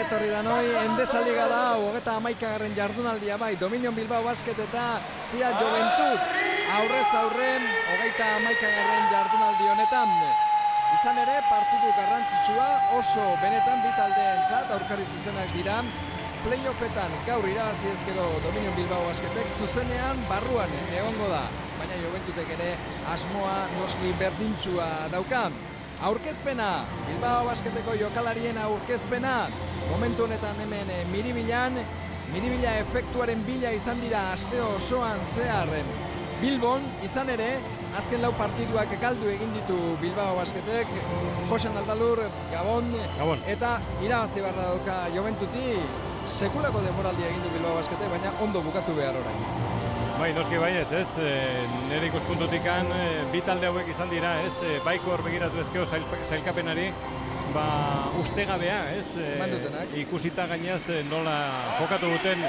etorri da noi, Endesa Liga da, hogeta 11. Jardunaldia bai, Dominion Bilbao Basket eta Fiat Juventud, aurrez aurren, hogeita 11. Jardunaldi honetan. Izan ere, partidu garrantzitsua oso benetan bi taldeentzat aurkari zuzenak dira. Playoffetan gaur irabazi ezkero Dominion Bilbao Basketek zuzenean barruan egongo da. Baina Juventutek ere asmoa noski berdintsua dauka. Aurkezpena, Bilbao Basketeko jokalarien aurkezpena, momentu honetan hemen Miribilla efektuaren bila izan dira aste osoan zeharren Bilbon, izan ere, azken lau partiduak galdu egin ditu Bilbao Basketek, Josan Aldalur, Gabon. Eta irabazi barra dauka Juventuti, sekulako demoraldia egin du Bilbao Basketek, baina ondo bukatu behar orain. Bai, noski baiet, ez, nire ikuspuntutikan bi talde hauek izan dira, ez, baikor begiratu ezkeo sailkapenari, ustegabea, ez, ikusita gainaz nola jokatu duten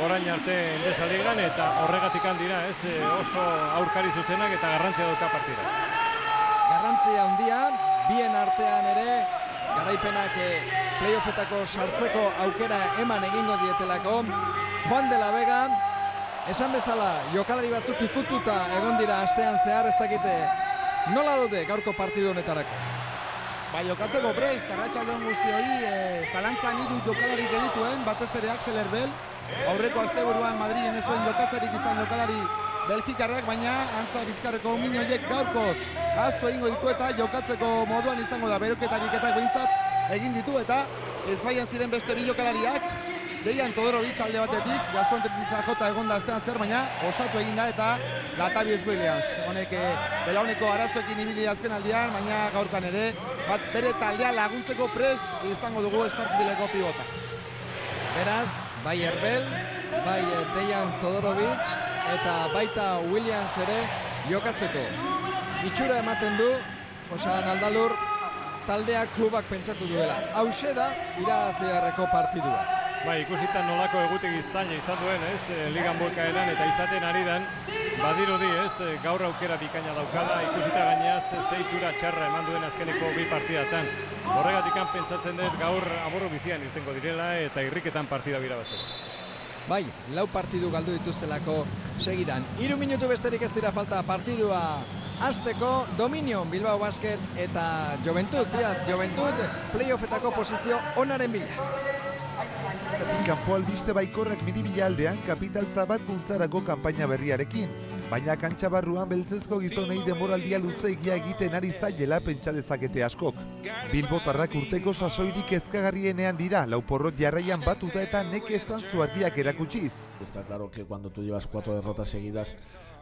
orain arte Endesa Ligan, eta horregatik dira, ez, oso aurkari zuzenak eta garrantzia dauka partida. Garrantzia handia, bien artean ere, garaipenak playoffetako sartzeko aukera eman egingo dietelako, Juan de la Vega, esan bezala, jokalari batzuk ikututa egon dira astean zehar, ez dakite nola daude gaurko partidu honetarako. Jokatzeko prest, arratsaldeon guztioi, zalantzan hiru jokalari genituen, batez ere Axel Herbel, aurreko asteburuan Madrilen ez zuen jokatzerik izan jokalari belgikarrak, baina antza Bizkarreko minoiek gaurkoz ahaztu egingo ditu eta jokatzeko moduan izango da, beroketariketak behintzat egin ditu eta ez baian ziren beste bi jokalariak, Dejan Todorovic alde batetik, Gaston Jota egonda astean zer, baina osatu egin da eta Latavius Williams. Honek belauneko arazoekin ibili azken aldian, baina gaurkan ere, bere taldea laguntzeko prest izango dugu Starkvilleko pibota. Beraz, bai Herbel, bai Dejan Todorovic eta baita Williams ere jokatzeko. Itxura ematen du, Josan Aldalur, taldeak klubak pentsatu duela. Hauxe da, irabazi beharreko partidua. Bai, ikusita nolako egutegi zaila izan duen, ez, ligan buelkaeran eta izaten ari den, badirudi, ez, gaur aukera bikaina daukala, ikusita gainaz zeitxura txarra eman duen azkeneko bi partidatan. Horregatik pentsatzen dut gaur amorru bizian irtengo direla eta irriketan partida birabazteko. Bai, lau partidu galdu dituztelako segidan. 3 minutu besterik ez dira falta partidua hasteko. Dominion Bilbao Basket eta Juventud, Fiat Juventud, playoffetako posizio onaren bila. Kanpo albiste baikorrak Miribilla aldean kapital zabat bultzarako kanpaina berriarekin. Baina kantxa barruan beltzezko gizonei demoraldia luzeegia egiten ari zaiela pentsa dezakete askok. Bilbotarrak urteko sasoirik ezkagarrienean dira, lauporrot jarraian batuta eta nekez zantzu argiak erakutsiz. Está claro que cuando tú llevas 4 derrotas seguidas,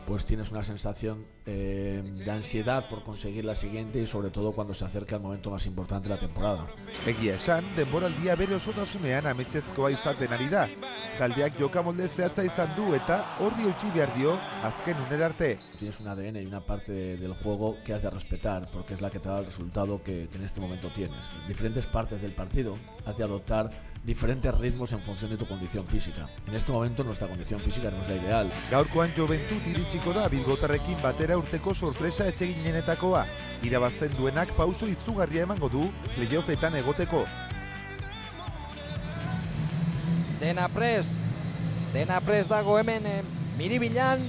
pues tienes una sensación de ansiedad por conseguir la siguiente y sobre todo cuando se acerca el momento más importante de la temporada. Egia esan, denboraldia bere osotasunean ametsezkoa izaten ari da. Taldeak jokamolde zehatza izan du eta horri eutsi behar dio azken unera arte. Tienes un ADN y una parte del juego que has de respetar porque es la que te da el resultado que en este momento tienes. En diferentes partes del partido has de adoptar diferentes ritmos en función de tu condición física. En este momento nuestra condición física no es la ideal. Gaurkoan Juventud iritsiko da Bilbotarrekin batera urteko sorpresa etxeginenetakoa. Irabazten duenak pauso izugarria emango du playoffetan egoteko. Dena prest dago hemen Miribillan,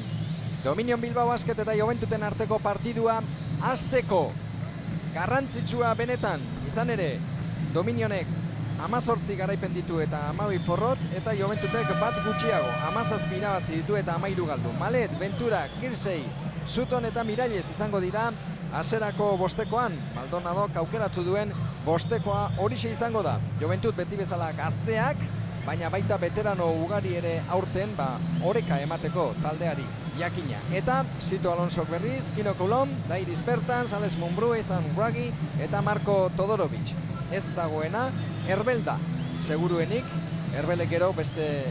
Dominion Bilbao Basket eta Juventuten arteko partidua hasteko. Garrantzitsua benetan, izan ere, Dominionek 18 garaipen ditu eta 12 porrot, eta Juventutek bat gutxiago, 17 irabazi ditu eta 13 galdu. Malet, Ventura, Kirsey, Sutton eta Miralles izango dira hasierako bostekoan. Maldonadok aukeratu duen bostekoa horixe izango da. Juventut beti bezala gazteak, baina baita veterano ugari ere aurten oreka emateko taldeari jakina. Eta Sito Alonsok berriz, Kino Coulomb, Dairis Bertans, Alex Mumbrú, Ethan Wraggy eta Marko Todorovic. Ez dagoena, Herbel da, seguruenik, Herbelek gero beste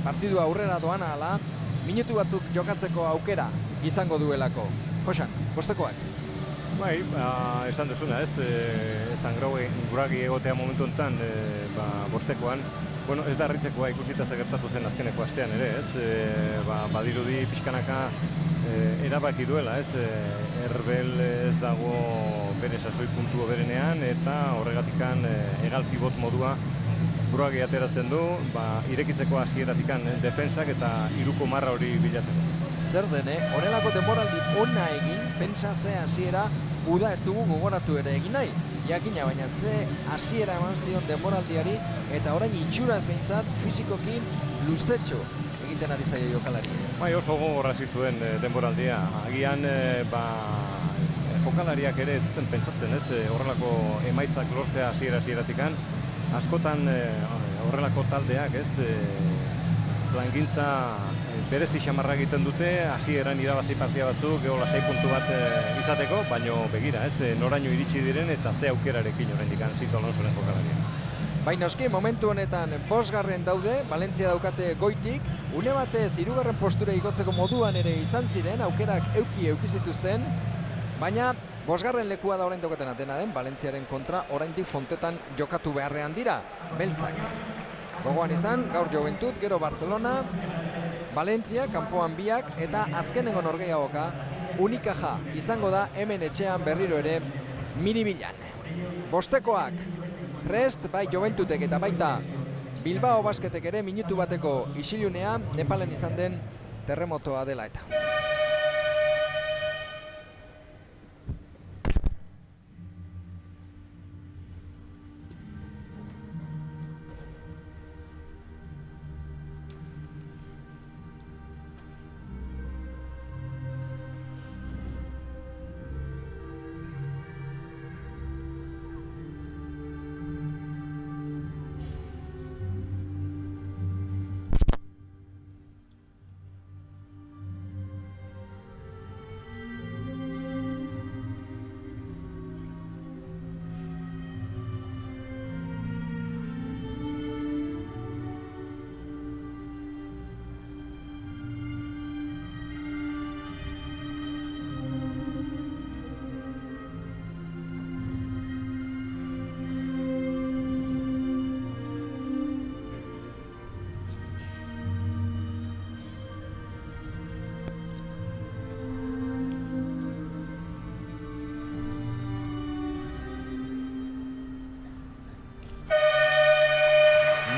partidu aurrera doana ala, minutu batzuk jokatzeko aukera izango duelako. Josan, bostekoak. Bai, esan duzuna, ez, Ethan Wraggy egotea momentu enten bostekoan, bueno, ez da harritzekoa ikusita gertatu zen azkeneko astean ere, ez, badirudi pixkanaka erabaki duela, ez, Herbel ez dago bere sasoi puntu berenean eta horregatikan egal pibot modua Buruagi ateratzen du, irekitzeko hasieratikan defensak eta 3 marra hori bilatzeko. Zer den, honelako denboraldi ona egin, pentsa ze hasiera uda ez dugu gogoratu ere egin nahi. Jakina, baina ze hasiera eman zion denboraldiari eta orain itxuraz behintzat fizikoki luzetxo egiten ari zaio jokalari. Bai, oso gogorra zuen denboraldia. Agian jokalariak ere ez zuten pentsatzen, horrelako emaitzak lortzea hasiera-hasieratikan. Askotan horrelako taldeak, plangintza berezi xamarra egiten dute, hasieran irabazi partia batzuk, gero lasai puntu bat izateko, baino begira, noraino iritsi diren eta ze aukerarekin oraindik Sito Alonsoren jokalaria. Baina oski, momentu honetan 5. daude, Valentzia daukate goitik, une batez 3. postura igotzeko moduan ere izan ziren, aukerak euki zituzten, baina 5. lekua da orain daukaten atena den, Valentziaren kontra oraindik Fontetan jokatu beharrean dira, beltzak. Gogoan izan, gaur Joventut, gero Barcelona, Valentzia, kanpoan biak, eta azkenengo norgehiagoka, Unicaja izango da hemen etxean berriro ere Miribilan. Bostekoak, Prest, bai Joventutek eta baita Bilbao Basketek ere minutu bateko isilunea, Nepalen izan den terremotoa dela eta.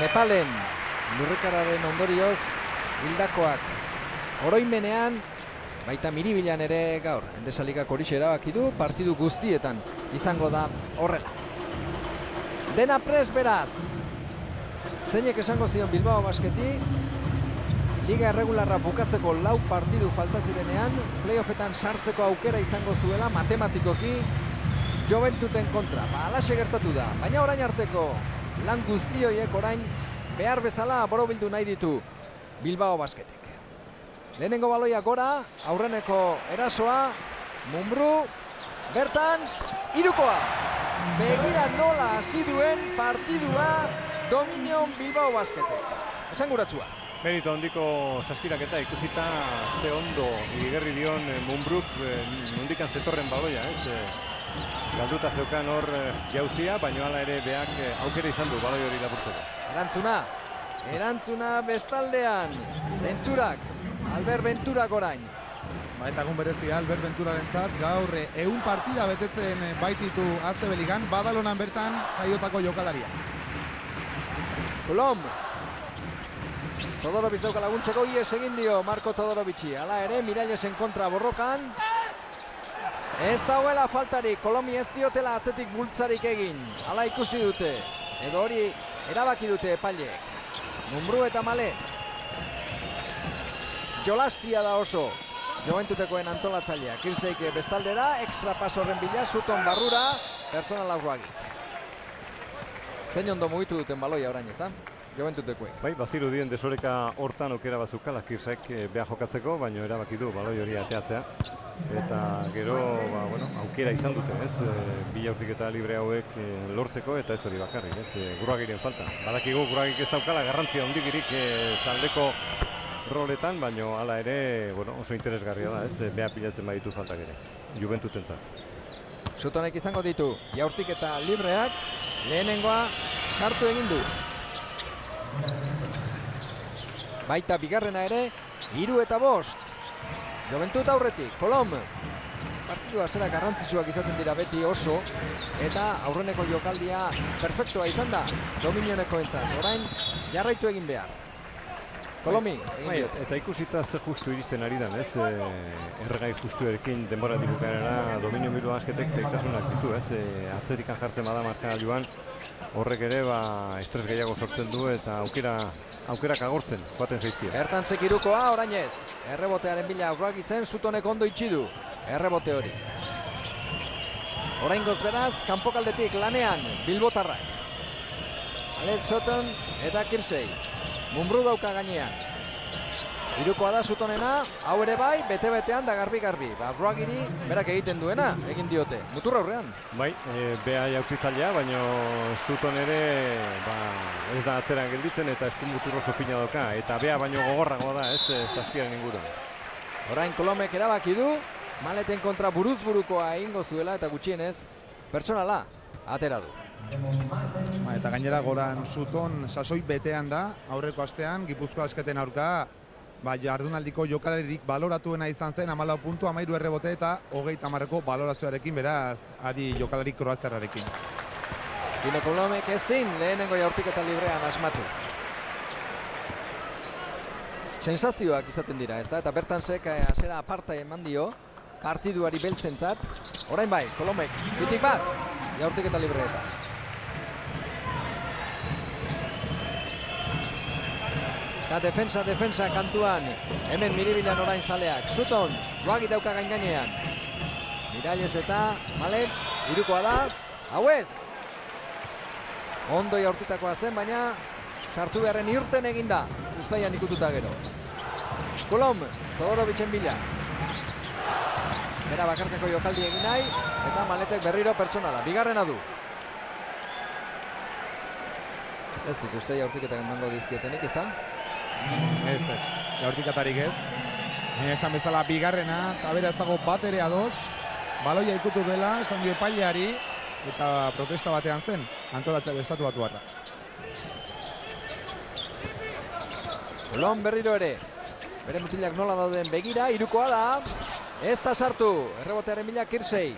Nepalen lurrikararen ondorioz hildakoak oroimenean, baita Miribilan ere gaur Endesaligak horixe erabaki du, partidu guztietan izango da horrela. Dena prest beraz, zeinek esango zion Bilbao Basketi, liga erregularra bukatzeko 4 partidu falta zirenean, playoffetan sartzeko aukera izango zuela matematikoki Joventuten kontra. Alaxe gertatu da, baina orain arteko lan guztioiek orain behar bezala borobildu nahi ditu Bilbao Basketek. Lehenengo baloia gora, aurreneko erasoa, Mumbrú, Bertans, 3koa. Begira nola hasi duen partidua Dominion Bilbao Basketek. Esanguratsua. Merito handiko saskiraketa ikusita ze ondo igerri dion Mumbruk nondikan zetorren baloia, galduta zeukan hor jauzia, baina hala ere beak aukera izan du baloi hori lapurtzeko. Erantzuna bestaldean, Venturak, Albert Venturak orain. Eta egun berezia Albert Venturarentzat gaur 100 partida betetzen baititu Aztebeligan, Badalonan bertan jaiotako jokalaria. Kolom. Todorovic dauka laguntzeko, ies egin dio Marko Todorovici. Hala ere, Mirallesen kontra borrokan. Ez dagoela faltarik, Kolomi ez diotela atzetik bultzarik egin. Hala ikusi dute, edo hori erabaki dute epaileek. Mumbrú eta Male. Jolastia da oso. Joventutekoen antolatzailea. Kirseik bestaldera, ekstra pas horren bila, Suton barrura, pertsonal aurruagi. Zein ondo mugitu duten baloia orain, ez da? Joventutekoek. Bai, bazirudien desoreka hortan aukera bazukala Kirseik beha jokatzeko, baina erabaki du baloi hori ateatzea. Eta gero, aukera izan dute, bi jaurtiketa libre hauek lortzeko, eta ez hori bakarrik, Guragiren falta. Badakigu Guragik ez daukala garrantzia hondigirik taldeko roletan, baina hala ere oso interesgarria da, beha pilatzen baditu faltak ere, Juventutentzat. Sutonek izango ditu, jaurtiketa libreak, lehenengoa sartu egin du. Baita bigarrena ere, 3 eta 5. Joventut aurretik, Kolom. partidua zera garrantzitsuak izaten dira beti oso, eta aurreneko jokaldia perfektua izan da Dominioneko entzat. Orain jarraitu egin behar. Kolomi, egin diote. Eta ikusita ze justu iristen ari dan, ez? Erregai justuerekin denbora dibukarera Dominion Bilbao Basketek zaitasunak ditu, ez? Atzerikan jartzen bada markagailuan, horrek ere estres gehiago sortzen du eta aukerak agortzen, joaten zaizkia. Bertan sekirukoa, orain ez. Errebotearen bila aurrak izen, Sutonek ondo itxi du. Errebote hori. Orain beraz, kanpokaldetik lanean, bilbotarrak. Alex Sutton eta Kirsey. Mumbrú dauka gainean. Hirukoa da Sutonena, hau ere bai, bete-betean da garbi-garbi. Aurragiri berak egiten duena, egin diote. Muturra aurrean. Bai, bea jautitzailea, baina Sutton ere ez da atzeran gelditzen eta eskumbutur oso fina doka. Eta bea baino gogorragoa da, ez saskiaren inguruan. Orain Kolomek erabaki du, Maleten kontra buruz-burukoa egingo zuela eta gutxienez, pertsonala atera du. Eta gainera goran Sutton sasoi betean da, aurreko astean, Gipuzkoa Basketen aurka, jardunaldiko jokalaririk baloratuena izan zen, 14 puntu, 13 errebote eta 30ko balorazioarekin, beraz, adi jokalari kroaziarrarekin. Tino Kolomek ezin lehenengo jaurtiketa librean asmatu. Sensazioak izaten dira, ez da? Eta bertan zek azera aparta eman dio, partiduari beltzentzat. Orain bai, Kolomek, bitik bat, jaurtiketa libreetan. Eta defensa kantuan, hemen Miribilan orain zaleak. Sutton, Ruagi dauka gainean. Miralles eta Malet, hirukoa da, hau ez. Ondo jaurtitakoa zen, baina sartu beharren irten eginda, Uztaian ikututa gero. Kolom, Todorovicen bila. Bera bakarkako jokaldi egin nahi, eta Maletek berriro pertsonala, bigarrena du. Ez dut uste jaurtiketak emango dizkietenik, ez da? Ez, jaurtikatarik ez. Esan bezala bigarrena, eta bera ezago bat ere ados. Baloia ikutu dela, esan dio epaileari, eta protesta batean zen, antolatzea estatu batuarra. Kolom berriro ere, bere mutilak nola dauden begira, hirukoa da, ez da sartu, errebotearen bila Kirsey.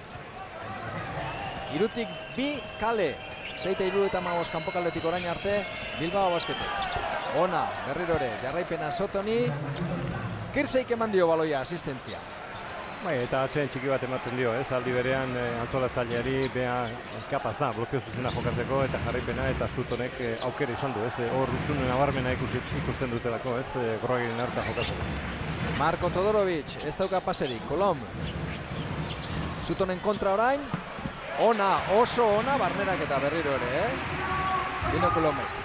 Hirutik bi kale, 6-3 kanpokaldetik orain arte, Bilbao Basketek. Ona, berriro ere, jarraipena Suttoni, Kirseyk eman dio baloia, asistentzia. Bai, eta atzean txiki bat ematen dio, ez? Aldi berean antolatzaileari bea kapaz da, blokeo zuzena jokatzeko eta jarraipena eta Suttonek aukera izan du, ez? Hor Rutsunen nabarmena ikusten dutelako, ez? Gorragiren harta jokatzeko. Marko Todorovic, ez dauka paserik, Kolom. Suttonen kontra orain, ona, oso ona, barnerak eta berriro ere, Dino Kolomek.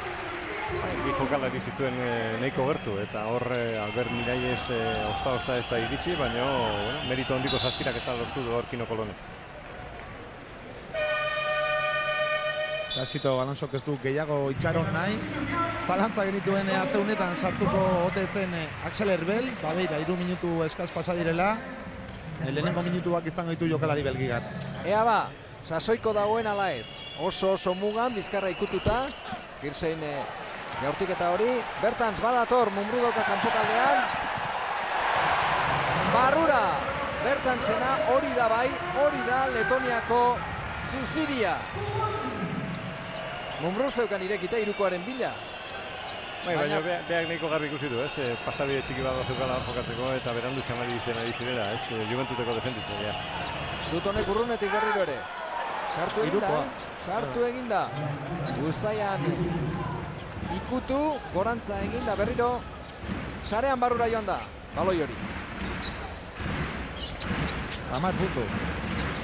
Bi jokalari zituen nahiko gertu eta hor Albert Miralles osta ez da iritsi, baina merito handiko zazkirak eta lortu du hor Kino Kolonek. Gasito Alonsok ez du gehiago itxaron nahi. Zalantza genituen azeunetan sartuko ote zen Axel Herbel, beira, 3 minutu eskaz pasa direla. Lehenengo minutuak izango ditu jokalari belgigar. Ea ba, sasoiko dagoen ala ez. Oso mugan, bizkarra ikututa. Kirsein jaurtiketa hori. Bertantz badator, Mumbrú dauka kanpokaldean. Barrura! Bertantzena hori da bai, hori da Letoniako Zuziria. Mumbrú zeukan irekita hirukoaren bila. Baina beak nahiko garbi ikusi du, ez? Pasabide txiki bat zeukala hor jokatzeko eta berandu txamari izten ari zirela, ez? Juventuteko defenditzea. Suttonek urrunetik berriro ere. Sartu eginda, sartu eginda. Uztaian ikutu, gorantza eginda berriro. Sarean barrura joan da, baloi hori. 10 puntu,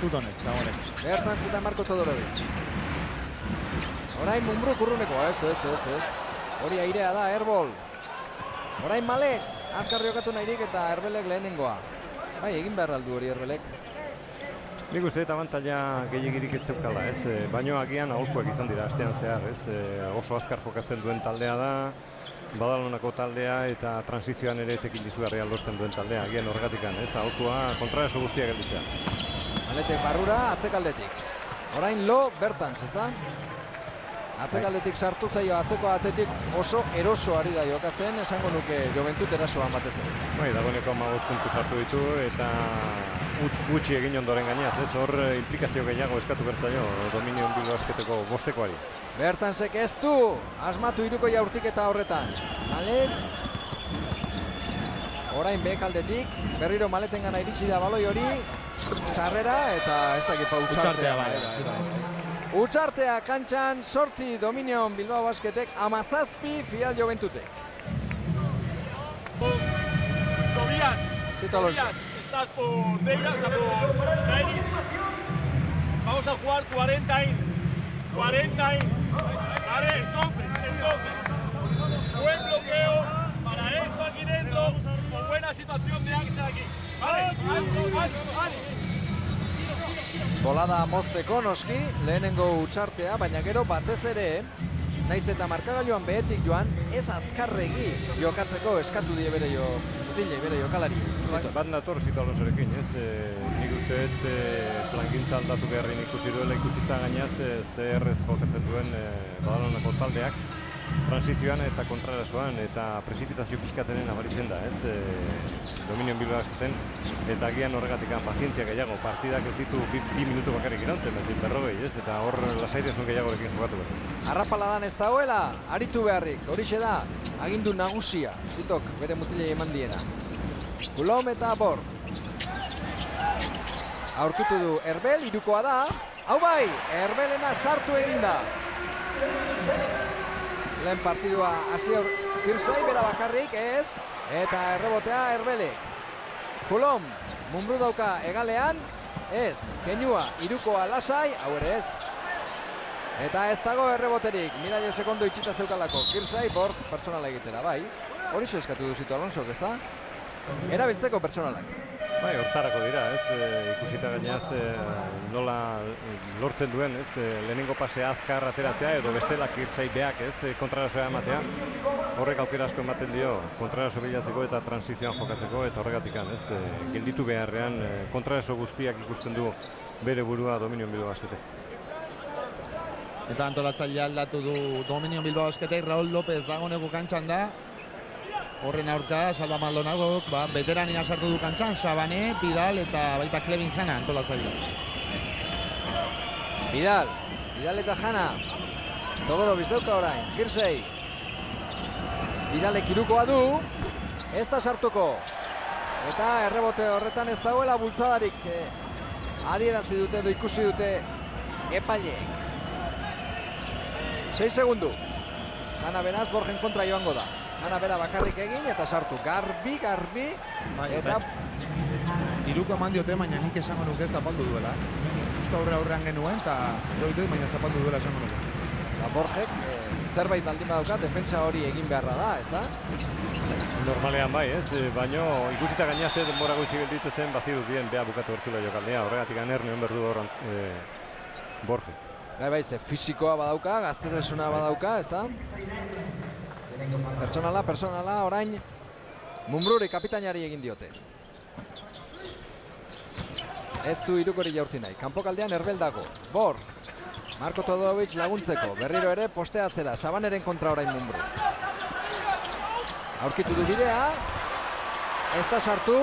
Suttonek, dagoenek. Bertantz eta Marko Todorovic. Orain Mumbrú urruneko, ez. Hori airea da, Herbol. Orain Malet, azkar jokatu nahirik eta Herbelek lehenengoa. Bai, egin behar aldu hori Herbelek. Nik uste eta abantaila gehiagirik ez zeukala, ez? Baino agian aholkuak izan dira astean zehar, ez? Oso azkar jokatzen duen taldea da, Badalonako taldea eta transizioan ere etekin dizugarri aldosten duen taldea, agian horregatikan, ez? Aholkua kontraeso guztia gelditzea. Maletek barrura, atzekaldetik. Orain Lo, Bertantz, ez da? Atzekaldetik sartu zaio, atzeko atetik oso eroso ari da jokatzen, esango nuke Joventut erasoan batez ere. Bai, dagoeneko 15 puntu sartu ditu eta gutxi egin ondoren gainaz, ez hor implikazio gehiago eskatu bertzaio Dominion Bilbao Basketeko bostekoari. Bertansek ez du asmatu hiruko jaurtiketa horretan. Malet. Orain behekaldetik, berriro Maletengana iritsi da baloi hori. Sarrera eta ez dakit pa Utxartea. Utxartea kantxan, 8 Dominion Bilbao Basketek, 17 Fiat Juventutek. Tobías, estás por Deira, o sea, por Nairis. Vamos a jugar 40 in. Vale, entonces, buen bloqueo para esto aquí dentro, con buena situación de Axel aquí. Vale. Bolada mozteko noski, lehenengo Utxartea, baina gero batez ere, naiz eta markagailuan behetik joan, ez azkarregi jokatzeko eskatu die bere jokalari. Bat nator Zito Alonsorekin, ez? Nik usteet plangintza aldatu beharrin ikusi duela, ikusita gainaz CRZ jokatzen duen Badalonako taldeak transizioan eta kontrarasoan eta prezipitazio pixkatenen abaritzen da, ez? Dominion Bilbao Basketen eta agian horregatik pazientzia gehiago, partidak ez ditu 2 minutu bakarrik irantzen, ez berrogei, ez? Eta hor lasaitasun gehiagorekin jokatu behar. Arrapaladan ez dagoela, aritu beharrik, horixe da, agindu nagusia, Zitok bere mutilei eman diena. Coulomb eta Bor. Aurkitu du Herbel, hirukoa da. Hau bai, Herbelena sartu eginda. Lehen partidua hasi Kirsai, bera bakarrik, ez. Eta errebotea Herbelek. Coulomb, Mumbrú dauka egalean, ez. Keinua, hirukoa lasai, hau ere ez. Eta ez dago erreboterik, Miraile sekondo itxita zeukalako. Kirsai, Bor, pertsonala egitera, bai. Hori eskatu du Zito Alonsok, ez da? Erabiltzeko pertsonalak. Bai, hortarako dira, ez? Ikusita gainaz nola lortzen duen, ez? Lehenengo pasea azkar ateratzea edo bestelak Kirsai beak, ez? Kontrarasoa ematea. Horrek aukera asko ematen dio kontraraso bilatzeko eta transizioan jokatzeko eta horregatikan, ez? Gelditu beharrean kontraraso guztiak ikusten du bere burua Dominion Bilbao Basketek. Eta antolatzailea aldatu du Dominion Bilbao Basketek, Raúl López dagoeneko kantxan da. Horren aurka, Salva Maldonadok, veterania sartu du kantxan, Sabane, Vidal eta baita Clevin Jana antolatzailea. Vidal eta Jana. Todorovic dauka orain, Kirsai. Vidalek hirukoa du, ez da sartuko. Eta errebote horretan ez dagoela bultzadarik adierazi dute edo ikusi dute epaileek. 6 segundu. Jana beraz Borgen kontra joango da. Jana bera bakarrik egin eta sartu. Garbi. Eta hiruko eman diote, baina nik esango nuke zapaldu duela. Justo aurrean genuen eta baina zapaldu duela esango nuke. Borgek zerbait baldin badauka, defentsa hori egin beharra da, ez da? Normalean bai, ez? Baina ikusita gainazte denbora goitzi gelditu zen bazidu dien beha bukatu bertzula jokaldea. Horregatik anernion berdu horren Borgek. Bai, ze fisikoa badauka, gaztetresuna badauka, ez da? Personala, orain Mumbruri kapitainari egin diote. Ez du hirukori jaurti nahi. Kanpokaldean Herbel dago. Bor. Marko Todorovic laguntzeko. Berriro ere posteatzera. Sabaneren kontra orain Mumbrú. Aurkitu du bidea. Ez da sartu.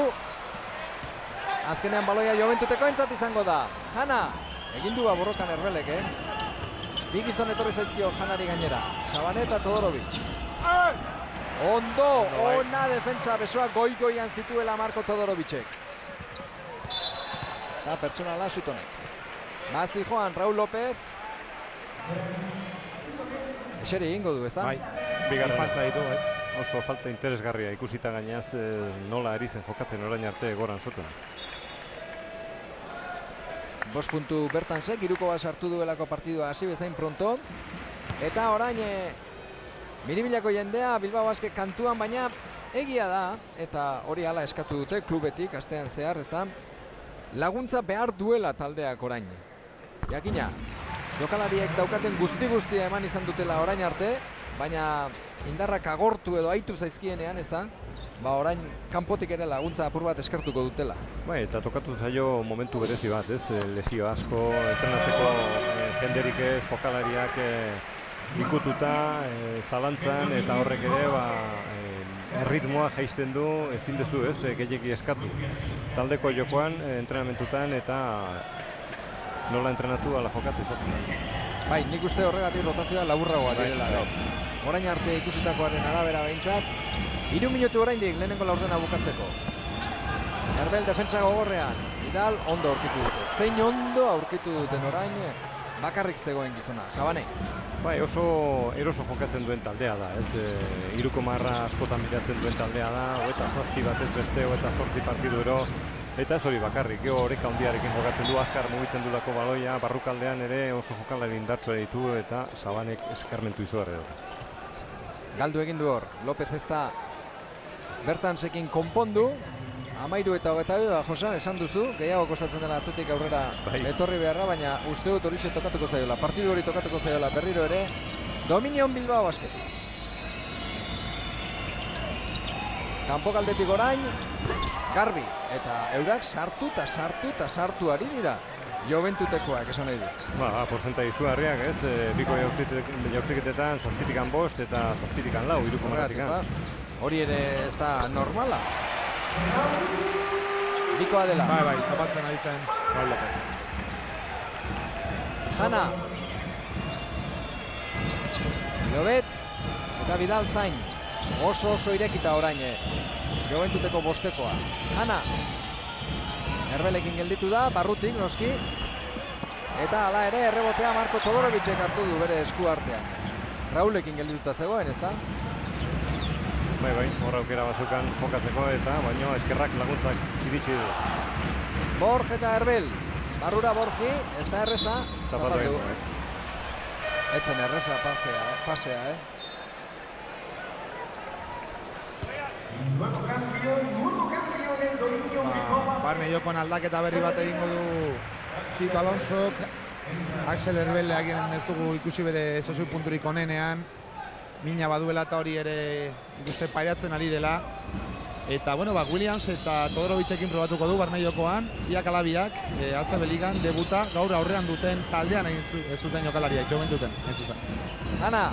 Azkenean baloia Joventuteko entzat izango da. Jana. Egin du borrokan Herbelek, Bi gizon etorri zaizkio Janari gainera. Sabane eta Todorovic. Ondo, ona defentsa, besoa goian zituela Marko Todorovicek. Eta pertsonala Zutonek. Mazi joan Raúl López. Eseri egingo du, ez da? Bai, bigarren falta ditu, Oso falta interesgarria, ikusita gainaz nola erizen jokatzen orain arte goran Zuton. 5 puntu Bertansek, hiruko bat sartu duelako partidua hasi bezain pronto. Eta orain Miribilako jendea Bilbao Basket kantuan, baina egia da, eta hori hala eskatu dute klubetik astean zehar, ez da? Laguntza behar duela taldeak orain. Jakina, jokalariek daukaten guztia eman izan dutela orain arte, baina indarrak agortu edo aitu zaizkienean, ez da? Orain kanpotik ere laguntza apur bat eskertuko dutela. Bai, eta tokatu zaio momentu berezi bat, ez? Lesio asko, entrenatzeko jenderik ez, jokalariak ikututa, zalantzan, eta horrek ere erritmoa jaisten du, ezin duzu ez, gehiegi eskatu. Taldeko jokoan, entrenamentutan eta nola entrenatu ala jokatu izaten. Bai, nik uste horregatik rotazioa laburragoa direla. Orain arte ikusitakoaren arabera behintzat, 3 minutu oraindik lehenengo laurdena bukatzeko. Herbel defentsa gogorrean, Vidal ondo aurkitu dute. Zein ondo aurkitu duten orain, bakarrik zegoen gizona. Sabane? Bai, oso eroso jokatzen duen taldea da, ez? 3 askotan bilatzen duen taldea da, eta 7 batez beste, eta 8 partiduro, eta ez hori bakarrik, oreka handiarekin jokatzen du, azkar mugitzen dulako baloia, barrukaldean ere oso jokalari indartsua ditu, eta Sabanek eskarmentu izu edo. Galdu egin du hor, López ez da bertan sekin konpondu, 13 eta 22, Josan, esan duzu, gehiago kostatzen dela atzetik aurrera etorri beharra, baina uste dut horixe tokatuko zaiola, partidu hori tokatuko zaiola berriro ere, Dominion Bilbao Basketik. Kanpokaldetik orain, garbi, eta eurak sartu eta sartu ari dira. Juventutekoak esan nahi dut. Porzentai izugarriak, ez? Biko jaurtiketetan, 7-tikan 5 eta 7-tikan 4, 3,tikan. Hori ere ez da normala. Bikoa dela. Bai, zapatzen ari zen Raul López. Jana. Llobet eta Vidal zain. Oso irekita orain. Juventuteko bostekoa. Jana. Herbelekin gelditu da, barrutik noski. Eta hala ere errebotea Marko Todorovicek hartu du bere esku artean. Raulekin geldituta zegoen, ez da? Bai, horra aukera bazukan jokatzeko eta baino eskerrak laguntzak iritsi du. Borg eta Herbel. Barrura Borgi, ez da erreza. Zapatu. Etzen erreza pasea, Barne jokon aldaketa berri bat egingo du Chito Alonsok. Axel Herbeleak ez dugu ikusi bere sasoi punturik onenean. Mina baduela eta hori ere ikuste pairatzen ari dela. Eta, Williams eta Todoroviczekin probatuko du Barne jokoan. Biak alabiak, ACB Ligan debuta gaur aurrean duten taldean ez duten jokalariak, Juventuten. Jana.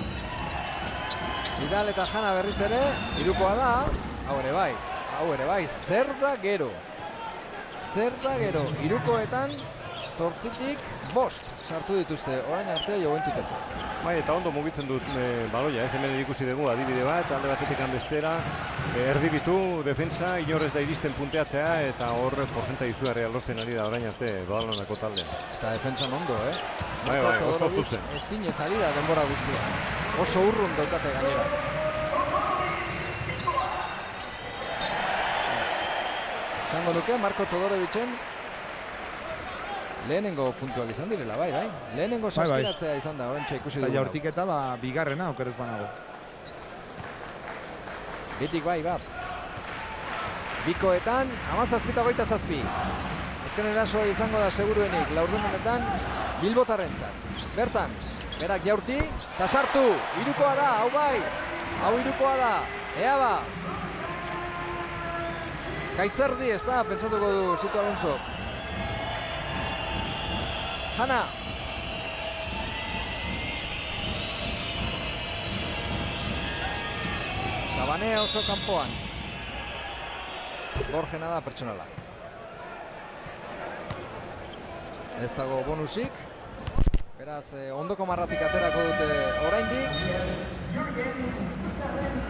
Vidal eta Jana berriz ere, 3koa da. Hau ere bai, zer da gero. 3koetan 8-tik 5 sartu dituzte, orain arte Juventuteko. Bai, eta ondo mugitzen dut baloia, ez hemen ikusi dugu adibide bat, alde batetik bestera, erdibitu, defensa, inorrez da iristen punteatzea, eta horre porzentai izugarria lortzen ari da orain arte Badalonako taldea. Eta defentsan ondo, Bai, oso zuzen. Ez zinez ari da denbora guztia. Oso urrun daukate gainera. Esango nuke, Marko Todorovicen lehenengo puntuak izan direla, bai. Lehenengo saskiratzea izan da, orantxe ikusi dugu. Eta jaurtiketa bigarrena, okerez banago. Bitik bai bat. Bikoetan, 17-27. Ezken erasoa izango da seguruenik, laurdenetan Bilbotarrentzat. Bertans, berak jaurti, eta sartu, 3koa da, hau bai. Hau 3koa da, ea ba. Gaitzerdi ez da, pentsatuko du Chito Alonsok. Jana. Sabanea oso kanpoan. Borgena da pertsonala. Ez dago bonusik. Beraz, ondoko marratik aterako dute oraindik.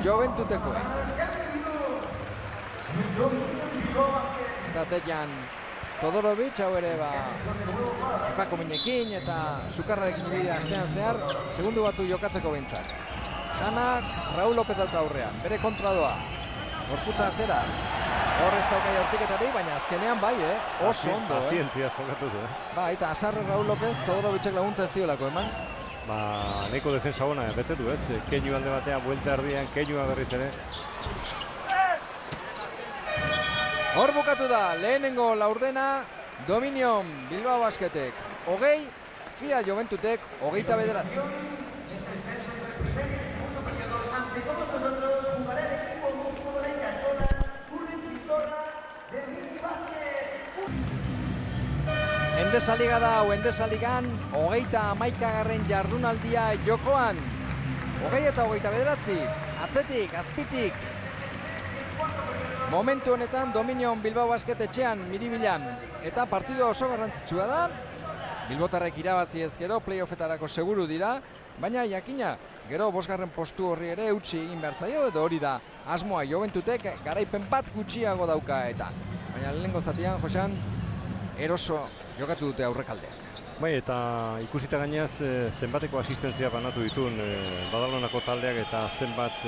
Juventutekoek. Eta Dejan Todorovic, hau ere epako minekin eta sukarrarekin ibidea astean zehar, segundu batzu jokatzeko behintzat. Janak, Raul López dauka aurrean, bere kontra doa. Gorputza atzera, hor ez dauka jaurtiketari, baina azkenean bai, oso ondo. Pazientzia jokatu du, Bai, eta asarre Raul López, Todorovicek laguntza ez diolako eman. Neko defensa ona bete du, ez? Keinu alde batea, buelta erdian, keinua berriz ere. Hor bukatu da, lehenengo laurdena, Dominion Bilbao Basketek 20, FIA Juventutek 29. Endesa Liga da, Endesa Ligan 31. jardunaldia jokoan. 20 eta 29, atzetik, azpitik, momentu honetan Dominion Bilbao Basket etxean Miribilan, eta partida oso garrantzitsua da. Bilbotarrek irabazi ez gero playoffetarako seguru dira, baina jakina gero 5. postu horri ere utzi egin behar zaio, edo hori da asmoa. Juventutek garaipen bat gutxiago dauka eta. Baina lehenengo zatian, Josean, eroso jokatu dute aurrekaldeak. Bai, eta ikusita gainaz zenbateko asistentzia banatu dituen Badalonako taldeak eta zenbat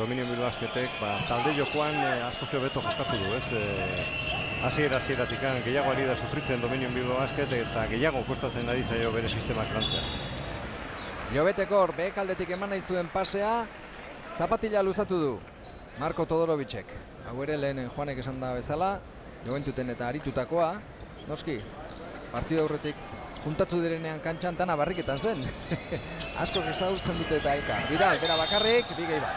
Dominion Bilbao Basketek talde jokoan asko hobeto jokatu du, ez? Hasieratik gehiago ari da sufritzen Dominion Bilbao Basket eta gehiago kostatzen ari zaio bere sistemak lantzea. Jobetekor behekaldetik eman nahi zuen pasea, zapatila luzatu du Marko Todorovicek. Hau ere lehen Joanek esan da bezala, Joventuten eta aritutakoa, noski, partidu aurretik juntatu direnean kantxan tana barriketan zen. Asko ezagutzen dute eta eka. Bidal, bera bakarrik, bigei bat.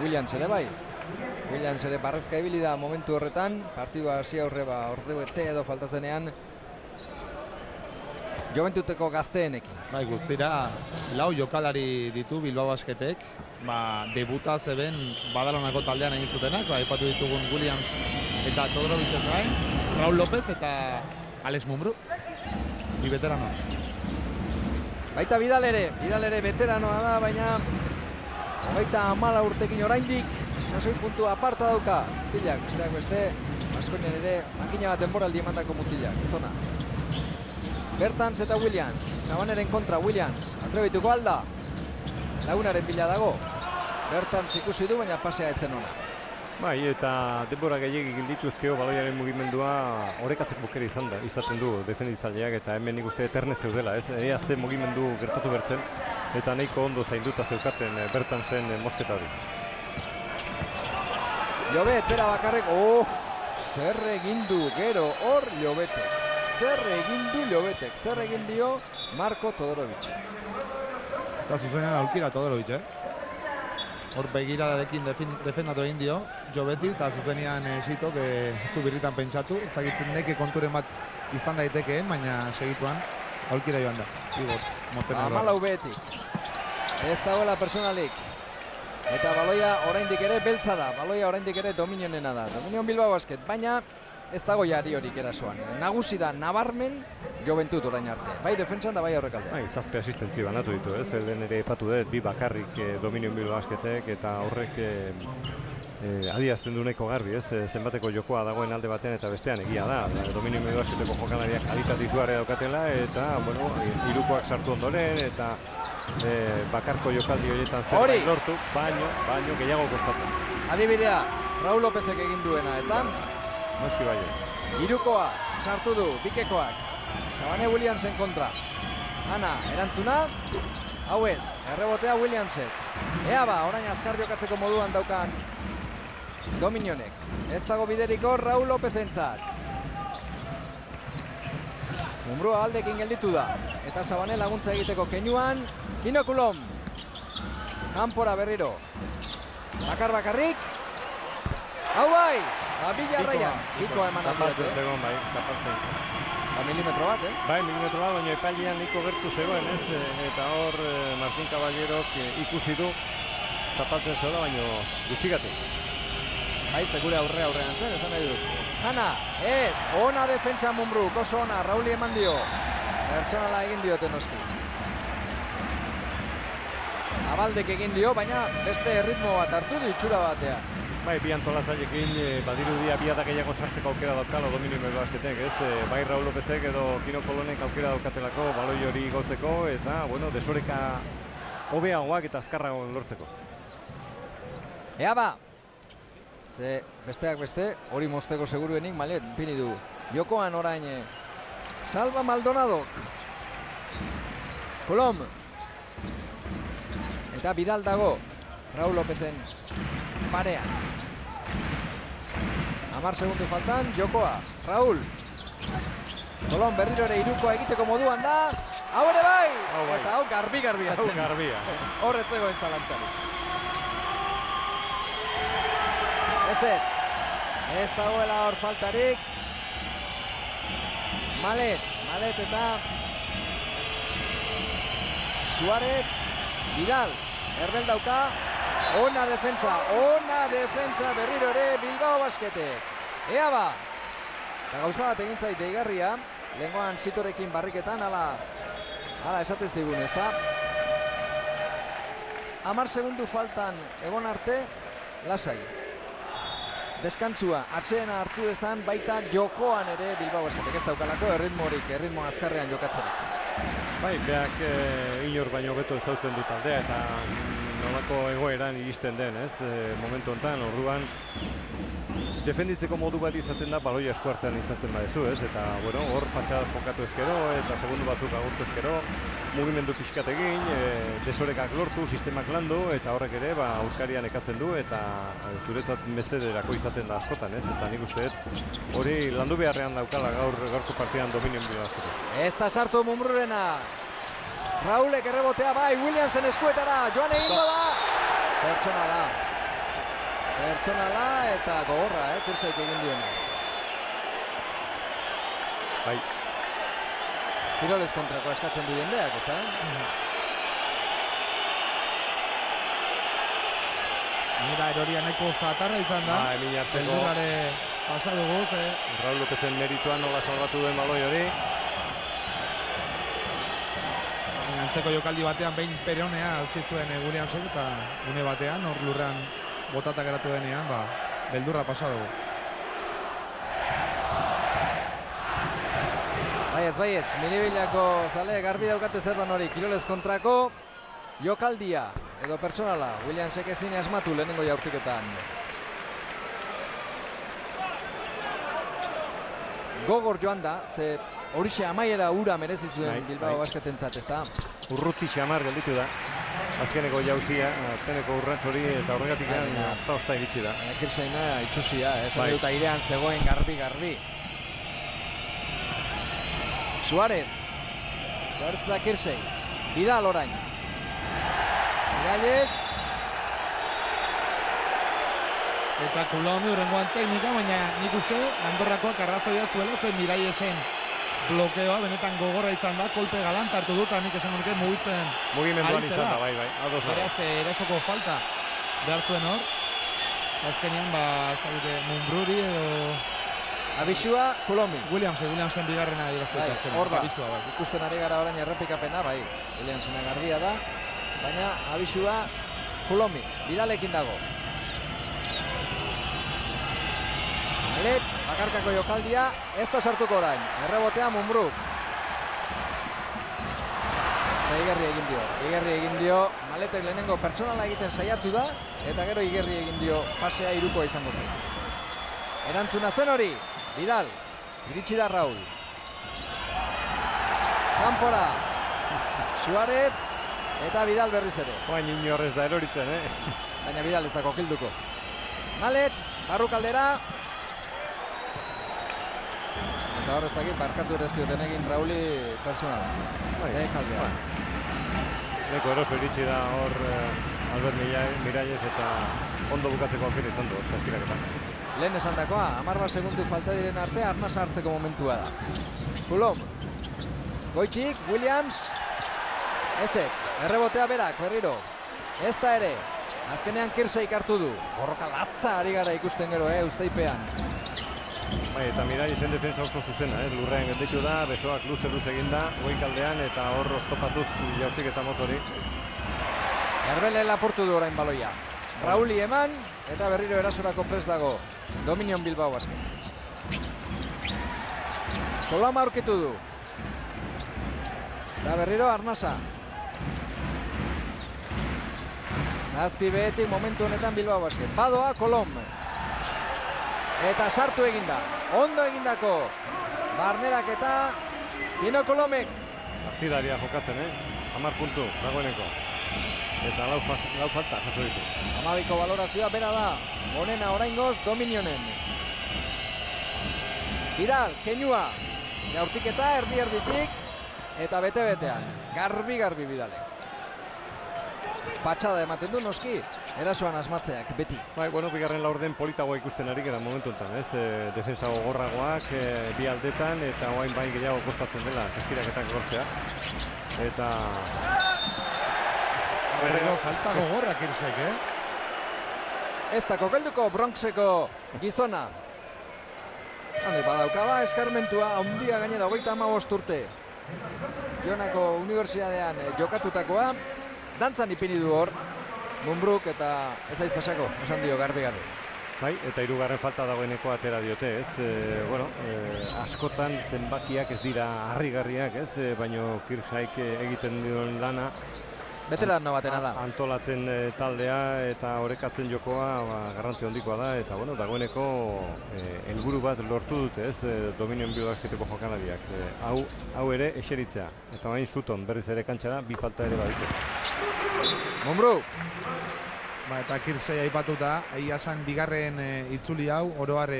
Williams ere bai. Williams ere barrezka ibili da momentu horretan. Partidua hasi aurre ordu bete edo faltazenean Joventuteko gazteenekin. Bai, guztira, 4 jokalari ditu Bilbao Basketek. Debuta zeben Badalonako taldean egin zutenak, aipatu ditugun Williams eta Todorovicez gain, Raul López eta Alex Mumbrú, bi veterano. Baita Bidal ere veteranoa da, baina 34 urtekin oraindik 6 puntu aparta dauka. Mutilak, besteak beste, Baskonian ere makina bat denboraldi emandako mutilak, izona. Bertans eta Williams, Sabaneren kontra Williams, atrebituko alda. Lagunaren bila dago. Bertans ikusi du, baina pasea etzen ona. Bai, eta denbora gehiagik gilditu ezkeo baloiaren mugimendua orekatzeko bukera izaten du defenditzaileak, eta hemen nik uste eterne zeudela, ez? Ea ze mugimendu gertatu bertzen, eta nahiko ondo zainduta zeukaten Bertansen mozketa hori. Llobet, bera bakarrik, zer egin du gero hor Llobetek. Zer egin du Llobetek, zer egin dio Marko Todorovic. Eta zuzenean aulkira Todorovic, Hor begiradarekin defendatu egin dio Llobeti, eta zuzenean Sitok ez du birritan pentsatu. Ez dakit neke konturen bat izan daitekeen, baina segituan aulkira joan da. Amalau behetik. Ez dagoela personalik. Eta baloia oraindik ere beltza da. Baloia oraindik ere Dominionena da. Dominion Bilbao Basket, baina ez dago jari horik erasoan. Nagusi da nabarmen Joventut orain arte. Bai defentsan da bai aurrekaldea. Bai, 7 asistentzi banatu ditu, ez? Lehen ere epatu dut, 2 bakarrik Dominion Bilbao Basketek, eta horrek adierazten du nahiko garbi, ez? Zenbateko jokoa dagoen alde batean eta bestean egia da. Dominion Bilbao Basketeko jokalariak kalitatituare daukatela, eta, bueno, hirukoak sartu ondoren, eta bakarko jokaldi horietan zerbait lortu, baino gehiago kostatu. Adibidea, Raul Lópezek egin duena, ez da? Noski baiet. Hirukoa sartu du, bikekoak. Sabane Williamsen kontra. Ana, erantzuna. Hau ez, errebotea Williamsek. Ea ba, orain azkar jokatzeko moduan daukan Dominionek. Ez dago bideriko Raul Lópezentzat. Mumbrua aldekin gelditu da. Eta Sabane laguntza egiteko keinuan. Kinokulon. Kanpora berriro. Bakarrik. Hau bai! Bila raian. Bikoa eman zapatzen zegoen, bai, zapatzen. Milimetro bat, Bai, milimetro bat, baina epailean niko gertu zegoen, ez? Eta hor Martin Caballerok ikusi du zapatzen zegoen, baina gutxigatik. Bai, segure aurrean zen, esan nahi dut. Jana, ez, ona defentsa Mumbrú, oso ona, Rauli eman dio. Pertsonala egin dioten noski. Abaldek egin dio, baina beste erritmo bat hartu du itxura batean. Bai, bi antolazailekin badirudia bi gehiago sartzeko aukera daukalo Dominion Bilbao Basketek, ez? Bai Raul Lópezek edo Kino Kolonek aukera daukatelako baloi hori igotzeko, eta, bueno, desoreka hobeagoak eta azkarragoen lortzeko. Ea ba! Ze besteak beste, hori mozteko seguruenik Malet pini du. Jokoan orain Salva Maldonado. Kolom. Eta Bidal dago Raul Lópezen parean. 10 segundu faltan, jokoa. Raul. Kolom berriro ere irukoa egiteko moduan da. Hau ere bai! Eta hau garbia zen. Hor ez zegoen zalantzarik. Ez dagoela hor faltarik. Malet eta Suárez. Bidal, erbel dauka. Ona defentsa berriro ere Bilbao Basketek. Ea ba, eta gauza bat egin zait deigarria, lehengoan Sitorekin barriketan, hala esatez digun, ez da? 10 segundu faltan egon arte, lasai. Deskantzua, atseena hartu dezan, baita jokoan ere Bilbao Basketek ez daukalako erritmo azkarrean jokatzerik. Bai, beak inor baino beto ezautzen du taldea eta nolako egoeran iristen den, ez? Momentu honetan, orduan defenditzeko modu bat izaten da baloia eskuartean izaten badezu, ez? Eta, bueno, hor patxadaz jokatu ezkero eta segundu batzuk agurtu ezkero, mugimendu pixkat egin, desorekak lortu, sistemak landu eta horrek ere, aurkarian ekatzen du eta zuretzat mesederako izaten da askotan, ez? Eta nik uste hori landu beharrean daukala gaurko partidan dominio Bilbao Basketek. Ez da sartu Mumbrurena. Raulek errebotea bai, Williamsen eskuetara, joan egingo da. Pertsonala eta gogorra, Kirsaik egin duena. Bai. Kirolez kontrako eskatzen du jendeak, ez da? Mira, eroria nahiko zatarra izan da. Emina hartzeko. Beldurrare pasa dugu, Raul Lopezen merituan nola salbatu duen baloi hori. Antzeko jokaldi batean behin peronea utzitzuen Williamsek eta une batean, hor lurrean botata geratu denean, beldurra pasa dugu. Baietz, Miribilako zale garbi daukate zer dan hori, Kirolez kontrako jokaldia edo pertsonala, Williamsek ezin asmatu lehenengo jaurtiketan. Gogor joan da, ze horixe amaiera ura merezi zuen Bilbao Basketentzat, ez da? Urruti xamar gelditu da. Azkeneko jauzia, azkeneko urrantz hori eta horregatik osta iritsi da. Kirsaina itxusia, esan dut airean zegoen garbi. Suárez da Kirsei, Vidal orain. Miralles. Eta Coulomb urrengoan teknika, baina nik uste Andorrakoak arrazoia zuela zen Mirallesen blokeoa, benetan gogorra izan da, kolpe galant hartu dut, nik esan nuke mugimenduan izan da, bai, ados da. Beraz, erasoko falta behar zuen hor. Azkenean, Mumbruri edo... Abisua, Coulomb. Williamsen bigarrena dira hor da, ikusten ari gara orain errepikapena, bai, Williamsena gardia da, baina Abisua, Coulomb, Vidalekin dago. Malet, bakarkako jokaldia, ez da sartuko orain, errebotea Mumbruk. Eta Igerri egin dio, Maletek lehenengo pertsonala egiten saiatu da, eta gero Igerri egin dio pasea irukoa izango zen. Erantzuna zen hori, Vidal, iritsi da Raul. Kanpora, Suárez, eta Vidal berriz ere. Baina inorrez da eroritzen, Baina Vidal ez da kokilduko. Malet, barrukaldera. Eta hor ez dakit, barkatu ere ez dioten egin Rauli personala. Kaldea. Neko eroso iritsi da hor Albert Miralles eta ondo bukatzeko aukera izan du, zazpiraketan. Lehen esan dakoa, 10 segundu falta diren arte, arnasa hartzeko momentua da. Coulomb, Goitxik, Williams, ezetz, errebotea berak, berriro, ez da ere, azkenean Kirsaik hartu du, borroka latza ari gara ikusten gero, Uztaipean. Bai, eta Mirallesen defensa oso zuzena, lurrean gelditu da, besoak luze eginda, goikaldean eta hor oztopatuz jaurtik eta motori. Erbele lapurtu du orain baloia. Rauli eman, eta berriro erasorako prest dago. Dominion Bilbao Basket. Coulomb aurkitu du. Eta berriro Arnasa. Zazpi behetik momentu honetan Bilbao Basket. Badoa Coulomb. Eta sartu eginda. Ondo egindako. Barnerak eta Dino Coulomb. Partidaria jokatzen, 10 puntu dagoeneko. Eta lau falta jaso ditu. 12ko balorazioa bera da. Onena oraingoz Dominionen. Vidal, keinua. Jaurtiketa erdi-erditik. Eta bete-betean. Garbi Vidalek. Patxada ematen du noski. Erasoan asmatzeak, beti. Bai, bueno, bigarren laurden politagoa ikusten ari gara momentu enten, defensa gogorragoak, bi aldetan, eta oain bai gehiago kostatzen dela, zazpiraketak gortzea. Eta... Berrero falta gogorrak Kirsek, Ez da kokelduko Bronxeko gizona. Hane, badaukaba eskarmentua, handia gainera 35 urte. Jonako Unibertsitatean jokatutakoa, dantzan ipini du hor, Mumbruk eta ez aiz pasako, esan dio garbi-garbi. Bai, eta hirugarren falta dagoeneko atera diote, ez? Askotan zenbakiak ez dira harrigarriak, ez? Baino Kirchhaik egiten duen lana Veterano batena da. Antolatzen taldea eta orekatzen jokoa garrantzi handikoa da, eta bueno, dagoeneko helburu bat lortu dute, ez? Dominio Bilbao jokalariak. Hau ere eseritzea, eta bain Sutton berriz ere kantxara, bi falta ere baditze. Mumbruk! Eta Kirchhaik aipatuta, egia esan bigarren itzuli hau, oroar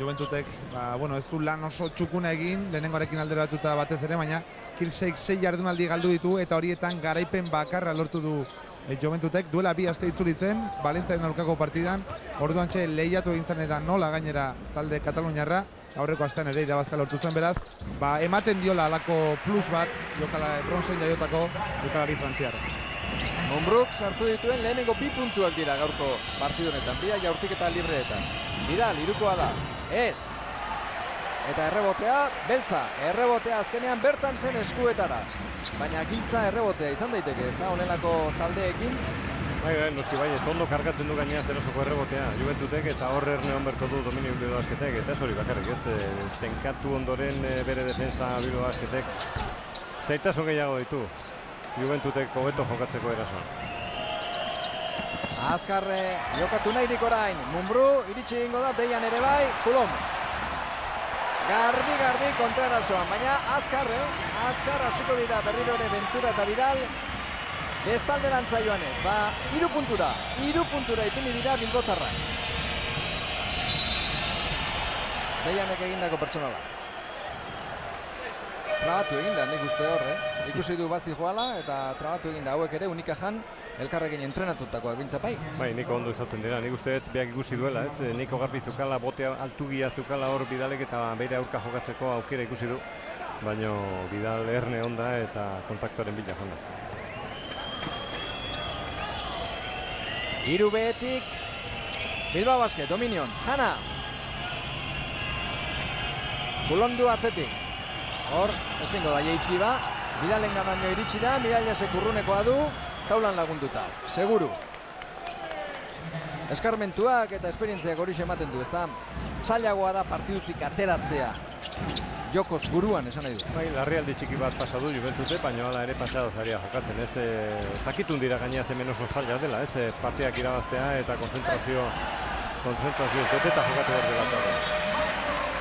Juventutek, ez du lan oso txukuna egin, lehenengoarekin alderatuta batez ere, baina Kirchhaik 6 jardunaldi galdu ditu eta horietan garaipen bakarra lortu du Juventutek. Duela 2 aste itzulitzen, Valentziaren aurkako partidan, orduan lehiatu egin zen eta nola gainera talde Kataluniarra, aurreko astean ere irabaztea lortu zen beraz, ematen diola alako plus bat, bronzen jaiotako jokalari frantziarra. Mumbruk sartu dituen lehenengo 2 puntuak dira gaurko partidu honetan, biak jaurtiketa libreetan. Vidal, irukoa da, ez! Eta errebotea, beltza, errebotea azkenean bertan zen eskuetara. Baina giltza errebotea izan daiteke, ez da, honelako taldeekin. Bai, noski bai, ondo kargatzen du gainera zerosoko errebotea Juventutek eta horre erne honberko du Dominio Bilbao Basketek, eta ez hori bakarrik, ez? Tenkatu ondoren bere defensa Bilbao Basketek zaitasun gehiago ditu Juventutek hobeto jokatzeko erasoa. Azkar jokatu nahirik orain, Mumbru iritsi egingo da, Deian ere bai, Kulom. Garbi kontraerasoan, baina azkar hasiko dira berriro ere Ventura eta Vidal. Bestalderantza joanez, 3 puntura ipini dira bilbotarrak. Deianek egindako pertsonala. Trabatu eginda, nik uste hor, ikusi du bazi joala eta trabatu eginda hauek ere Unikajan elkarrekin entrenatutakoak bintza bai. Bai, niko ondo izaten dira, nik uste beak ikusi duela, ez? Niko garbi zukala, botea altugia zukala hor Vidalek eta bere aurka jokatzeko aukera ikusi du. Baina Vidal erne onda eta kontaktuaren bila jonda. Hiru behetik, Bilbao Basket, Dominion, Jana. Kulondu atzetik. Hor, ez dingo da jeiki ba, Vidalen gandaino iritsi da, Mirallasek urrunekoa du, taulan lagunduta, seguru. Eskarmentuak eta esperientziak hori ematen du, ezta? Zailagoa da partidutik ateratzea. Jokoz buruan esan nahi du. Bai, larrialdi txiki bat pasa du Juventute, baina hala ere pasado zaria jokatzen, ez? Jakitun dira gainea hemen oso zaila dela, ez? Partiak irabaztea eta konzentrazio beteta jokatu behar dela.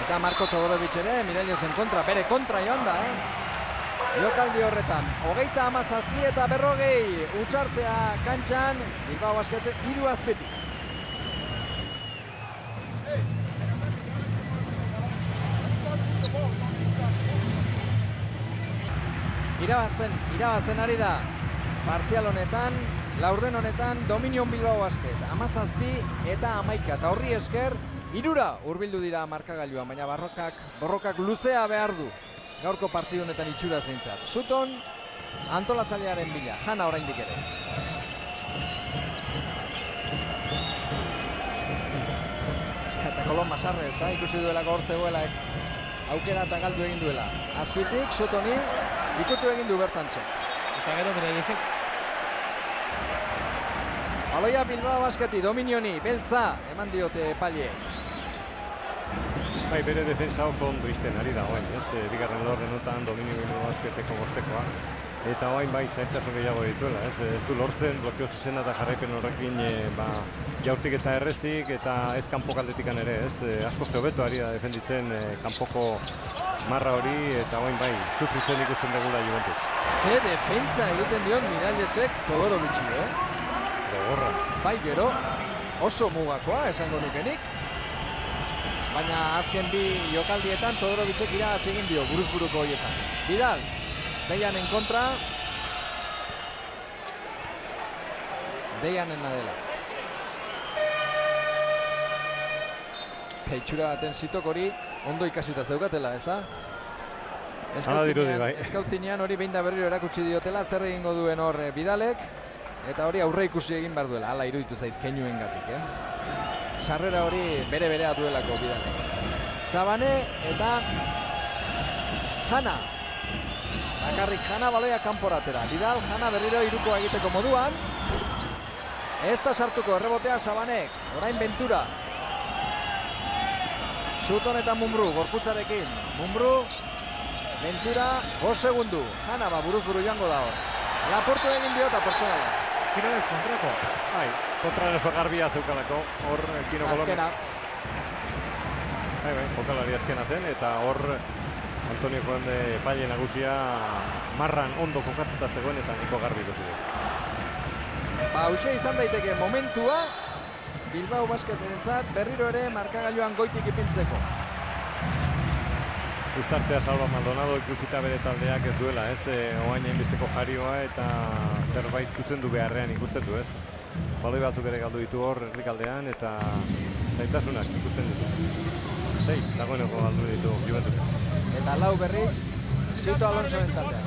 Eta Marko Todorovic ere, Mirallasen kontra, bere kontra joan da, Jokaldi horretan, 37 eta 40, Utxartea kantxan, Bilbao Basket 3 azpetik. Irabazten ari da, partzial honetan, laurden honetan, Dominion Bilbao Basket, 17 eta 11, eta horri esker, 3 hurbildu dira markagailuan, baina borrokak luzea behar du. Gaurko partidu honetan itxuraz bintzat. Sutton, antolatzailearen bila, Jana oraindik ere. Eta Kolon Masarre, ez da, ikusi duelako hor zegoela, aukera eta galdu egin duela. Azpitik, Suttoni, ikutu egin du bertan zen. Eta gero bere desek. Aloia Bilbao Basketi, Dominioni, beltza, eman diote epaile. Bai, bere defensa oso ondo izten ari dagoen, ez? Bigarren lorrenutan Dominio Bilbao Basketeko bostekoa. Eta orain bai zailtasun gehiago dituela, ez? Ez du lortzen, blokeo zuzena eta jarraipen horrekin jaurtik eta errezik eta ez kanpoko aldetikan ere, ez? Asko hobeto ari da defenditzen kanpoko marra hori eta orain bai, sufritzen ikusten dugula Juventus. Ze defentsa egiten dion Mirallesek Todorovic'i, Gogorra. Bai, gero, oso mugakoa esango nukenik. Baina azken 2 jokaldietan Todorovicek irabaz egin dio buruz-buruko horietan. Vidal, Deianen kontra. Deianen dela. Itxura baten zitok hori ondo ikasita zeukatela, ez da? Eskautinean hori behin da berriro erakutsi diotela, zer egingo duen hor Vidalek. eta hori aurre ikusi egin behar duela, hala iruditu zait keinuen gatik, sarrera hori bere-berea duelako Bidalek. Sabane eta Jana. Bakarrik Jana baloia kanporatera. Bidal, Jana berriro irukoa egiteko moduan. Ez da sartuko errebotea Sabanek. Orain Ventura. Sutton eta Mumbrú, gorputzarekin. Mumbrú, Ventura, 5 segundu. Jana buruz buru joango da hor. Lapurtu egin diota pertsonala. Kirolez kontrako. Kontra oso garbia zeukalako. Hor, Kino Kolome. Azkena. Bai, jokalari azkena zen, eta hor Antonio Konde epaile nagusia marran ondo kokatuta zegoen eta niko garbi ikusi du. Hauxe izan daiteke momentua Bilbao Basketerentzat berriro ere markagailuan goitik ipintzeko. Uztartea Salva Maldonado ikusita bere taldeak ez duela, oain hainbesteko jarioa eta zerbait zuzendu beharrean ikusten du, Baloi batzuk ere galdu ditu hor herrikaldean eta zaitasunak ikusten ditu. 6 dagoeneko galdu ditu Juventus. Eta 4 berriz Sito Alonsoren taldea.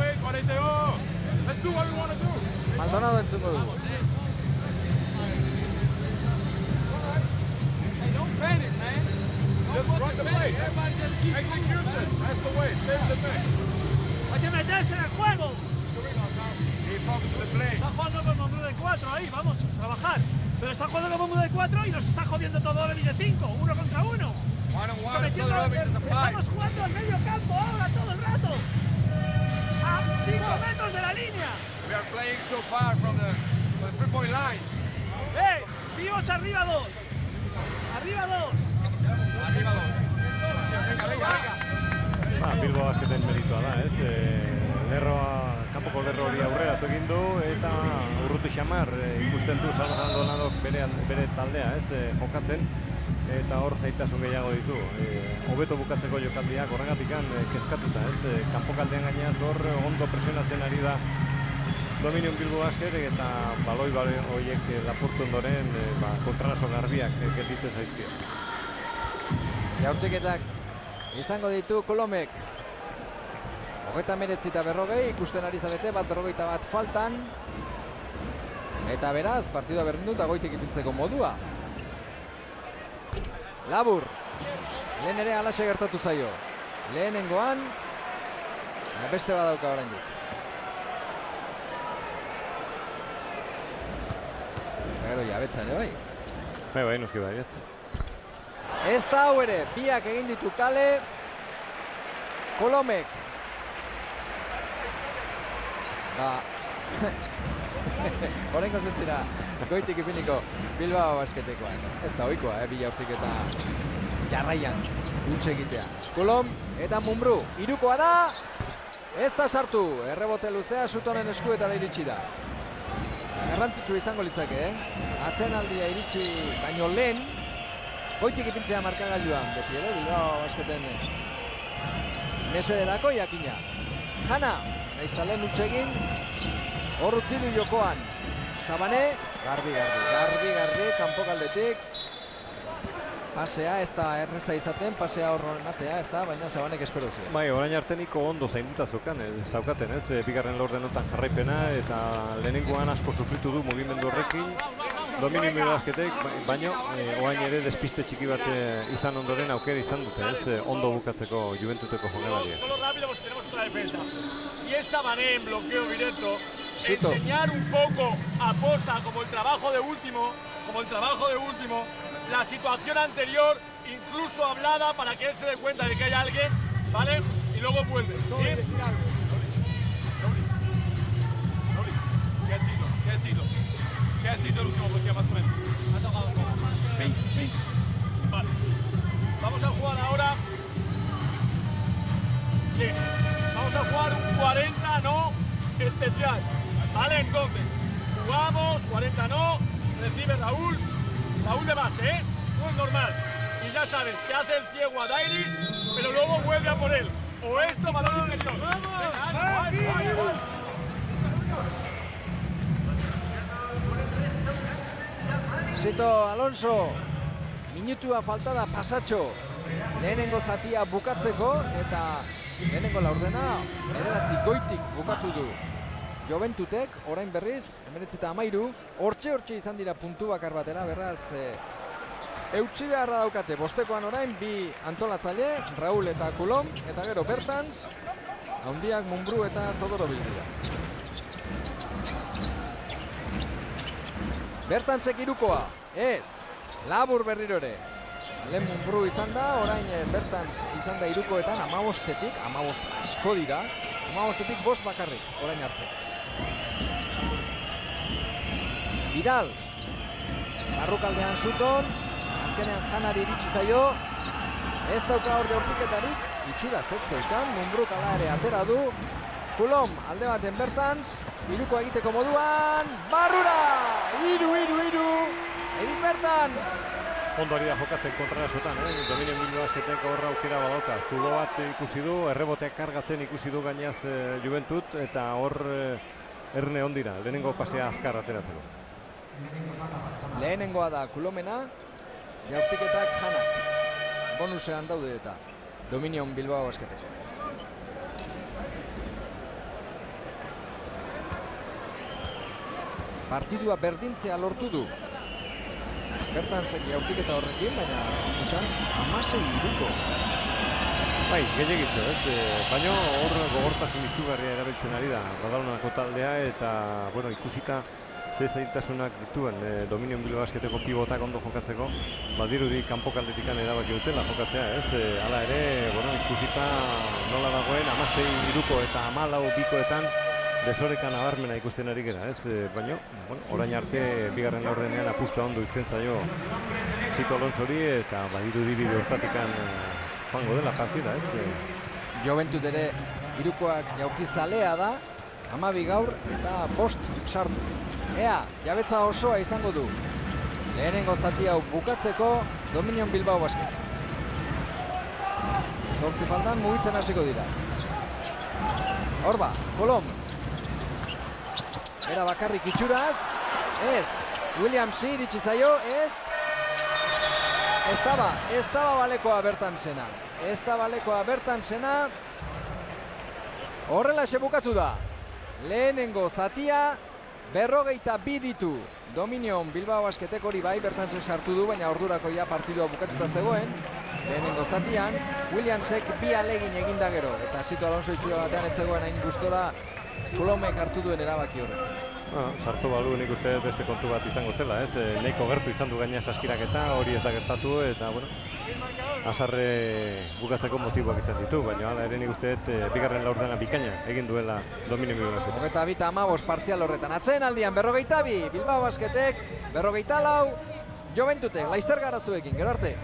Maldonado entzungo dugu. Hay que meterse en el juego. Está jugando con Mumbrú de 4 ahí, vamos a trabajar. Pero está jugando con Mumbrú de 4 y nos está jodiendo todo el de 5, 1 contra 1. Estamos jugando al medio campo ahora todo el rato. A 5 metros de la línea. We are playing so far from the 3-point line. Pivots arriba 2. Arriba 2. Arriba 2. Venga, venga, venga. Bilbao Basketen meritua da, kanpoko lerro hori aurrera egin du eta urruti xamar ikusten du Salva Maldonado bere taldea, jokatzen. Eta hor zaitasun gehiago ditu. Hobeto bukatzeko jokaldiak horregatikan kezkatuta, kanpokaldean gainaz hor ondo presionatzen ari da Dominion Bilbao Basket eta baloi horiek lapurtu ondoren kontranaso garbiak gelditzen zaizkio. Jaurtiketak izango ditu Kolomek. 39 eta 40 ikusten ari zarete, 41 faltan. Eta beraz, partidua berdindu eta goitik ipintzeko modua. Labur, lehen ere alaxe gertatu zaio. Lehenengoan, beste badauka oraindik. Gero jabetzan bai. Bai, noski baietz. Ez da hau ere, biak egin ditu kale. Kolomek. Horrengo ez dira, goitik ipiniko Bilbao Basketekoak. Ez da ohikoa, bi jaurtik eta jarraian utxe egitea. Kolom eta Mumbrú, irukoa da, ez da sartu. Errebote luzea Suttonen eskuetara iritsi da. Garrantzitsu izango litzake, atsedenaldia iritsi baino lehen, goitik ipintzea markagailuan, beti ere Bilbao Basketen mesederako jakina. Jana, nahiz eta lehen utxe egin, hor utzi du jokoan. Sabane, garbi, kanpokaldetik. Pasea, ez da erreza izaten, pasea horren ematea, ez da, baina Sabanek espero zuen. Bai, orain arteniko ondo zainduta zaukaten, bigarren laurdenetan jarraipena, eta lehenengoan asko sufritu du mugimendu horrekin. Dominion Bilbao Basketek, baina orain ere despiste txiki bat izan ondoren aukera izan dute, ondo bukatzeko Juventuteko jokalaria. Solo rápido, pues tenemos otra defensa. Si es Sabané en bloqueo directo, enseñar un poco a posta como el trabajo de último, la situación anterior, incluso hablada para que él se dé cuenta de que hay alguien, ¿vale? Y luego vuelve. ¿Sí? ¿Qué ha sido el último bloqueo más o menos? Ha tocado como 20. Vale. Vamos a jugar ahora. Sí. Vamos a jugar un 40 no especial. Vale, entonces. Jugamos, 40 no. Recibe Raúl. Raúl de base, no es normal. Y ya sabes que hace el ciego a Dairis, pero luego vuelve a por él. O esto, balón interior. ¡Vamos! Sito Alonso, minutua falta da pasatxo. Lehenengo zatia bukatzeko eta lehenengo laurdena 9 goitik bukatu du. Juventutek, orain berriz, 19-13, hortxe izan dira puntu bakar batera, beraz, eutsi beharra daukate, bostekoan orain, bi antolatzaile, Raúl eta Coulomb, eta gero Bertans, handiak Mumbrú eta Todoro bildira. Bertansek irukoa, ez, labur berriro ere. Lehen Mumbrú izan da, orain Bertans izan da irukoetan, 15-etik, 15 asko dira, 15-etik 5 bakarrik, orain arte. Vidal, barrukaldean Sutton, azkenean Janari iritsi zaio, ez dauka hor jaurtiketarik, itxura zetzeukan, Mumbrú ala ere atera du, Coulomb alde baten Bertans, iruko egiteko moduan, barrura! Iru! Eris Bertans! Ondo ari da jokatzen kontrarasotan, Dominion Bilbao Basketek horra aukera badauka. Zulo bat ikusi du, erreboteak kargatzen ikusi du gainaz Juventut, eta hor erne ondira, lehenengo pasea azkar ateratzeko. Lehenengoa da Coulombena, jaurtiketak Janak. Bonusean daude eta Dominion Bilbao Basketeko. Partidua berdintzea lortu du. Bertansek jaurtiketa horrekin, baina usan 16 iruko. Bai, gehiagitxo, baina hor gogortasun izugarria erabiltzen ari da Badalonako taldea, eta bueno, ikusita ze zailtasunak dituen Dominion Bilbao Basketeko pivotak ondo jokatzeko, badirudi kanpokaldetikan erabaki dutela jokatzea, hala ere, bueno, ikusita nola dagoen 16 iruko eta 14 bikoetan desoreka nabarmena ikusten ari gera, baina, bueno, orain arte bigarren laurdenean apustua ondo ikusten zaio Sito Alonsori, eta badirudi bide hortatikan joango dela partida, Juventut ere irukoak jaurtizalea da, 12 gaur eta 5 sartu. Ea, jabetza osoa izango du. Lehenengo zati hau bukatzeko Dominion Bilbao Basket. 8 faltan mugitzen hasiko dira. Horba, Coulomb. Era bakarrik itxuraz, ez, Williamsi iritsi zaio, ez daba balekoa Bertansena, horrelaxe bukatu da, lehenengo zatia, 42 ditu, Dominion Bilbao Basketek hori bai, Bertansek sartu du, baina ordurako ja partidua bukatuta zegoen, lehenengo zatian, Williamsek 2 alegin eginda gero, eta Sito Alonso itxura batean etzegoen hain gustora, Coulombek hartu duen erabaki horrek. Sartu balu nik uste beste kontu bat izango zela, nahiko gertu izan du gaina saskiraketa, hori ez da gertatu, eta bueno, azarre bukatzeko motiboak izan ditu, baina hala ere nik uste bigarren laurdena bikaina egin duela Dominion Bilbao Basketek. 22-15 partzial horretan, atzen aldian 42, Bilbao Basketek, 44, Juventutek, Laizter Garazuekin, gero arte.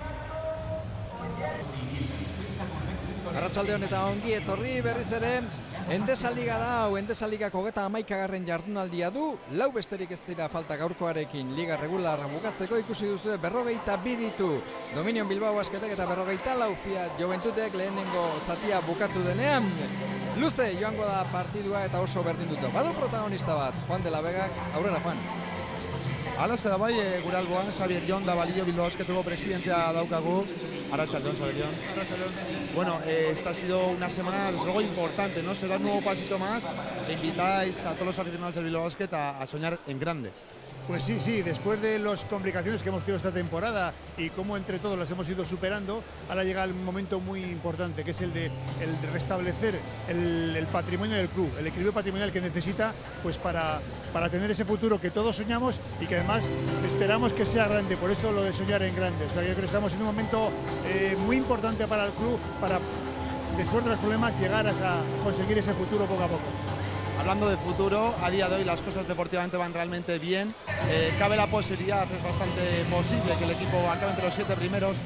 Arratsalde honetan eta ongi etorri berriz ere, Endesa Liga da hau, Endesa Ligako 11. jardunaldia du, 4 besterik ez dira falta gaurkoarekin Liga regularra bukatzeko, ikusi duzu 42 ditu Dominion Bilbao Basketek eta 44 Fiat Juventutek lehenengo zatia bukatu denean. Luze joango da partidua eta oso berdinduta. Badu protagonista bat, Juan de la Vegak, aurrera Juan. Alaze da bai, gure alboan, Xavier Jon da Balio Bilbao Basketeko presidentea daukagu. Arratsaldeon, Xavier Jon. Arratsaldeon. Bueno, esta ha sido una semana desde luego importante, ¿no? Se da un nuevo pasito más e invitáis a todos los aficionados del Bilbao Basket a soñar en grande. Pues sí, después de las complicaciones que hemos tenido esta temporada y cómo entre todos las hemos ido superando, ahora llega el momento muy importante, que es el de restablecer el patrimonio del club, el equilibrio patrimonial que necesita pues para tener ese futuro que todos soñamos y que además esperamos que sea grande, por eso lo de soñar en grande. O sea, yo creo que estamos en un momento muy importante para el club, para después de los problemas llegar a conseguir ese futuro poco a poco. Hablando de futuro, a día de hoy las cosas deportivamente van realmente bien. Cabe la posibilidad, es bastante posible que el equipo acabe entre los 7 primeros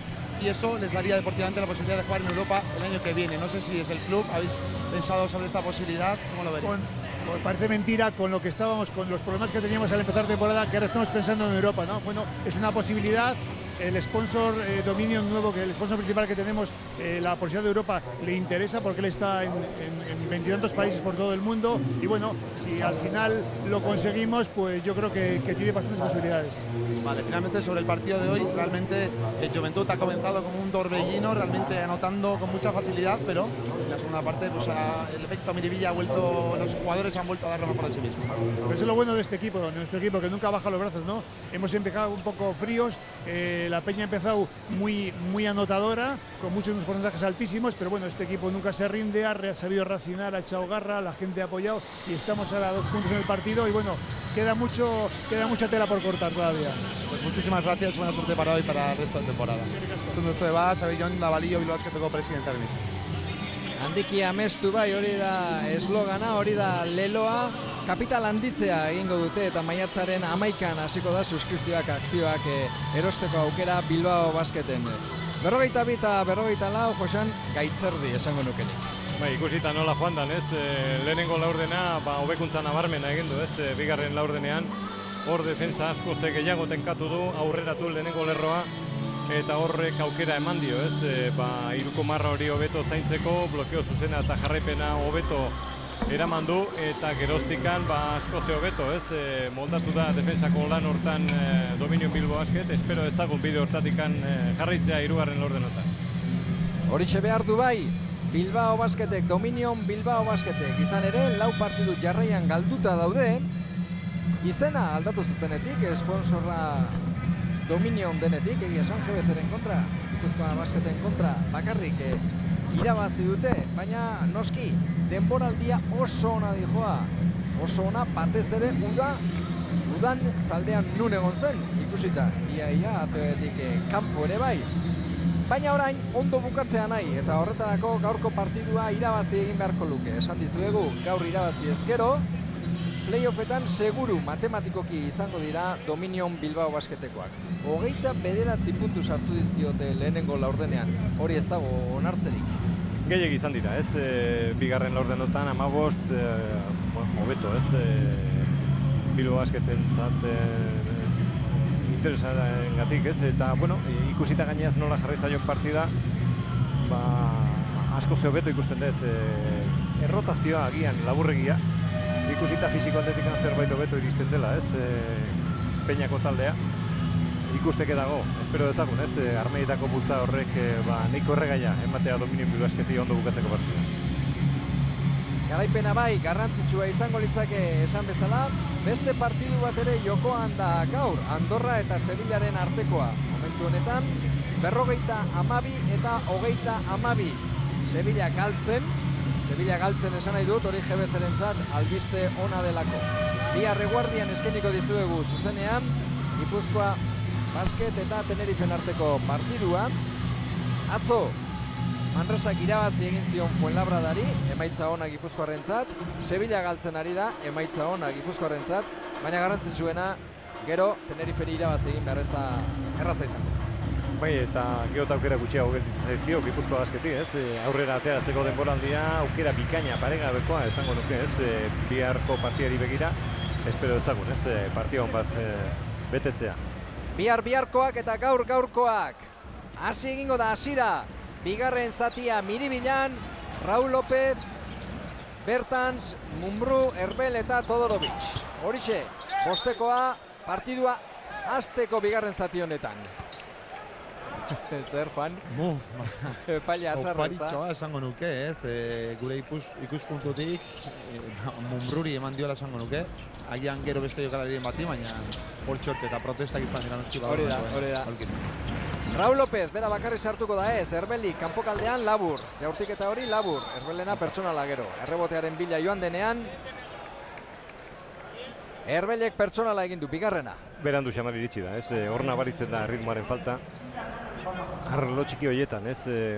y eso les daría deportivamente la posibilidad de jugar en Europa el año que viene. No sé si desde el club habéis pensado sobre esta posibilidad, ¿cómo lo veréis? Pues parece mentira con lo que estábamos, con los problemas que teníamos al empezar temporada, que ahora estamos pensando en Europa, ¿no? Bueno, es una posibilidad el sponsor Dominion nuevo, que el sponsor principal que tenemos, la Policía de Europa, le interesa porque él está en 20 y tantos países por todo el mundo. Y bueno, si al final lo conseguimos, pues yo creo que tiene bastantes posibilidades. Vale, finalmente sobre el partido de hoy, realmente el Joventut ha comenzado como un torbellino, realmente anotando con mucha facilidad, pero en la segunda parte pues, el efecto Miribilla ha vuelto, los jugadores han vuelto a dar lo mejor de sí mismos. Pero eso es lo bueno de este equipo, que nunca baja los brazos, ¿no? Hemos empezado un poco fríos, la Peña ha empezado muy anotadora, con muchos porcentajes altísimos, pero bueno, este equipo nunca se rinde, ha sabido reaccionar, ha echado garra, la gente ha apoyado y estamos ahora a 2 puntos en el partido y bueno, queda mucha tela por cortar todavía. Pues muchísimas gracias, buena suerte para hoy y para el resto de temporada. Zunduzu eba, Sabillon, Dabalio, Bilbao Basketeko presidenta del Handiki amestu bai, hori da eslogana, hori da leloa. Kapital handitzea egingo dute eta maiatzaren 11an hasiko da suskripzioak, akzioak erosteko aukera Bilbao Basketen. 42 eta 44, Josan, gaitzerdi esango nukenik. Bai, ikusita nola joan dan, lehenengo laurdena, hobekuntza nabarmena egin du, bigarren laurdenean, hor defensa asko gehiago tenkatu du, aurreratu lehenengo lerroa, eta horrek aukera eman dio, iruko marra hori hobeto zaintzeko, blokeo zuzena eta jarraipena hobeto eraman du, eta geroztikan asko hobeto, moldatu da defensako lan hortan Dominion Bilbao Basket, espero ezagun bide hortatikan jarraitzea hirugarren laurdenotan. Horitxe behar du bai, Bilbao Basketek, Dominion Bilbao Basketek, izan ere, 4 partidu jarraian galduta daude, izena aldatu zutenetik, sponsorra Dominion denetik, egia esan GBC-ren kontra, Gipuzkoa Basketen kontra, bakarrik irabazi dute, baina noski, denboraldia oso ona dijoa, oso ona batez ere udan taldean nun egon zen, ikusita, ia azebetik kanpo ere bai. Baina orain ondo bukatzea nahi, eta horretarako gaurko partidua irabazi egin beharko luke. Esan dizuegu, gaur irabazi ezkero, playoffetan seguru matematikoki izango dira Dominion Bilbao Basketekoak. 29 puntu sartu dizkiote lehenengo laurdenean, hori ez dago onartzerik. Gehiegi izan dira, bigarren laurdenotan 15, hobeto, Bilbao Basketentzat interesarengatik, eta bueno, ikusita gainez nola jarri zaion partida, asko hobeto ikusten dut errotazioa agian laburregia, ikusita fisiko atletikan zerbait hobeto iristen dela, Peñako taldea, ikusteke dago, espero dezagun, armeietako bultza horrek neiko erregaia ematea Dominion Bilbao Basketi ondo bukatzeko partida. Garaipena bai, garrantzitsua izango litzake esan bezala, beste partidu bat ere jokoan da gaur, Andorra eta Sevillaren artekoa. Momentu honetan, 52 eta 22. Sevilla galtzen esan nahi dut, hori GBC-rentzat albiste ona delako. Bihar eguardian eskeniko dizuegu zuzenean, Gipuzkoa Basket eta Tenerifen arteko partidua. Atzo, Manresak irabazi egin zion Fuenlabradari, emaitza ona Gipuzkoarrentzat, Sevilla galtzen ari da, emaitza ona Gipuzkoarrentzat, baina garrantzitsuena, gero Teneriferi irabazi egin behar ez da erraza izango. Bai, eta geota aukera gutxiago gelditzen zaizkio Gipuzkoa Basketik, aurrera ateratzeko denboraldia, aukera bikaina paregabekoa esango nuke, biharko partiari begira, espero ezagun, partida hon bat betetzea. Biharkoak eta gaurkoak, hasi egingo da, hasi da. Bigarren zatia Miribilan, Raúl López, Bertans, Mumbrú, Herbel eta Todorovic. Horixe, bostekoa partidua hasteko bigarren zati honetan. Zer, Juan? Paila asarra, oparitxoa esango nuke, gure ikuspuntutik Mumbruri eman diola esango nuke, agian gero beste jokalarien bati, baina hor txorte eta protestak izan dira noski hori da. Raúl López, bera bakarri sartuko da Herbeli kanpokaldean labur, jaurtiketa hori labur, Herbelena pertsonala gero, errebotearen bila joan denean, Herbelek pertsonala egin du, bigarrena. Berandu xamar iritsi da, hor nabaritzen da ritmoaren falta. Arlo txiki horietan,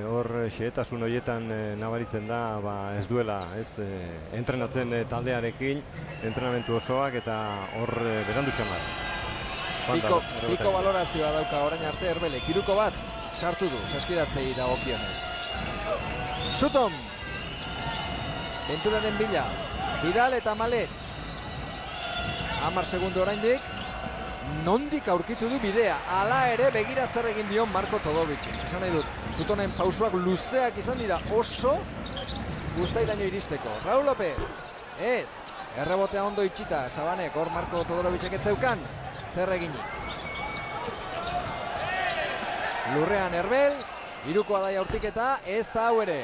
hor xehetasun horietan nabaritzen da, ez duela, entrenatzen taldearekin, entrenamentu osoak eta hor berandu xamar. Biko balorazioa dauka orain arte Herbelek, hiruko bat sartu du, saskiratzei dagokionez. Suton! Venturaren bila, Vidal eta Malet. 10 segundo oraindik, nondik aurkitu du bidea. Hala ere begira zer egin dion Marko Todorovic. Esan nahi dut, Sutonen pausuak luzeak izan dira oso guztairaino iristeko. Raul López, ez, errebotea ondo itxita, Sabanek, hor Marko Todorovicek ez zeukan, zer eginik. Lurrean Herbel, hirukoa da jaurtiketa, ez da hau ere.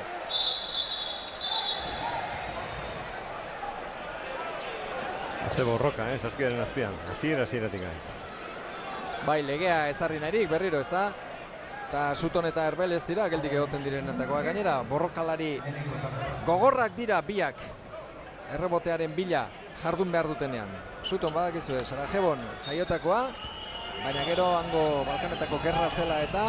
Ze borroka, saskiaren azpian, hasieratik. Bai, legea ezarri nahirik berriro, ez da? Eta Suton eta Herbel ez dira, geldik egoten direnetakoa gainera. Borrokalari gogorrak dira biak errebotearen bila jardun behar dutenean. Suton badakizue, Sarajebon jaiotakoa, baina gero hango Balkanetako gerra zela eta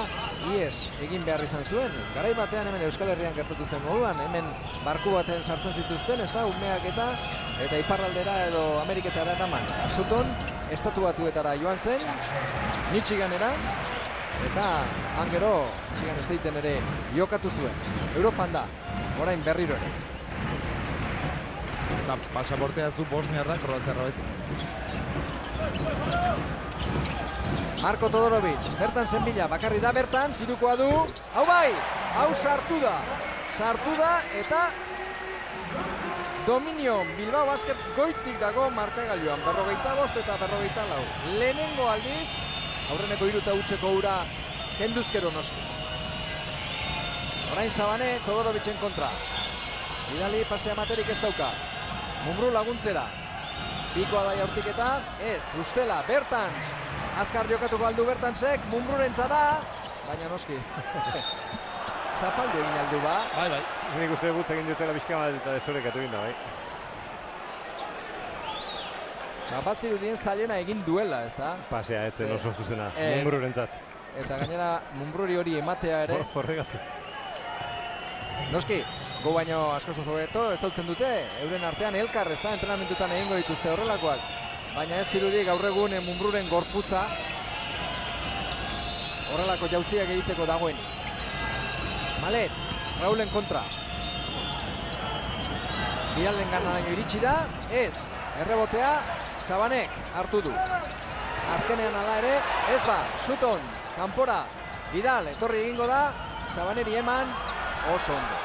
ies egin behar izan zuen. Garai batean hemen Euskal Herrian gertatu zen moduan, hemen barku baten sartzen zituzten, ez da, umeak eta iparraldera edo Ameriketara eraman. Suton estatu batuetara joan zen, Michiganera, eta han gero Michigan Stateen ere jokatu zuen. Europan da, orain berriro ere. Eta pasaportea zu Bosniarra, Kroaziarra baizik. Marko Todorovic, bertan zenbila, bakarri da bertan, zirukoa du, hau bai, hau sartu da eta dominio Bilbao Basket goitik dago markagailuan, 45 eta 44. Lehenengo aldiz, aurreneko 3 eta utzeko ura kenduzkero noski. Orain Sabane, Todorovicen kontra. Bidali pasea materik ez dauka. Mumru laguntzera. Bikoa da jaurtiketa, ez, ustela, Bertans. Azkar jokatuko aldu Bertansek, Mumrurentzat da, baina noski. Zapaldu egin aldu ba. Bai. Nik uste dut egin dutela bizkama eta desorekatu egin da, bai. Bazirudien zailena egin duela, ez da? Pasea, ez zen oso zuzena, Mumrurentzat. Eta gainera, Mumbruri hori ematea ere. Horregatu. Noski, gu baino askoz hobeto ezautzen dute, euren artean elkar, ez da, entrenamentutan egingo dituzte horrelakoak. Baina ez dirudi gaur egun Mumbruren gorputza horrelako jauziak egiteko dagoenik. Malet, Raulen kontra. Bidalen ganadaino iritsi da, ez, errebotea, Sabanek hartu du. Azkenean ala ere, ez da, Suton, kanpora, Bidal, etorri egingo da, Sabaneri eman, oso ondo.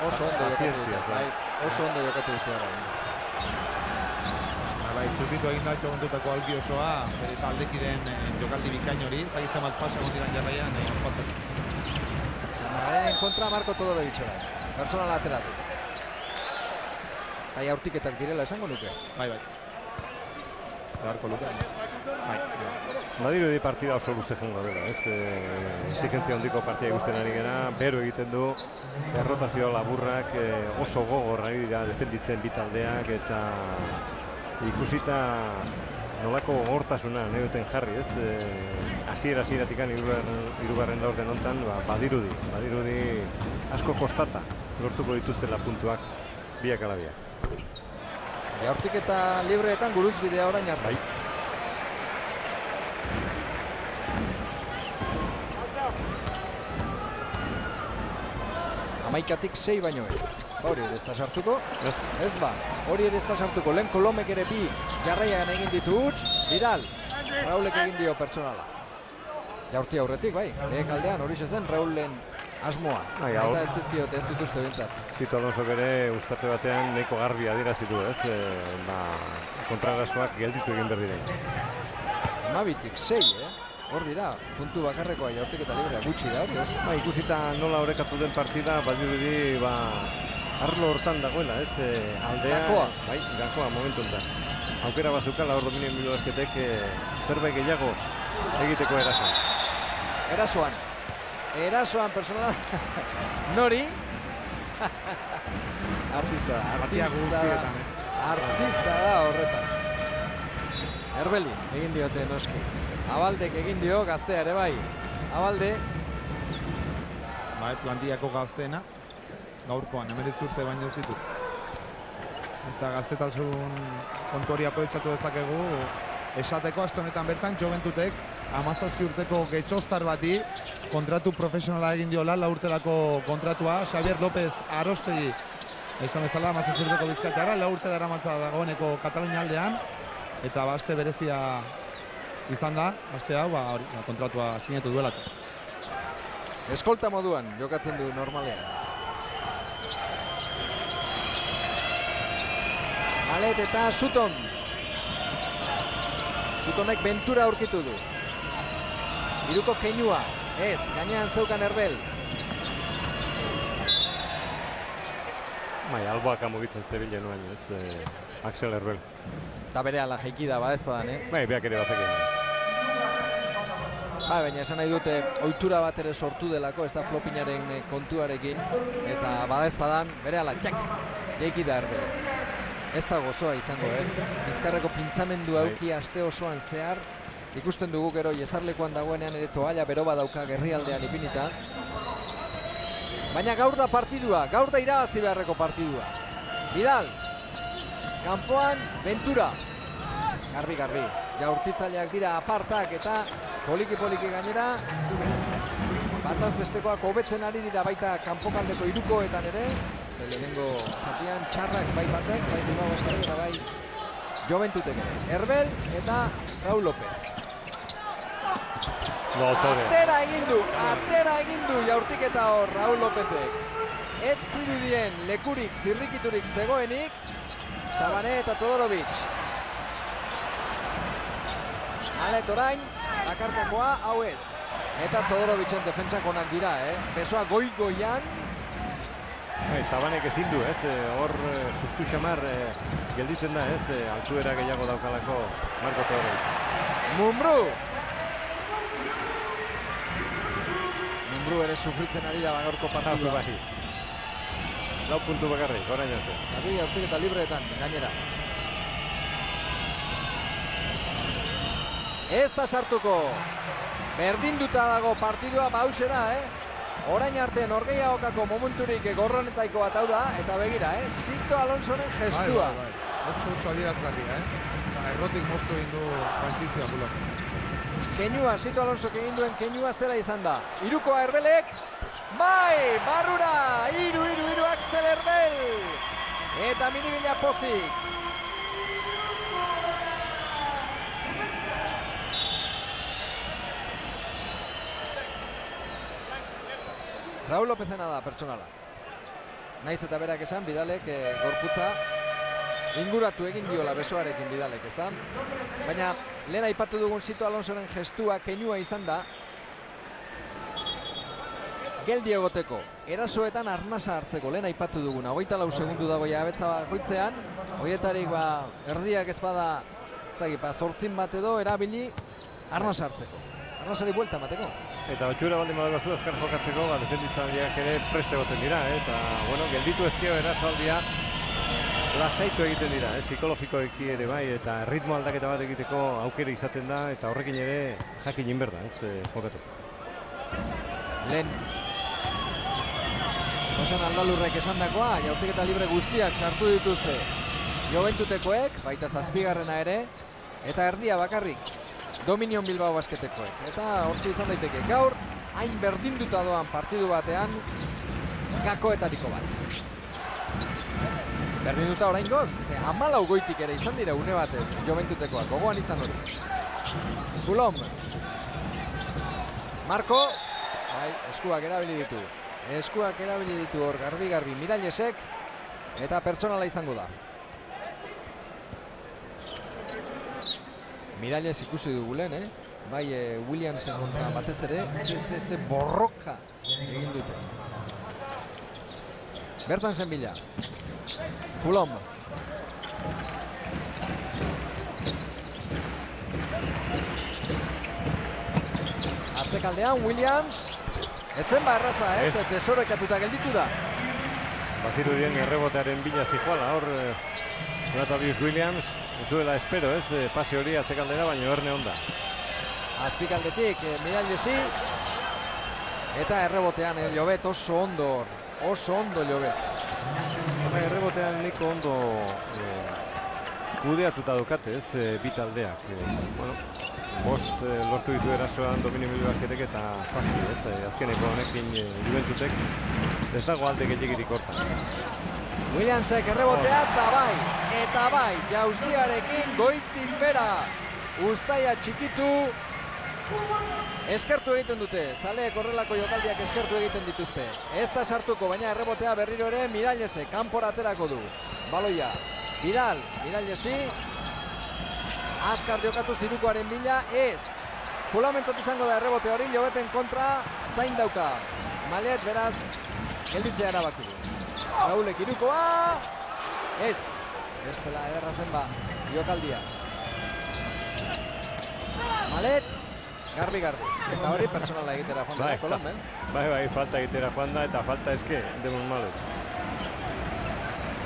Oso ondo jokatu dute, oso ondo jokatu dute horrein. Bai, zutitu egin da txomentutako alki osoa, bere taldekiden jokaldi bikain hori, zagitzen bat pasa gondiran jarraian ospatzen. Sanagaren kontra Marko Todorovic orain, personala ateratu. Eta jaurtiketak direla esango nuke. Bai. Beharko luke. Bai. Badirudi partida oso luze jongo dela, ez? Exigentzia handiko partida ikusten ari gera, bero egiten du, errotazio laburrak oso gogor ari dira defenditzen bi taldeak eta ikusita nolako gogortasuna nahi duten jarri, ez? Hasiera-hasieratik hirugarren laurden hontan badirudi asko kostata lortuko dituztela puntuak biak ala biak. Jaurtiketa libreetan guruz bidea orain arte. Bai. Amaikatik 6 baino ez. Hori ere ez da sartuko. Ez ba, hori ere ez da sartuko. Lehen Kolomek ere bi jarraian egin ditu huts. Bidal, Raulek egin dio pertsonala. Jaurti aurretik, bai. Aldean hori zen Raulen asmoa. Eta ez dizkiote, ez dituzte bintzat. Zito Alonsok ere ustate batean nahiko garbi adierazitu, ez? Kontrarasoak gelditu egin behar diren. Mabitik 6, Hor dira, puntu bakarrekoa jaurtiketa librea gutxi da, hori ikusita nola orekatu den partida, badirudi arlo hortan dagoela, ez? Aldea... Gakoa. Bai, gakoa, momentu enta. Aukera bazukala hor dominien Bilbao Basketek zerbait gehiago egiteko erasoan. Erasoan personal nori artista da horretan. Herbeli egin diote noski. Abaldek egin dio, gaztea ere bai. Abalde. Bai, plantillako gazteena. Gaurkoan, 19 urte baino zitu. Eta gaztetasun kontu hori aprobetxatu dezakegu. Esateko aste honetan bertan, Juventutek 17 urteko getxoztar bati kontratu profesionala egin diola, 4 urterako kontratua. Xavier López Arostegi, esan bezala, 17 urteko bizkaitarra, 4 urte daramatza dagoeneko Katalunia aldean. Eta baste berezia izan da, aste hau, kontratua sinatu duelako. Eskolta moduan jokatzen du normalean. Malet eta Sutton. Suttonek Ventura aurkitu du. Hiruko keinua, ez, gainean zeukan Herbel. Bai, alboak amugitzen zebilen nuen, ez, Axel Herbel. Eta bere ala jaiki da, badezpadan, Bai, beak ere bazekien. Baina esan nahi dute, ohitura bat ere sortu delako, ez da Flopinaren kontuarekin, eta badezpadan, bere ala, txak, jaiki da Herbel. Ez da gozoa izango, Bizkarreko pintzamendua euki aste osoan zehar, ikusten dugu gero jezarlekuan dagoenean ere toalla bero badauka gerrialdean ipinita. Baina gaur da partidua, gaur da irabazi beharreko partidua. Vidal, kanpoan Ventura. Garbi, jaurtitzaileak dira apartak eta poliki gainera. Bataz bestekoak hobetzen ari dira baita kanpokaldeko hirukoetan ere. Lehenengo zatian txarrak bai batek, bai Bilbao Basketek eta bai Juventutek. Herbel eta Raúl López. Atera egin du jaurtiketa hor Raúl Lópezek. Ez zirudien lekurik zirrikiturik zegoenik Sabane eta Todorovic. Malet orain, bakarkakoa hau ez. Eta Todorovicen defentsak onak dira, Besoa goian. Sabanek ezin du, hor justu xamar gelditzen da, altuera gehiago daukalako Marko Todorovic. Mumbrú ere sufritzen ari da gaurko partidua. Lau puntu bakarrik, orain arte. Gabi aurtiketa libreetan, gainera. Ez da sartuko. Berdinduta dago partidua, hauxe da, Orain arte norgehiagokako momenturik gorronetaiko bat hau da, eta begira, Sito Alonsoren gestua. Oso adierazgarri, errotik moztu egin du Frantzizia bulo. Keinua, Sito Alonsok egin duen keinua zera izan da. Hirukoa Herbelek, bai, barrura, hiru Axel Herbel. Eta Minibila pozik. Raúl Lópezena da pertsonala. Naiz eta berak esan, Vidalek gorputza inguratu egin diola besoarekin Vidalek, ezta? Baina lehen aipatu dugun Sito Alonsoren gestua keinua izan da geldi egoteko, erasoetan arnasa hartzeko, lehen aipatu duguna, 24 segundu dago jabetza bakoitzean, horietarik erdiak ez bada, ez dakit, 8 bat edo erabili arnasa hartzeko, arnasari buelta mateko. Eta otxura baldin badugu azkar jokatzeko, defenditzaileak ere preste egoten dira, eta, gelditu ezkeo erasoaldia lasaitu egiten dira, psikologikoeki ere bai, eta ritmo aldaketa bat egiteko aukera izaten da, eta horrekin ere jakin inberda, jokatu. Lehen Josan Aldalurrek esandakoa, jaurtiketa libre guztiak sartu dituzte Juventutekoek, baita 7garrena ere, eta erdia bakarrik Dominion Bilbao Basketekoek. Eta hortxe izan daiteke gaur, hain berdinduta doan partidu batean, gakoetariko bat. Berdinduta orain goz, 14 goitik ere izan dira une batez, Juventutekoak, gogoan izan hori. Coulomb. Marko, eskuak erabili ditu. Eskuak erabili ditu hor garbi Mirallesek, eta pertsonala izango da. Miralles ikusi dugu lehen, bai Williamsen kontra batez ere, ze borroka egin dute. Bertan zen bila. Coulomb. Atzekaldean Williams, etzen erraza, desorekatuta gelditu da. Bazirudien errebotearen bila zijoala, hor Latavius Williams, duela espero, pase hori atzekaldera, baina erne onda. Azpikaldetik Mirallesi, eta errebotean Llobet oso ondo Llobet. Errebotean niko ondo kudeatuta dukate, bi taldeak. Bost lortu ditu erasoan Dominion Bilbao Basketek eta 7, azkeneko honekin Juventutek ez dago alde gehiegirik hortan. Williamsek errebotea eta bai, jauziarekin goitik bera. Uztaia txikitu. Eskertu egiten dute, zaleek horrelako jokaldiak eskertu egiten dituzte. Ez da sartuko, baina errebotea berriro ere Mirallese, kanpora aterako du. Baloia, Mirallesi. Azkar jokatu zirukoaren bila, ez. Kulamentzat izango da errebote hori, Llobeten kontra zain dauka. Malet beraz, gelditzea erabaki du. Raulek irukoa, ez. Bestela ederra zen ba, jokaldia. Malet, garbi. Eta hori personala egitera joan da, Kolom, Bai, falta egitera joan da, eta falta eske, Demon Malet.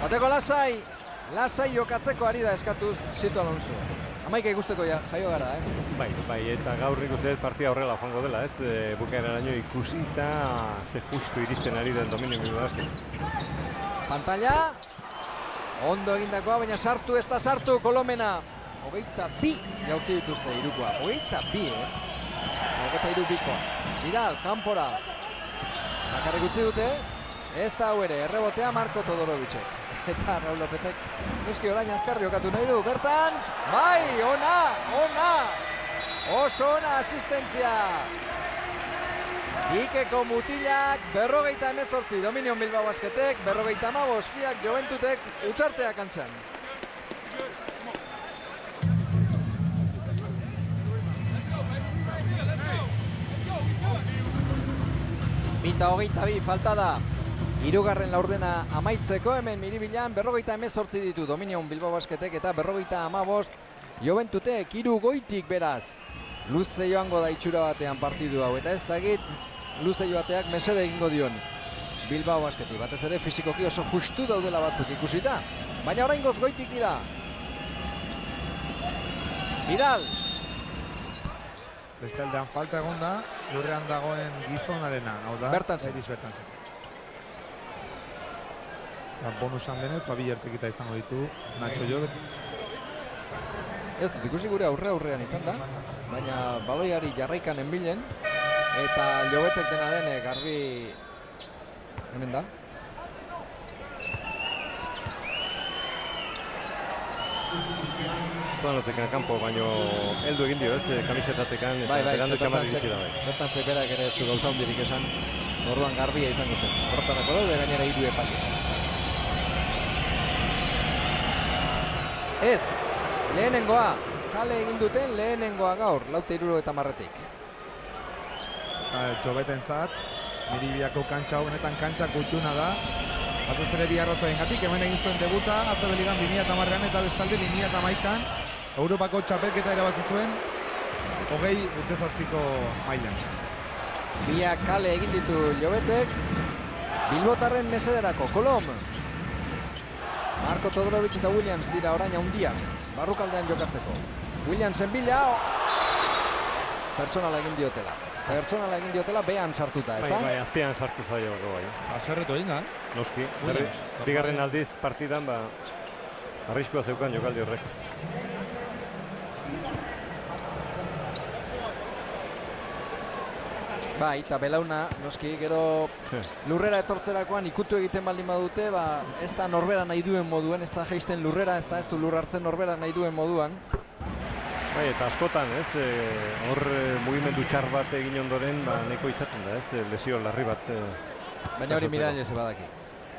Bateko lasai jokatzeko ari da eskatuz Sito Alonso. Amaika ikusteko jaio gara, Bai, eta gaur nik uste partia horrela joango dela, ez? Bukaeraraino ikusita ze justu iristen ari den Dominio Bilbao Basket. Pantalla, ondo egindakoa, baina sartu ez da sartu Kolomena. 22 jauti dituzte irukoa, 22, Eta irubikoa. Vidal, kanpora. Bakarrik utzi dute, ez da hau ere, errebotea Marko Todorovicek. Eta Raul Lopezek, nuski orain azkar jokatu nahi du, Bertans, bai, ona! Oso ona asistentzia. Ikeko mutilak, 58 Dominion Bilbao Basketek, 55 Fiak Juventutek, Utxartea kantxan. Bita 22 falta da. Hirugarren laurdena amaitzeko, hemen Miribilan 58 ditu Dominion Bilbao Basketek eta 55 Juventutek, 3 goitik beraz. Luze joango da itxura batean partidu hau, eta ez dakit luze joateak mesede egingo dion Bilbao Basketi. Batez ere fisikoki oso justu daudela batzuk ikusita, baina oraingoz goitik dira. Vidal. Beste aldean falta egon da, lurrean dagoen gizonarena, hau da, Bertansen. Bonusan denez, bilertekita izango ditu, Nacho Llobet. Ez dut ikusi gure aurrean izan da, baina baloiari jarraikan enbilen, eta Llobetek dena dene garbi hemen da. Planotekan kanpo, baino heldu egin dio, ez, kamisetatekan, eta berandu xamar iritsi da. Bertansek berak ere ez du gauza hundirik esan, orduan garbia izango zen. Horretarako daude gainera 3 epaile. Ez, lehenengoa, kale egin duten lehenengoa gaur, 4:70. Jobetentzat, Miribiako kantxa honetan kantxa kutxuna da. Batuz ere bi arrazoiengatik, hemen egin zuen debuta, ACB Ligan 2010an eta bestalde 2011an Europako txapelketa irabazi zuen 27ko mailan. Biak kale egin ditu Llobetek, Bilbotarren mesederako, Kolom. Marko Todorovic eta Williams dira orain handiak, barrukaldean jokatzeko. Williamsen bila, pertsonala egin diotela, behan sartuta, ez da? Bai, azpian sartu zaio bai. Aserretu egin da, Noski, bigarren aldiz partidan, arriskua zeukan jokaldi horrek. Bai, eta belauna, noski, gero lurrera etortzerakoan ikutu egiten baldin badute, ez da norbera nahi duen moduen, ez da jaisten lurrera, ez du lur hartzen norbera nahi duen moduan. Bai, eta askotan, hor mugimendu txar bat egin ondoren, nahiko izaten da, lesio larri bat. Baina hori Mirallese badaki.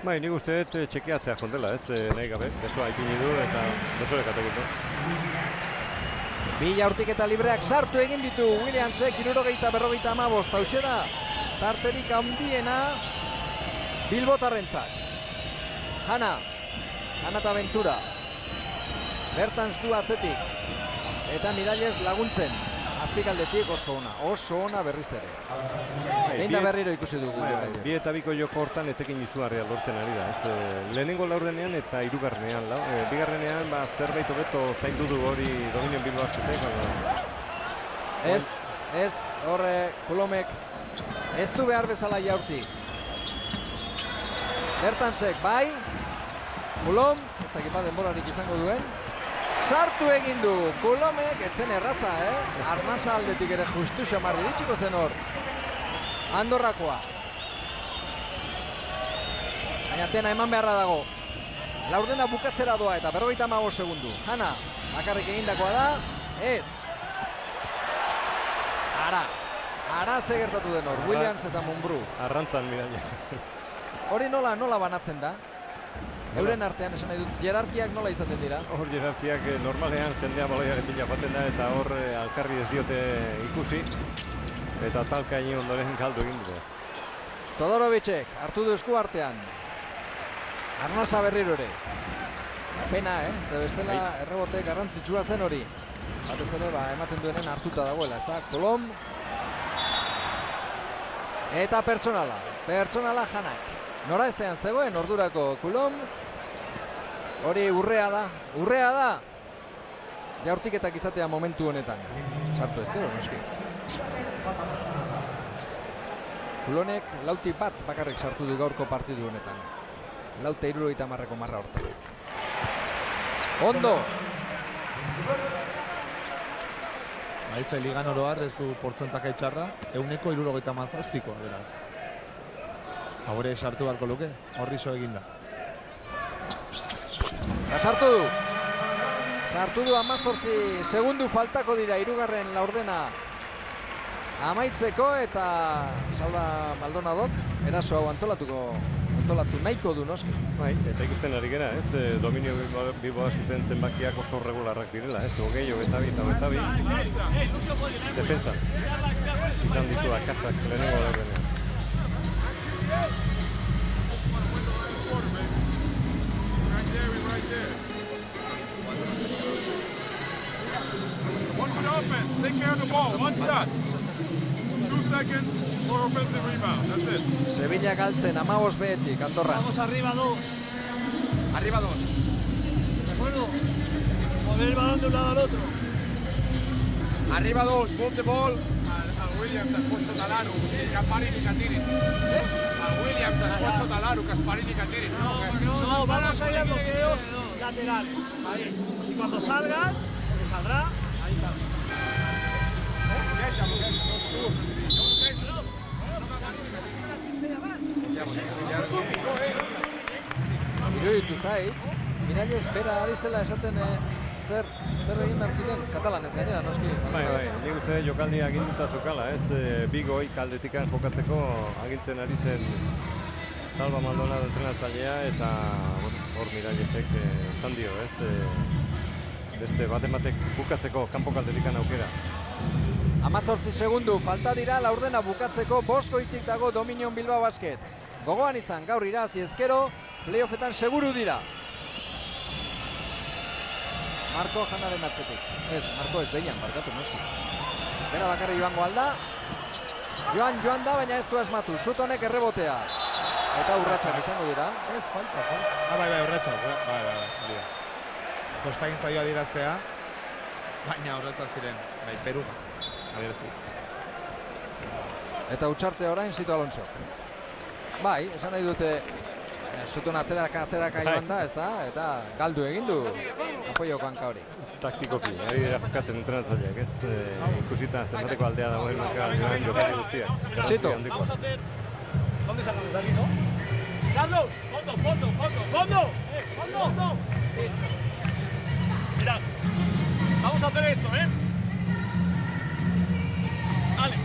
Bai, nik uste txekeatzea jondela, nahi gabe, besoa ipini du eta besoek atekitu. Bi jaurtik eta libreak sartu egin ditu Williamsek, 60-55, hauxe da tarterik handiena Bilbotarrentzat. Hanna eta Ventura. Bertans du atzetik. Eta Miralles laguntzen. Azpikaldetik oso ona berriz ere. Behin da berriro ikusi dugu. Bi eta biko joko hortan etekin izugarria lortzen ari da. Lehenengo laurdenean eta hirugarrenean. Bigarrenean zerbait hobeto zaindu du hori Dominion Bilbao Basketek. Ez, horre Kolomek ez du behar bezala jaurti. Bertansek bai. Kolom, ez dakipa denborarik izango duen. Sartu egin du, Kolomek, etzen erraza, Arnasa aldetik ere justu xamarri ditxiko zen hor. Andorrakoa. Baina dena eman beharra dago. Laurdena bukatzera doa eta 55 segundu. Hanna, bakarrik egindakoa da, ez. Ara ze gertatu den hor, Williams eta Munbru. Arrantzan Miralla. Hori nola banatzen da? Euren artean esan nahi dut, jerarkiak nola izaten dira? Hor jerarkiak normalean jendea baloiaren bila baten da eta hor alkarri ez diote ikusi. Eta talka egin ondoren galdu egin dute. Todorovicek hartu du esku artean. Arnasa berriro ere. Pena, ze bestela errebote garrantzitsua zen hori. Batez ere, ematen duenen hartuta dagoela, ez da? Kolom. Eta pertsonala Janak. Nora ezean zegoen ordurako Kolom. Hori urrea da. Jaurtiketak izatea momentu honetan. Sartu ez gero, noski. Kulonek lauti bat bakarrik sartu du gaurko partidu honetan. 4,70 marra hortarik. Ondo! Maitza ligan oroar ez du portzentaje txarra, 177koa beraz. Habore sartu barko luke, horri so eginda. Sartu du 18 segundu faltako dira hirugarren laurdena amaitzeko eta Salva Maldonadok eraso hau antolatu nahiko du noski. Bai, eta ikusten ari gera, ez? Dominio Bilbao Basketen zenbakiak oso regularrak direla, ez? 20, 22. Defensa. Izan ditu akatzak lehenengo laurdenean. One good offense. Take care of the ball. One shot. 2 seconds for offensive rebound. That's it. Sevilla galtzen 15 behetik, Andorra. Vamos arriba 2. Arriba 2. ¿De acuerdo? Mover el balón de un lado al otro. Arriba 2. Move the ball. Al Williams has puesto Talaru. Gasparini y Catini. Al Williams has puesto Talaru, Gasparini y Catini. No, vamos a ir a bloqueos laterales. Ahí. Y cuando salgan, se saldrá. Ahí está. Iruditu zait, Miralles bera ari zela esaten zer egin behar zuten katalanez gainera, noski. Bai, nik uste jokaldi aginduta zukala, ez? Bigoi kaldetikan jokatzeko agintzen ari zen Salva Maldonado entrenatzailea eta hor Mirallesek esan dio, ez? Beste batek bukatzeko kanpo kaldetikan aukera. 18 segundu falta dira laurdena bukatzeko, boskoitik dago Dominion Bilbao Basket. Gogoan izan gaur irabazi ezkero, playoffetan seguru dira. Marko Janaren atzetik. Marko ez Deian, barkatu noski. Bera bakarri joango alda. Joan da, baina ez du asmatu. Sut honek errebotea. Eta urratsak izango dira. Ez, falta. Bai, urratsak. Bai. Kostagin zaioa diraztea, baina urratsak ziren. Bai, Peruga. Eta utxarte orain Sito Alonso. Bai, esan nahi dute Sutun atzeraka joan da, ez da? Eta galdu egin du apoioko hanka hori. Taktikoki, ari dira jokatzen entrenatzaileak, ez? Ikusita zenbateko aldea dagoen joan jokari guztia. Sito. Vamos a hacer... ¿Dónde sacamos? ¿De aquí, no? Carlos, fondo. Fondo. Sí. Mirad, vamos a hacer esto, Alex.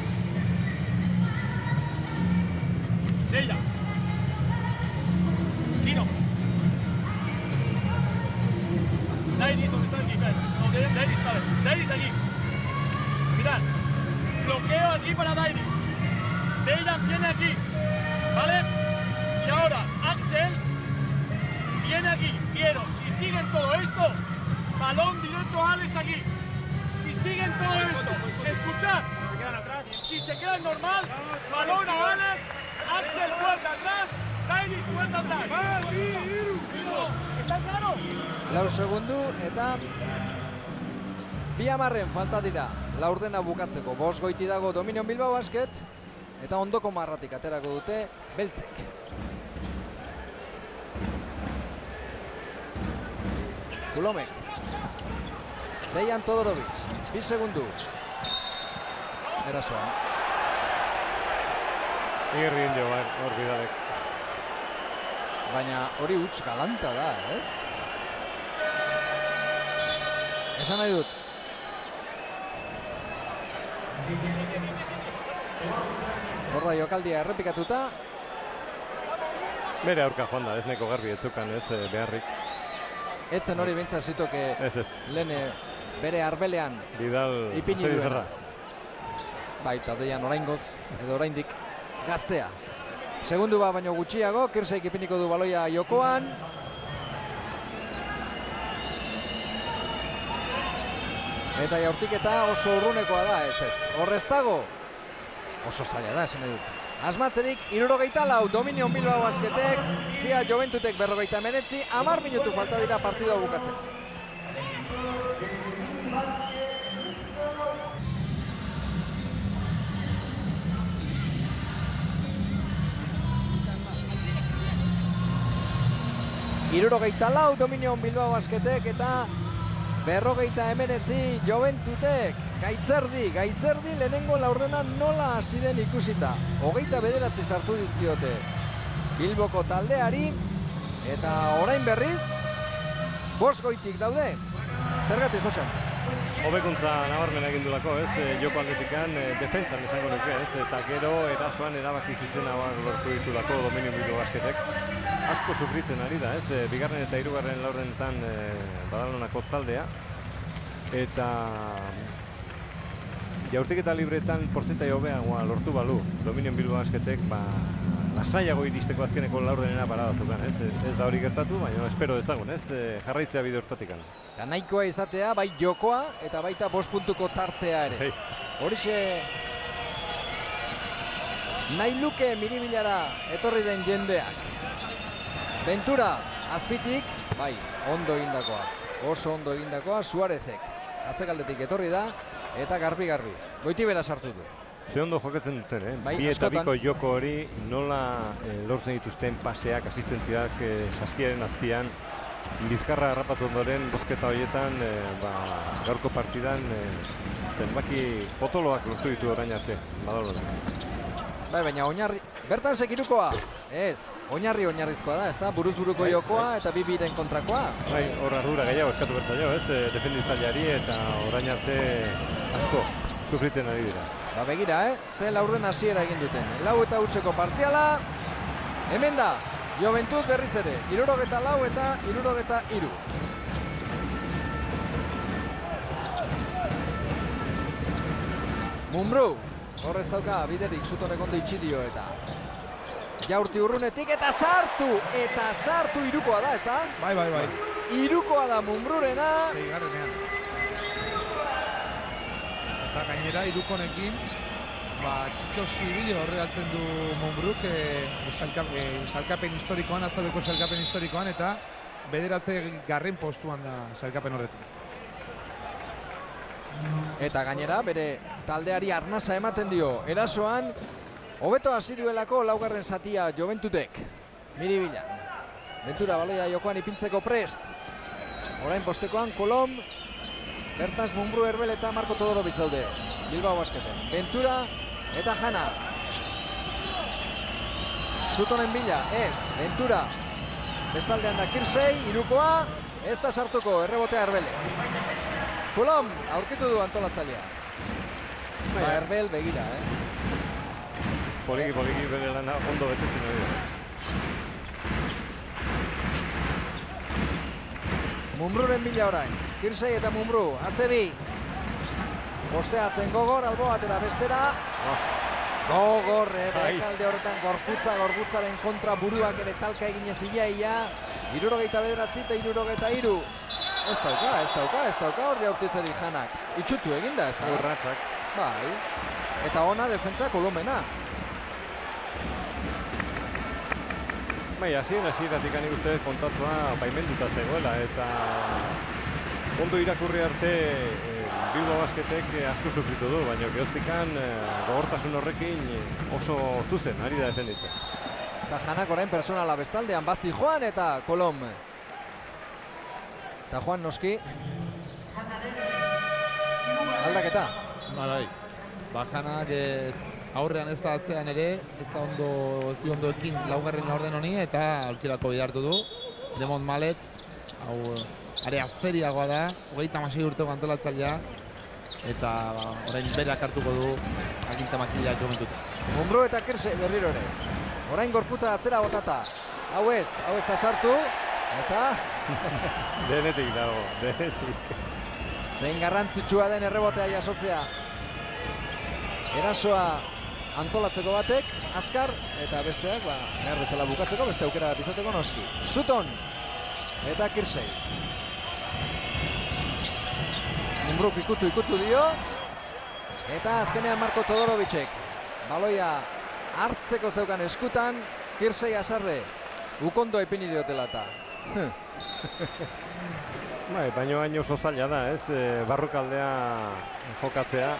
Deila. Kino. Dairis, ¿dónde está aquí? No, Dairis, vale. Dairis allí. Mirad. Bloqueo aquí para Dairis. Deila viene aquí. ¿Vale? Y ahora Axel viene aquí. Quiero, si siguen todo esto, balón directo a Alex aquí. Si siguen todo esto, escuchad. Si se quedan normal, balón a Alex, Axel puerta atrás, Dairis puerta atrás. ¿Está claro? Lau segundu eta 2:10 falta dira laurdena bukatzeko. Bost goiti dago Dominion Bilbao Basket eta ondoko marratik aterako dute beltzek. Kulomek. Dejan Todorovic. 2 segundu. Erasoan. Igerri indio, hor Bidalek. Baina hori huts galanta da, ez? Esan nahi dut. Hor da jokaldia errepikatuta. Bere aurka joan da, ez neko garbi etzukan ez beharrik. Etzen hori bintzat zitoke lehen bere arbelean ipini duena. Baita deian oraingoz, edo oraindik gaztea. Segundu bat baino gutxiago, Kirseik ipiniko du baloia jokoan. Eta jaurtiketa oso urrunekoa da, ez. Horrez dago, oso zaila da, esan edut. Asmatzerik, 74, Dominion Bilbao Basketek, Fiat Juventutek 59, 10 minutu falta dira partidua bukatzen. Irurogeita lau Dominion Bilbao Basketek eta 59 Juventutek. Gaitzerdi lehenengo laurdena nola hasi den ikusita. 29 sartu dizkiote Bilboko taldeari eta orain berriz 5 goitik daude. Zergatik, Josan? Hobekuntza nabarmena egin duelako, ez? Joko aldetikan defentsan esango nuke, ez? Eta gero erasoan erabaki zuzena lortu ditulako Dominion Bilbao Basketek. Asko sufritzen ari da, ez? Bigarren eta hirugarren laurdenetan Badalonako taldea. Eta jaurtiketa libretan porzentai hobeagoa lortu balu. Dominion Bilbao Basketek lasaiago iristeko azkeneko laurdenera parada zukan, ez? Ez da hori gertatu, baina espero dezagun, ez? Jarraitzea bide hortatik. Eta nahikoa izatea, bai jokoa eta baita 5 puntuko tartea ere. Horixe nahi luke Miribilara etorri den jendeak. Ventura, azpitik, bai, ondo egindakoa. Oso ondo egindakoa, Suarezek. Atzekaldetik etorri da, eta garbi. Goitibera sartu du. Ze ondo jokatzen duten, Bai, bi eta biko joko hori nola lortzen dituzten paseak, asistentziak saskiaren azpian. Bizkarra harrapatu ondoren, bozketa horietan, gaurko partidan zenbaki potoloak lortu ditu orain arte, Badalona. Bai, baina oinarri, bertan sekirukoa, ez, oinarrizkoa da, ez da, buruz-buruko jokoa eta biren kontrakoa. Bai, hor ardura gehiago eskatu bertzaio, ez, defenditzaileari eta orain arte asko sufritzen ari dira. Ba, begira, ze laurden hasiera egin duten, 4-0 partziala, hemen da, Juventud berriz ere, 74 eta 73. Mumbrú. Horrez dauka, biderik zutonek ondo itxidio eta jaurti urrunetik eta sartu irukoa da, ez da? Bai. Irukoa da Mumbrurena. Seigarrenean. Eta gainera irukonekin, Txitxo Zibili horregatzen du Mumbruk salkapen historikoan, atzabeko salkapen historikoan, eta 9. postuan da salkapen horretan. Eta gainera, bere taldeari arnasa ematen dio. Erasoan, hobeto hasi duelako 4. zatia Juventutek. Miribila. Ventura baloia jokoan ipintzeko prest. Orain postekoan Kolom, Bertaz Mumbrú, Herbel eta Marko Todorovic daude. Bilbao Basketen. Ventura eta Jana. Zutonen bila, ez. Ventura. Bestaldean da Kirsei, irukoa. Ez da sartuko, errebotea Herbele. Kolom, aurkitu du antolatzailea. Herbel begira, Poliki bere lana ondo betetzen ari da. Mumbruren bila orain. Kirsei eta Mumbrú, Azebi. Posteatzen Gogor, albo batera bestera. Gogor, bekalde horretan gorputzaren kontra buruak ere talka eginez iaia. 79 eta 73. Ez dauka hor jaurtitzeri Janak. Itxutu eginda, ez da? Urratsak. Bai. Eta ona defentsa Kolomena. Bai, hasieratik nik uste kontatua baimenduta zegoela eta ondo irakurri arte Bilbao Basketek asko sufritu du, baina geroztikan gogortasun horrekin oso zuzen ari da defenditzen. Eta Janak orain personala bestaldean, Bazi Joan eta Kolom. Eta Juan noski. Aldaketa. Bai. Janak aurrean ez da atzean ere, ez da ondo ekin 4. laurden honi eta aurkirako bidartu du. Demont Malet, hau are azeriagoa da, 36 urteko antolatzailea. eta orain berak hartuko du aginte makila Joventute. Mumbrú eta Kirsey berriro ere. Orain gorputa atzera botata. Hau ez da sartu. Eta... Denetik dago, denetik. Zein garrantzitsua den errebotea jasotzea. Erasoa antolatzeko batek, azkar, eta besteak, behar bezala bukatzeko, beste aukera bat izateko noski. Sutton eta Kirsey. Mumbruk ikutu dio. Eta azkenean Marko Todorovicek. Baloia hartzeko zeukan eskutan, Kirsey asarre. Ukondo ipini diotela eta. Baina oso zaila da, ez? Barrukaldea jokatzea.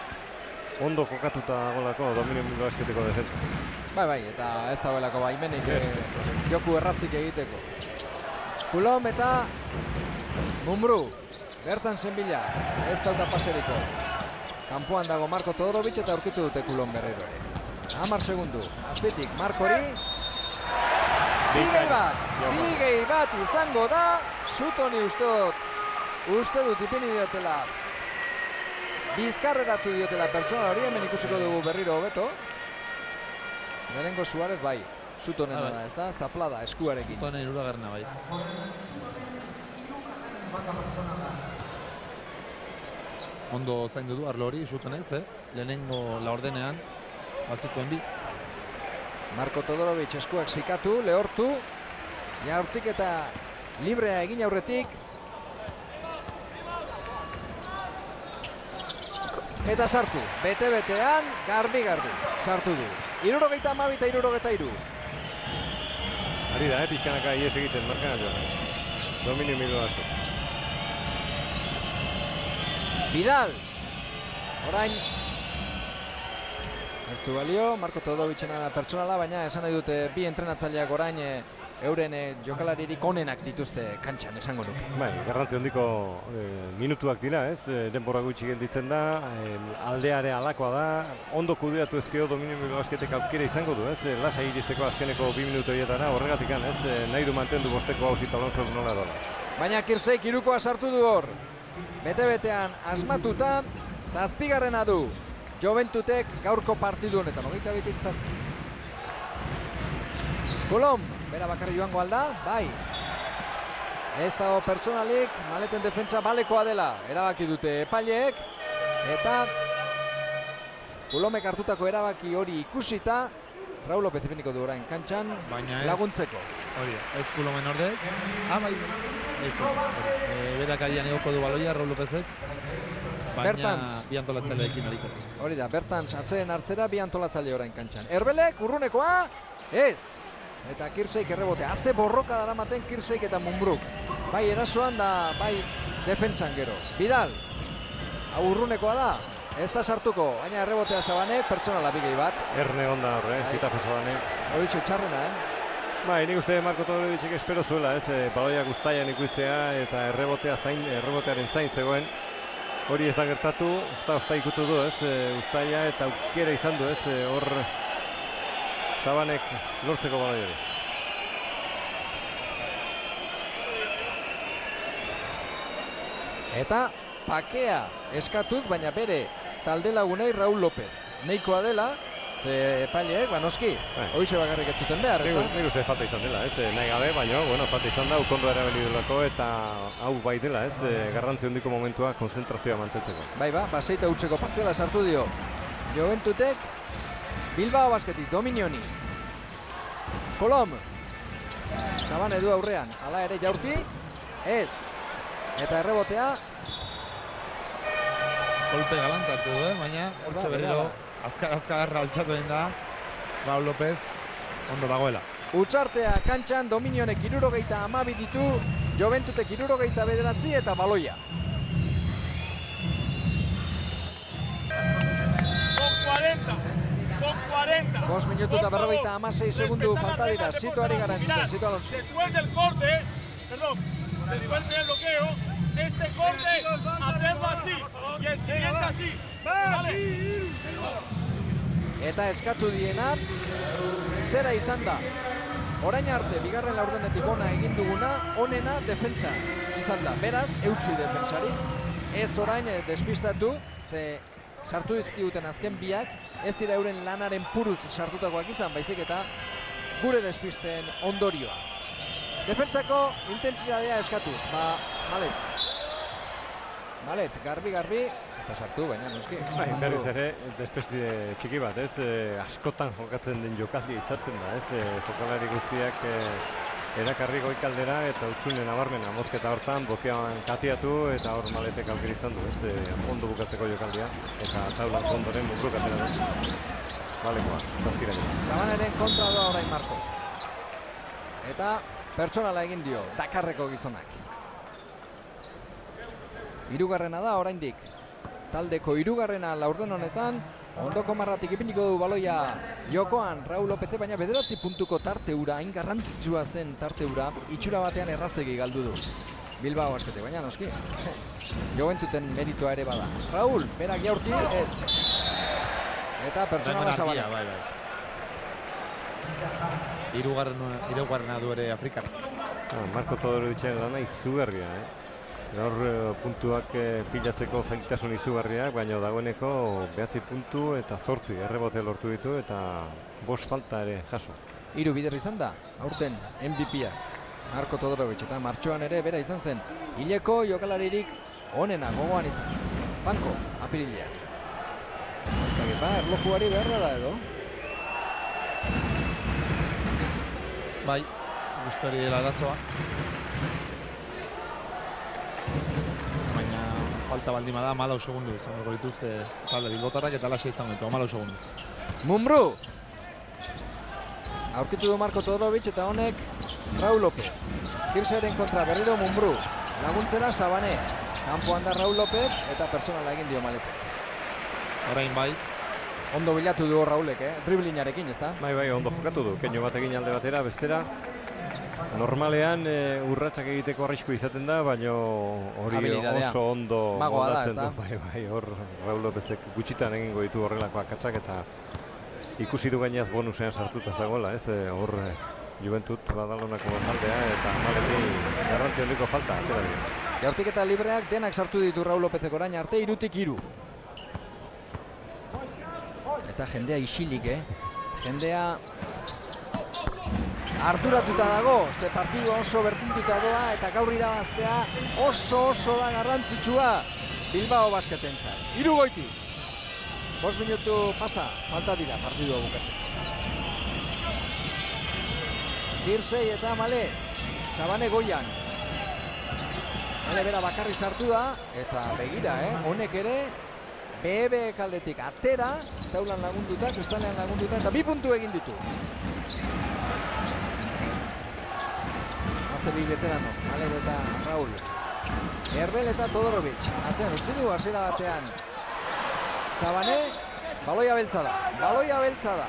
Ondo kokatuta dagoelako Dominio Bilbao Basketeko defentsa. Bai, eta ez dagoelako baimenik joku errazik egiteko. Coulomb eta Mumbrú. Bertan zenbila, ez dauka paseriko. Kanpoan dago Marko Todorovic eta aurkitu dute Coulomb berriro ere. 10 segundu, azpitik Markori. Bigei bat izango da. Suttoni uste dut ipini diotela. Bizkarreratu diotela pertsona hori, hemen ikusiko dugu berriro hobeto. Lehenengo Suarez bai, Suttonena da, ez da, zaplada eskuarekin. Suttonen iruragarna bai. Ondo zaindu du arlo hori Suttonez, lehenengo laurdenean, bazikoen bi. Marko Todorovic eskuak zikatu, lehortu. Jaurtik eta librea egin aurretik. Eta sartu, bete-betean, garbi-garbi, sartu du. 72 eta 73. Ari da, pizkanaka ies egiten, markan joan. Dominio Bilbao Basket. Vidal. Orain. Ez du balio, Marko Todovicena da pertsonala, baina esan nahi dute bi entrenatzaileak orain euren jokalaririk onenak dituzte kantxan, esango nuke. Bai, garrantzi handiko minutuak dira, ez? Denbora gutxi gelditzen da, aldeare alakoa da, ondo kudeatu ezkeo Dominio Bilbao Basketek aukera izango du, ez? Lasai iristeko azkeneko 2 minutu horietara, horregatik ez? Nahi du mantendu bosteko Ausito Alonso nola dola. Baina Kirsey hirukoa sartu du hor. Bete-betean asmatuta, 7. du. Joventutek gaurko partidu honetan, 22-tik 7. Coulomb. Bera bakarri joango alda, bai. Ez dago pertsonalik, maleten defentsa balekoa dela. Erabaki dute epaileek. Eta Coulombek hartutako erabaki hori ikusita, Raul López ipiniko du orain kantxan laguntzeko. Hori, ez Coulomben ordez. Bai. Berak adian egoko du baloia Raul Lópezek. Baina bi antolatzaileekin hariko. Hori da, Bertans atzeen hartzera bi antolatzaile orain kantxan. Erbelek, urrunekoa, ez. Eta Kirsey errebote, azte borroka daramaten Kirsey eta Mumbruk. Bai erasoan da, bai defentsan gero. Vidal, hau urrunekoa da, ez da sartuko, baina errebotea Sabanek, pertsonala bigei bat. Erne onda horre, zitafe Sabanek. Hori txarrena, Bai, nik uste Marko Todorovicek espero zuela, ez, baloia guztaian ikutzea eta errebotearen zain zegoen. Hori ez da gertatu, usta ikutu du, ez, ustaia eta aukera izan du, ez, hor Sabanek lortzeko baloi hori. Eta pakea eskatuz, baina bere talde lagunei Raul López. Neikoa dela, ze epaileek, noski, hoize bakarrik ez zuten behar, ez da? Nik uste falta izan dela, ez, nahi gabe, baina, falta izan da, ukondo erabili delako eta hau bai dela, ez, garrantzi handiko momentua konzentrazioa mantentzeko. Bai ba, baseita utzeko partzela sartu dio. Joventutek, Bilbao Basketik, Dominioni. Coulomb. Sabane du aurrean, hala ere Jaurti, ez. Eta errebotea. Kolpe galantatu, baina hortxe berriro azkagarra altxatu egin da Raul López ondo dagoela. Utsartea kantxan, Dominionek 72 ditu, Joventutek 79 eta baloia. Con 40. 5 minutu eta 56 segundu falta dira, Zitoari garantzuten, Zito Alonso. Después del corte, después del bloqueo, este corte, hacerlo así, y el siguiente así. ¿Vale? Eta eskatu diena, zera izan da. Orain arte, bigarren laurdenetik ona egin duguna, onena defentsa izan da. Beraz, eutsi defentsari. Ez orain despistatu, ze sartu dizkiguten azken biak, ez dira euren lanaren puruz sartutakoak izan, baizik eta gure despisten ondorioa. Defentsako intentsitatea eskatuz, Malet, garbi, ez da sartu, baina noski. Berriz ere, despeste txiki bat, ez? Askotan jokatzen den jokaldi izaten da, ez? Jokalari guztiak erakarri goikaldera eta utxunen nabarmena mozketa hortan, bokean katiatu eta hor Maletek aukera izan du, ez? Ondo bukatzeko jokaldia eta taulan ondoren Mumbruk atera du. Balekoa, zazpiraino. Sabaneren kontra doa orain Marko. Eta pertsonala egin dio, Dakarreko gizonak. Hirugarrena da oraindik. Taldeko hirugarrena laurden honetan, ondoko marratik ipiniko du baloia jokoan Raul Lopez, baina 9 puntuko tarte hura, hain garrantzitsua zen tarte hura, itxura batean errazegi galdu du. Bilbao Baskete, baina noski. Joventuten meritoa ere bada. Raul, berak jaurti, ez. Eta pertsonala Sabana. Bai. Hirugarrena du ere Afrikar. Marko Todorovitzen lana izugarria, Gaur puntuak pilatzeko zailtasun izugarriak, baina dagoeneko 9 puntu eta 8 errebote lortu ditu eta 5 falta ere jaso. 3 bider izan da, aurten MVP-a. Marko Todorovic eta martxoan ere bera izan zen. Hileko jokalaririk onena gogoan izan. Banko, apirilean. Ez dakit, erlojuari beharra da edo? Bai, guztori dela arazoa. Baina falta baldima da, 14 segundu izango dituzte talde bilbotarrak eta alaxe izango ditu, 14 segundu. Mumbrú! Aurkitu du Marko Todorovic eta honek Raul Lopez. Kirseren kontra berriro Mumbrú. Laguntzera Sabane. Kanpoan da Raul Lopez eta pertsonala egin dio Maletek. Orain bai. Ondo bilatu du Raulek, driblinarekin, ez da? Bai, ondo jokatu du. Keino bat egin alde batera, bestera. Normalean urratsak egiteko arrisku izaten da, baina hori oso ondo moldatzen du. Bai, hor Raul Lopezek gutxitan egingo ditu horrelako akatsak eta ikusi du gainaz bonusean sartuta zagoela, ez? Hor Juventut Badalonako taldea eta Maleti garrantzi handiko falta atera dira. Jaurtik eta libreak denak sartu ditu Raul Lopezek orain arte 3-3. Eta jendea isilik, Jendea arduratuta dago, ze partidu oso berdinduta doa eta gaur irabaztea oso da garrantzitsua Bilbao Basketentzat. 3 goiti. 5 minutu pasa, falta dira partidua bukatzen. Kirsei eta Male, Sabane goian. Male bera bakarri sartu da eta begira, honek ere BB kaldetik atera, taulan lagunduta, kristalean lagunduta eta 2 puntu egin ditu. Bi veterano, Malet eta Raul. Herbel eta Todorovic. Atzean utzi du hasiera batean. Sabane, baloia beltza da.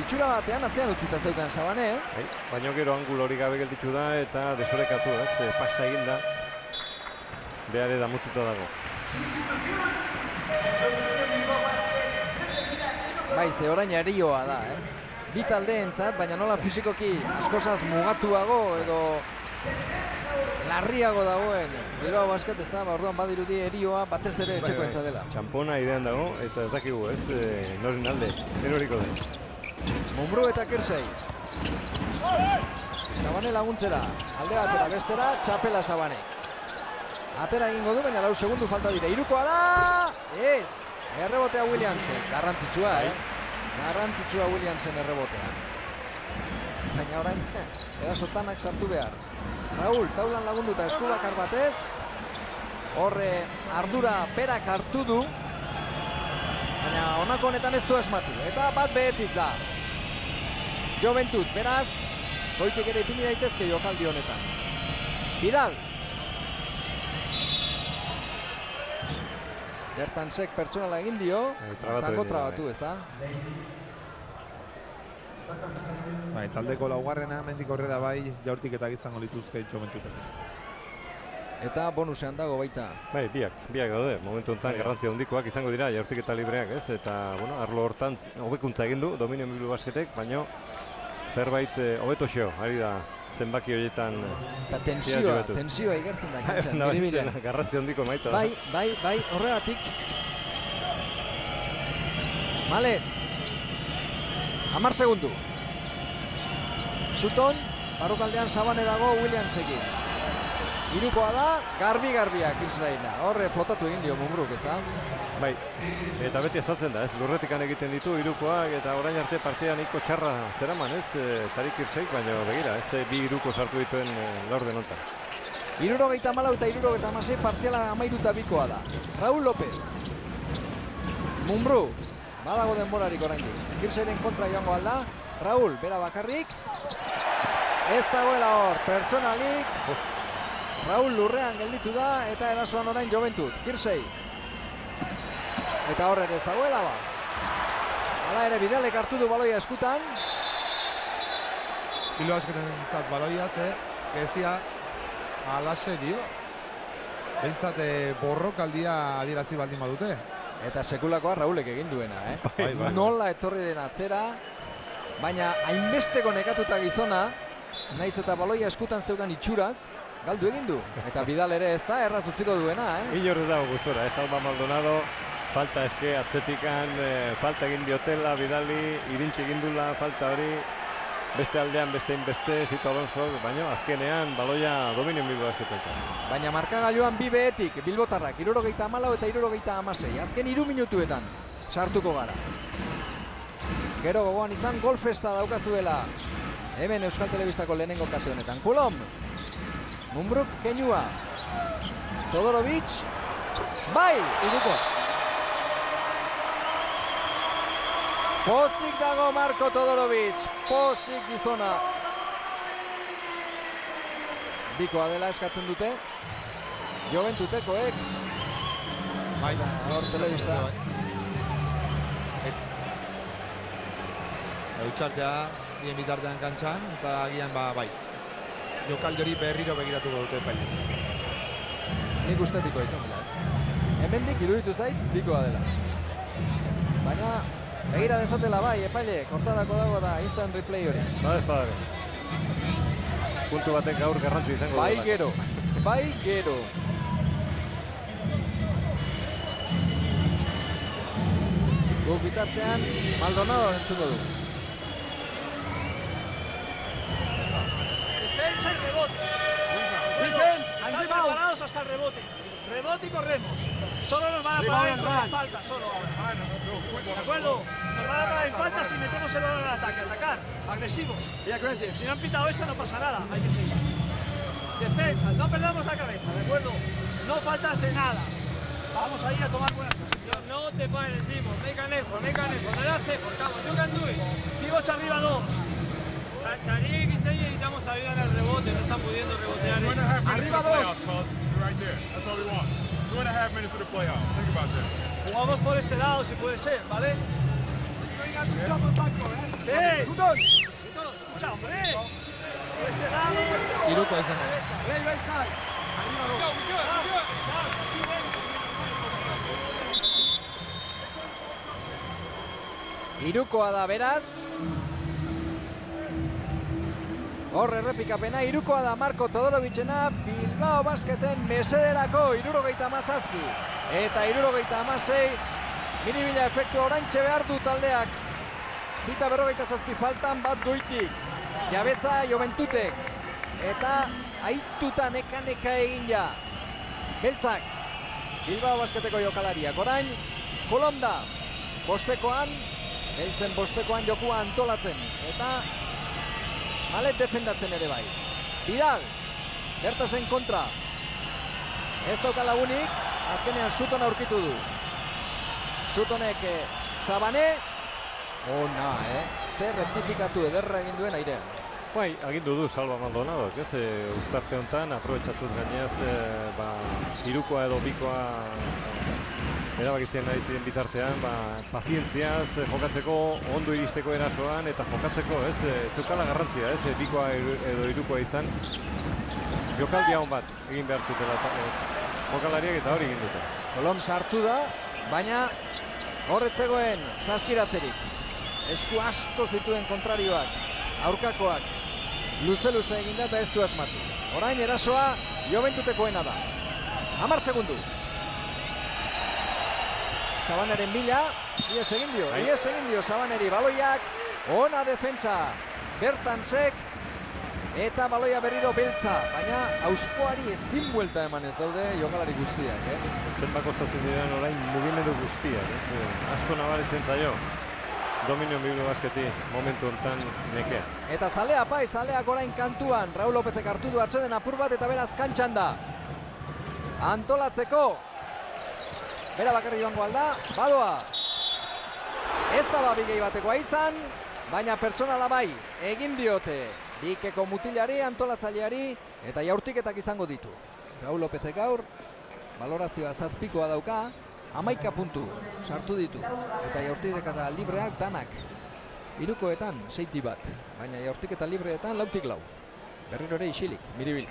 Itxura batean atzean utzita zeukan Sabane. Baina gero angulo hori gabe gelditu da eta desorekatu, pasa egin da. Behar damututa dago. Bai, ze orain erioa da, Bi taldeentzat, baina nola fisikoki askozaz mugatuago edo larriago dagoen Bilbao Basket, ez da, orduan badirudi erioa batez ere etxekoentza dela. Txampona idean dago eta ez dakigu, noren alde, eroriko den. Mumbrú eta Kirsei. Sabane laguntzera, alde batera, bestera, txapela Sabane. Atera egingo du, baina 4 segundu falta dira. 3koa da! Ez! Errebotea Williamsen, garrantzitsua, Garrantzitsua Williamsen errebotea. Baina orain, erasotanak sartu behar. Raul, taulan lagunduta eskubakar batez. Horre ardura berak hartu du. Baina honako honetan ez du esmatu. Eta bat behetik da. Joventut, beraz, goitik ere ipini daitezke jokaldi honetan. Vidal. Bertan sek pertsonala egin dio, zango trabatu, ez da? Bai, taldeko laugarrena, mendik horrera bai, jaurtik eta gitzango lituzke Juventutek. Eta bonusean dago baita. Bai, biak daude, momentu honetan garrantzia handikoak izango dira, jaurtik eta libreak, ez? Eta, arlo hortan hobekuntza egin du, Dominio Bilbao Basketek, baina zerbait hobeto xeo, ari da zenbaki horietan. Eta tensioa igertzen da kantxan, biribilean. Garrantzia handiko maita da. Bai, horregatik Malet. 10 segundu. Sutton, barrukaldean Sabane dago Williamsekin. Hirukoa da, garbi-garbiak Kirsaina. Horre flotatu egin dio Mumbruk, ez da? Bai, eta beti azatzen da, ez? Lurretikan egiten ditu hirukoak eta orain arte partida nahiko txarra zeraman, ez? Tarik Kirsaik, baina begira, ez? Bi hiruko sartu dituen laurden honetan. 74 eta 76 partziala 13-bikoa da. Raúl López. Mumbruk. Badago denborarik oraindik. Kirsairen kontra joango alda. Raúl, bera bakarrik. Ez dagoela hor, pertsonalik. Raúl lurrean gelditu da eta erasoan orain Joventut. Kirsai. Eta horre ere ez dagoela ba. Hala ere Bidalek hartu du baloia eskutan. Bilbao Basketen zat baloia, gezia alaxe dio. Behintzat borrokaldia adierazi baldin badute. Eta sekulakoa Raulek egin duena, Nola etorri den atzera, baina hainbesteko nekatuta gizona, naiz eta baloia eskutan zeukan itxuraz, galdu egin du. Eta Bidal ere ez da, erraz utziko duena, Inor ez dago gustora, Alba Maldonado, falta eske atzetikan, falta egin diotela, Bidali, irintxe egin dula, falta hori, beste aldean, beste inbeste, Zito Alonso, baina azkenean baloia Dominion Bilbao Basketetan. Baina markagailuan bi behetik, Bilbotarrak, 74 eta 76, azken 3 minutuetan sartuko gara. Gero gogoan izan golfesta daukazuela, hemen Euskal Telebistako lehenengo kate honetan. Kulom, Mumbruk keinua, Todorovic, bai! Iruko. Pozik dago Marko Todorovic, pozik gizona. Bikoa dela eskatzen dute, Joventutekoek. Bai, hor telebista. Eutxartea, bien bitartean kantxan, eta agian bai. Jokalde hori berriro begiratuko dute epaile. Nik uste bikoa izan dela. Hemendik iruditu zait, bikoa dela. Baina, begira dezatela bai, epaile, kortarako dago da instant replay hori. Ba ez padare. Puntu batek gaur garrantzi izango bai gero, bai gero. Guk bitartean, Maldonado entzuko du. Defensa y rebotes. Defensa, están preparados hasta el rebote. Rebote y corremos. Solo nos van a parar en falta, solo ahora. ¿De acuerdo? Nos van a parar en falta si metemos el balón al ataque. Atacar, agresivos. Si no han pitado esta no pasa nada, hay que seguir. Defensa, no perdamos la cabeza, ¿de acuerdo? No faltas de nada. Vamos a ir a tomar buenas posiciones. No te pares, Timo. Make an effort. No hace effort, you can do it. Pivots arriba 2. Tarik y Sey necesitamos ayuda en el rebote, no están pudiendo rebotear. Arriba 2. Jugamos por este lado si puede ser, ¿vale? ¡Eh! Escucha, hombre. Por este lado. Iruko izan. Irukoa da beraz. Hor errepikapena, irukoa da Marko Todorovicena, Bilbao Basketen mesederako 77 eta 76, miribila efektu oraintxe behar du taldeak. Bita 47 faltan bat goitik, jabetza Joventutek, eta aituta neka egin ja. Beltzak, Bilbao Basketeko jokalariak, orain Kolom da, bostekoan, beltzen bostekoan jokua antolatzen, eta Malet defendatzen ere bai. Bidal, Bertasen kontra. Ez dauka lagunik, azkenean Sutton aurkitu du. Suttonek Sabane. Ona, zer rectifikatu ederra egin duen airean. Bai, agindu du Alba Maldonado, ez? Uztarte honetan, aprobetxatuz gainez, hirukoa edo bikoa erabakitzen nahi ziren bitartean, pazientziaz jokatzeko, ondo iristeko erasoan eta jokatzeko, zeukala garrantzia, bikoa edo hirukoa izan. Jokaldia hon bat egin behar zutela jokalariak eta hori egin dute. Kolom sartu da, baina horretzegoen saskiratzerik. Esku asko zituen kontrarioak, aurkakoak, luze eginda eta ez du asmatu. Orain erasoa Joventutekoena da. 10 segundu. Sabaneren bila, ies egin dio Sabaneri baloiak, ona defentsa Bertansek, eta baloia berriro beltza, baina auspoari ezin buelta eman ez daude jokalari guztiak. Zenbat kostatzen diren orain mugimendu guztiak, asko nabaritzen zaio. Dominio Bilbao Basketi momentu hontan nekea. Eta zalea pai, zaleak orain kantuan, Raul Lopezek hartu du atseden apur bat eta beraz kantxan da. Antolatzeko, bera bakarri joango alda, badoa. Ez da babigei batekoa izan, baina pertsonala bai, egin diote. Bikeko mutilari, antolatzaileari, eta jaurtiketak izango ditu. Raul Lopezek gaur, balorazioa 7 dauka, 11 puntu sartu ditu, eta jaurtiketa eta libreak danak. 3koetan 6 bat, baina jaurtiketa libreetan 4-4. Berriro ere isilik, Miribil.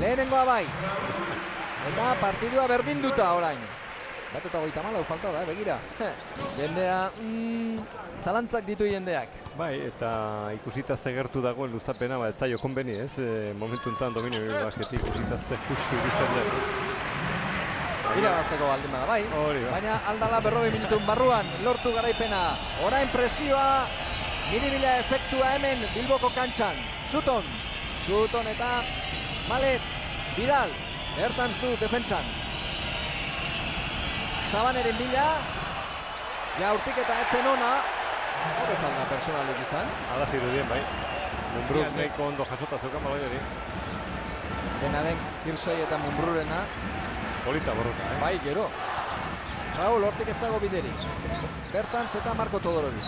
Lehenengoa bai, eta partidua berdinduta orain. 1:34 falta da, begira. Jendea, zalantzak ditu jendeak. Bai, eta ikusita ze gertu dagoen luzapena, ez zaio konbeni, ez? Momentu enten Dominio Bilbao Basketi ikusita ze justu iristen den. Irabazteko baldin bada bai, baina aldala 40 minutun barruan lortu garaipena. Orain presioa, Miribila efektua hemen Bilboko kantxan. Suton eta Malet, Vidal, Bertans du defentsan. Sabaneren bila, jaurtik eta etzen ona, hor ezan da personalik izan. Hala zirudien bai, Mumbruk nahiko ondo jasota zeukan baloiari. Dena den Kirsoi eta Mumbrurena. Polita borroka, Bai, gero. Raul, hortik ez dago biderik. Bertans eta Marko Todorovic.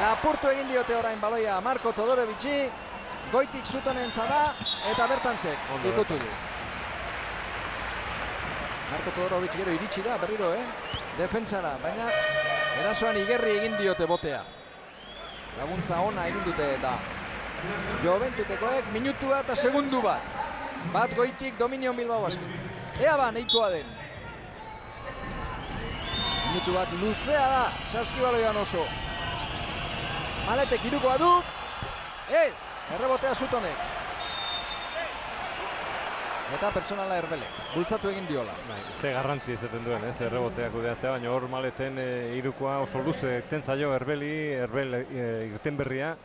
Lapurtu egin diote orain baloia Marko Todorovici, goitik Sutonen da eta Bertansek ikutu du. Marko Todorovic gero iritsi da berriro, defentsara, baina erasoan igerri egin diote botea. Laguntza ona egin dute eta Joventutekoek minutua eta segundu bat. Bat goitik Dominio Bilbao Basket. Ea ba, nahikoa den. Minutu bat luzea da, saskibaloian oso. Maletek irukoa du. Ez, errebotea Sutonek. Eta personala Erbelek, bultzatu egin diola. Ze garrantzi izaten duen, erreboteak kudeatzea, baina hor Maleten irukoa oso luze ekten zaio Erbel irten berria.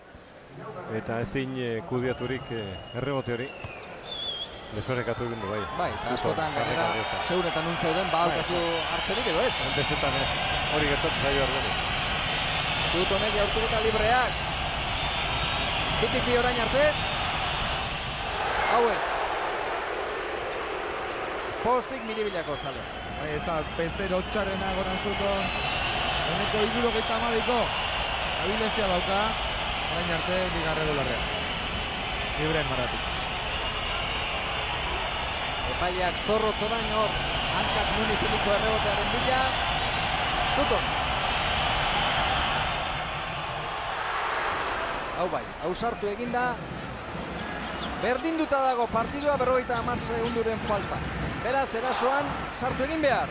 Eta ezin kudeaturik errebote hori. Lesorekatu egin du bai. Bai, eta askotan gainera, seuretan nun zeuden, balkazu hartzerik edo ez. Bestetan ez, hori gertatu zaio Erbeli. Sutonek jaurtiketa libreak. Bitik bi orain arte. Hau ez. Pozik Miribilako zale. Eta P0 txarrena goran Suton. Honeko 72ko. Abilezia dauka. Orain arte liga regularrean. Libreen maratik. Epaileak zorrotz orain hor. Hankak nun ipiliko errebotearen bila. Suton. Hau bai, hau sartu eginda. Berdinduta dago partidua 50 segunduren falta. Beraz, erasoan sartu egin behar.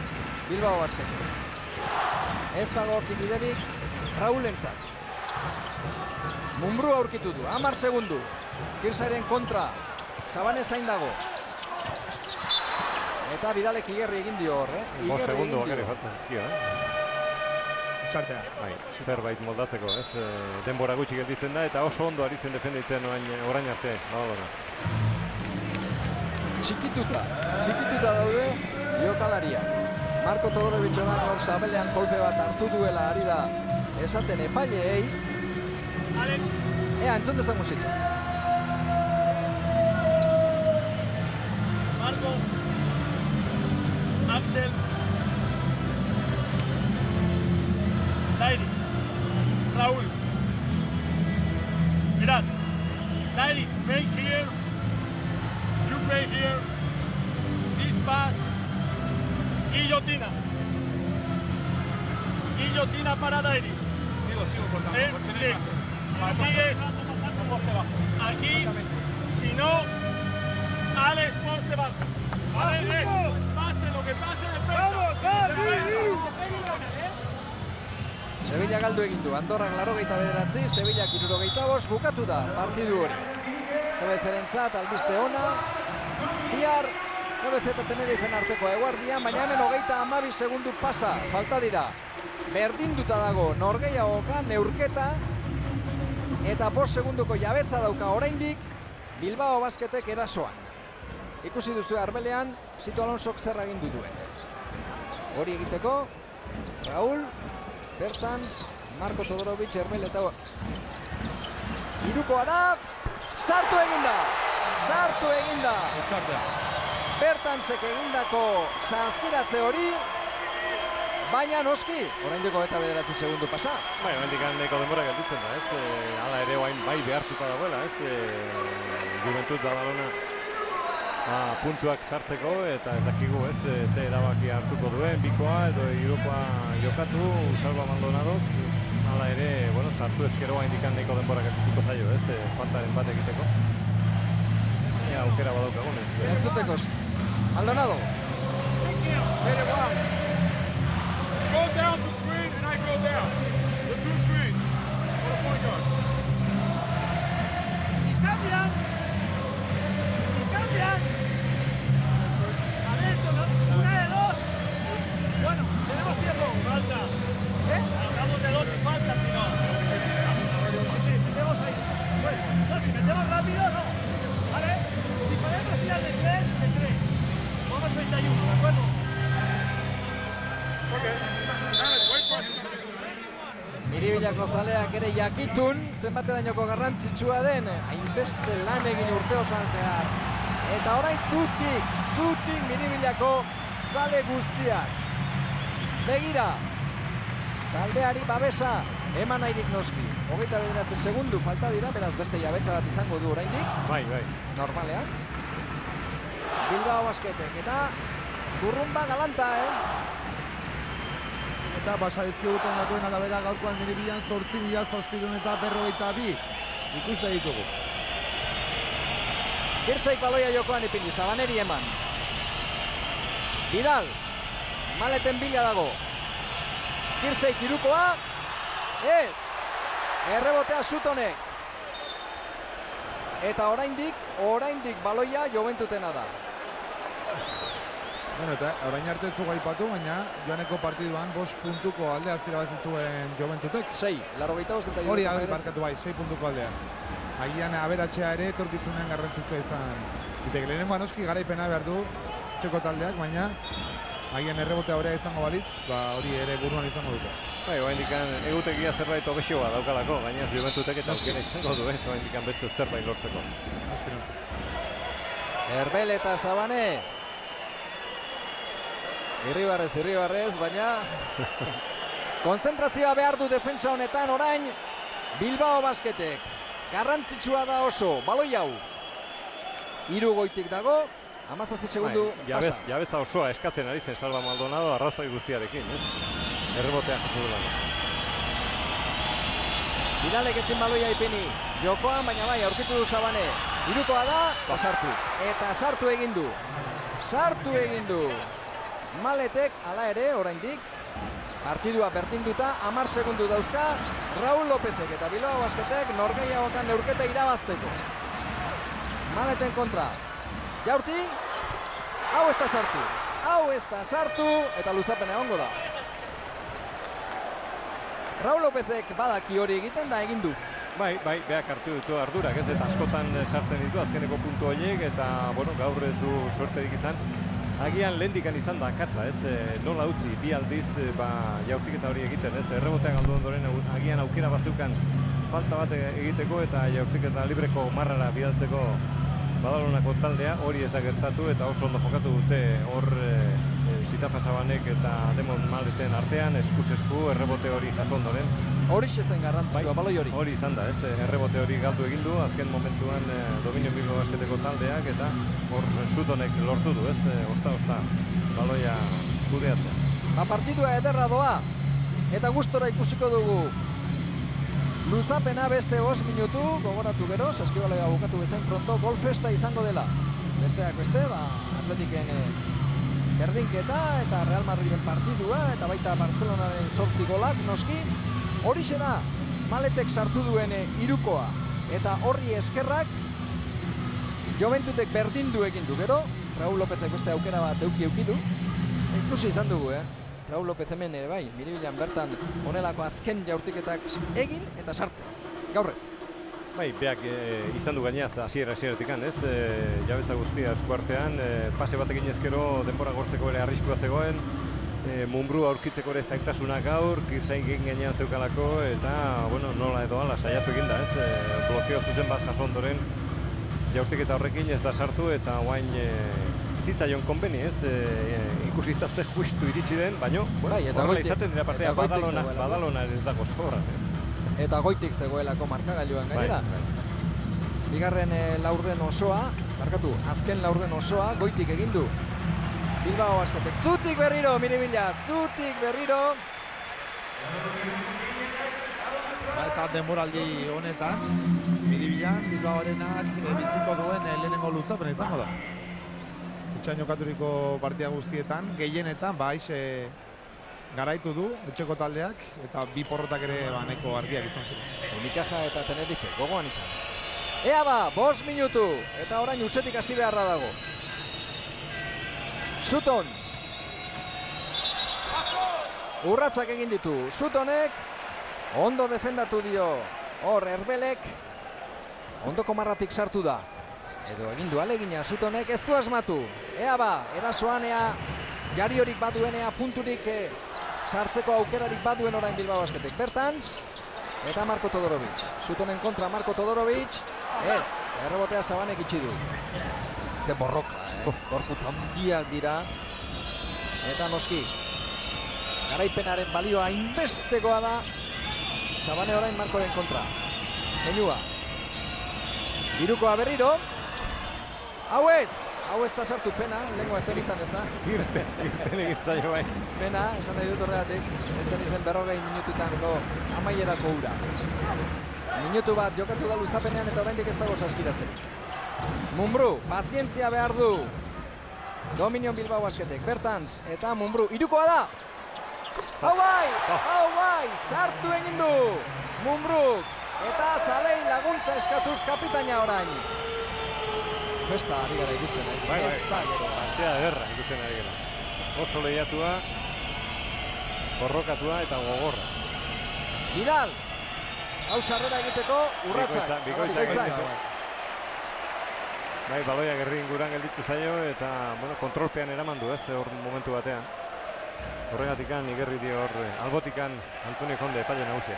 Bilbao Basket. Ez dago hortik biderik Raulentzat. Mumbru aurkitu du, 10 segundu. Kirsairen kontra. Sabanez zain dago. Eta Bidalek igerri egin dio hor, Igerri segundu bakarrik falta zizkio, Txartea. Bai, zerbait moldatzeko, denbora gutxi gelditzen da eta oso ondo aritzen defenditzen orain arte. Txikituta daude jokalariak. Marko Todorovic orain hor sabelean kolpe bat hartu duela ari da esaten epaileei. Ea, entzun dezan musika. Marco, Axel, Dairis, Raúl. Mirad, Dairis, fake here, you fake here, this pass, guillotina. Guillotina para Dairis. Sigo cortando. Sí. Sigues aquí, si no, Alex poste bajo. Alex, pase lo que pase, defensa. Sevilla galdu egin du, Andorrak 89, Sevillak 75, bukatu da partidu hori. GBC-rentzat albiste ona. Bihar GBC eta Tenerifen arteko eguardian, baina hemen 32 segundu pasa, falta dira. Berdinduta dago norgehiagoka neurketa eta 5 segunduko jabetza dauka oraindik Bilbao Basketek erasoan. Ikusi duzu arbelean, Sito Alonsok zer agindu duen. Hori egiteko, Raúl, Bertans, Marko Todorovic, Erbel eta hirukoa da, sartu eginda! Sartu eginda! Bertansek egindako saskiratze hori, baina noski, oraindiko eta 9 segundu pasa. Bai, oraindik neko denbora gelditzen da, ez? Hala ere orain bai behartuta dagoela, ez? Juventud Badalona puntuak sartzeko eta ez dakigu, ez? Ze erabaki hartuko duen, bikoa edo hirukoa jokatu, Salva Maldonado. Hala ere, bueno, sartu ezkero oraindik neko denbora geldituko zaio, ez? Faltaren bat egiteko. Ja, aukera badaukagun, ez? Entzutekoz, Maldonado. Very well. Go down the screen and I go down. The two screens. For the point guard. Si cambian. A ver, una de dos. Bueno, tenemos tiempo. Falta. Hablamos de dos y falta, si no. Sí, metemos ahí. Bueno, no, si metemos rápido, no. ¿Vale? Si podemos tirar de 3, de 3. Pongamos 31, ¿de acuerdo? Miribilako zaleak ere jakitun, zenbaterainoko garrantzitsua den, hainbeste lan egin urte osoan zehar. Eta orain zutik Miribilako zale guztiak. Begira, taldeari babesa eman nahirik noski. 29 segundu falta dira, beraz beste jabetza bat izango du oraindik. Bai. Normalean. Bilbao Basketek, eta burrumba galanta, Eta basarizkiguten datuen arabera gaurkoan Miribilan 8.000 eta 52 ikuste ditugu. Kirsaik baloia jokoan ipini, Sabaneri eman. Vidal, maleten bila dago. Kirsaik hirukoa, ez. Errebotea Sutonek. Eta oraindik baloia Joventutena da. Bueno, eta orain arte ez dugu aipatu, baina joaneko partiduan 5 puntuko aldea zirabazitzuen Joventutek. 6, 85 eta hori barkatu bai, 6 puntuko aldeaz. Agian aberatxea ere etorkitzunean garrantzitsua izan. Itek lehenengo anoski garaipena behar du txeko taldeak, baina agian errebotea horea izango balitz, hori ere buruan izango dute. Bai, oraindikan egutegia zerbait hobexoa daukalako, gainez Juventutek eta aukera izango du, oraindikan beste zerbait lortzeko. Erbel eta Sabane. Irribarrez, baina konzentrazioa behar du defensa honetan orain Bilbao Basketek. Garrantzitsua da oso, baloi hau. 3 goitik dago, 17 segundu pasa. Jabetza osoa eskatzen ari zen Salva Maldonado arrazoi guztiarekin, ez? Errebotea jaso duela. Vidalek ezin baloia ipini, jokoan, baina bai, aurkitu du Sabane. 3koa da, basartu. Eta sartu egin du. Maletek, ala ere, oraindik, partidua berdinduta, 10 segundu dauzka, Raúl Lópezek eta Bilbao Basketek norgehiagokan neurketa irabazteko. Maleten kontra, jaurti, hau ez da sartu, eta luzapena egongo da. Raúl Lópezek badaki hori egiten da egin du. Bai, beak hartu ditu ardurak, ez, eta askotan sartzen ditu azkeneko puntu horiek, eta, bueno, gaur ez du suerterik izan. Agian lehendikan izan da akatsa, ez, nola utzi, bi aldiz jaurtiketa hori egiten, ez, errebotean galdu ondoren agian aukera bazeukan falta bat egiteko eta jaurtiketa libreko marrara bidaltzeko Badalonako taldea, hori ez da gertatu eta oso ondo jokatu dute hor Zitafa Sabanek eta Demon Maleten artean, esku errebote hori jaso ondoren. Hori zen garrantzitsua, baloi hori. Hori izan da, errebote hori galdu egin du, azken momentuan Dominio Bilbao Basketeko taldeak eta hor Sutonek lortu du, osta, baloia kudeatzea. Partidua ederra doa, eta gustora ikusiko dugu. Luzapena beste 5 minutu, gogoratu gero, saskibaloia bukatu bezain pronto, gol festa izango dela. Besteak beste, Atletiken berdinketa eta Real Madriden partidua, eta baita Barcelonaren 8 golak, noski. Horixe da, Maletek sartu duen 3koa, eta horri eskerrak Juventutek berdindu egin du gero, Raul Lopezek beste aukera bat euki du. Ikusi izan dugu, Raul Lopez hemen ere bai, Miribilan bertan honelako azken jaurtiketak egin eta sartzen. Gaurrez. Bai, beak izan du gainaz hasieratik, ez? Jabetza guztia eskuartean, pase batekin ezkero denbora gortzeko ere arriskua zegoen, Mumbrú aurkitzeko ere zailtasuna gaur, Kirsain egin gainean zeukalako, eta, bueno, nola edo ala saiatu eginda, ez? Blokeo zuzen bat jaso ondoren, jaurtiketa horrekin ez da sartu, eta guain zitzaion konbeni, ez? Ikusita ze justu iritsi den, baino, horrela izaten dira partea, badalona ez dago zorra. Eta goitik zegoelako markagailuan gainera. Bigarren laurden osoa, azken laurden osoa, goitik egin du. Bilbao Basketek, zutik berriro, Miribilla, zutik berriro. Eta denboraldi honetan, Miribillan, Bilbaoarenak biziko duen lehenengo luzapen izango da. Utsan jokaturiko partia guztietan, gehienetan, garaitu du, etxeko taldeak, eta bi porrotak ere nahiko argiak izan ziren. Unicaja eta Tenerife, gogoan izan. Ea ba, 5 minutu, eta orain utzetik hasi beharra dago. Sutton. Urratsak egin ditu, Suttonek, ondo defendatu dio, hor Herbelek, ondoko marratik sartu da. Edo egin du alegina, Suttonek ez du asmatu. Ea ba, erasoan jari horik baduenea punturik sartzeko aukerarik baduen orain Bilbao Basketek. Bertans, eta Marko Todorovic. Suttonen kontra Marko Todorovic. Ez, errebotea Sabanek itxi du. Ze borroka, gorputz handiak dira. Eta noski, garaipenaren balioa inbestekoa da. Sabane orain Markoren kontra. Kenua. Irukoa berriro. Hau ez da sartu, pena, lengua ez den izan ez da. Irten egin zaio bai. Pena, esan nahi dut horregatik, ez den izan 40 minututango amaierako ura. Minutu bat jokatu da luzapenean eta oraindik ez dago saskiratzerik. Mumbrú, pazientzia behar du. Dominion Bilbao Basketek, Bertans eta Mumbrú, irukoa da! Hau bai, sartu egin du! Mumbrú, eta zalei laguntza eskatuz kapitaina orain. Festa ari gara ikusten, festa gero. Partea ederra ikusten ari gara. Oso lehiatua, borrokatua eta gogorra. Vidal, hau sarrera egiteko urratsak. Bikoitzak. Bai, baloia gerri inguran gelditu zaio eta kontrolpean eraman du hor momentu batean. Horregatikan igerri dio hor albotikan Antoni Konde epaile nagusia.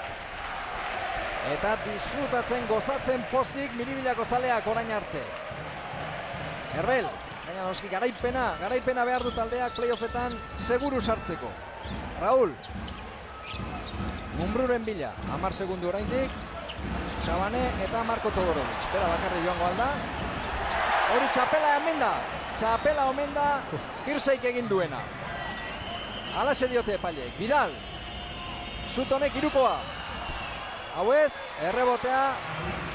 Eta disfrutatzen, gozatzen pozik Miribillako zaleak orain arte. Herbel, baina noski garaipena behar du taldeak playoffetan seguru sartzeko. Raul, Mumbruren bila, 10 segundu oraindik, Sabane eta Marko Todorovic. Bera bakarri joango alda. Hori txapela omen da, Kirsaik egin duena. Alaxe diote epaileek. Vidal, Suttonek irukoa. Hau ez, errebotea,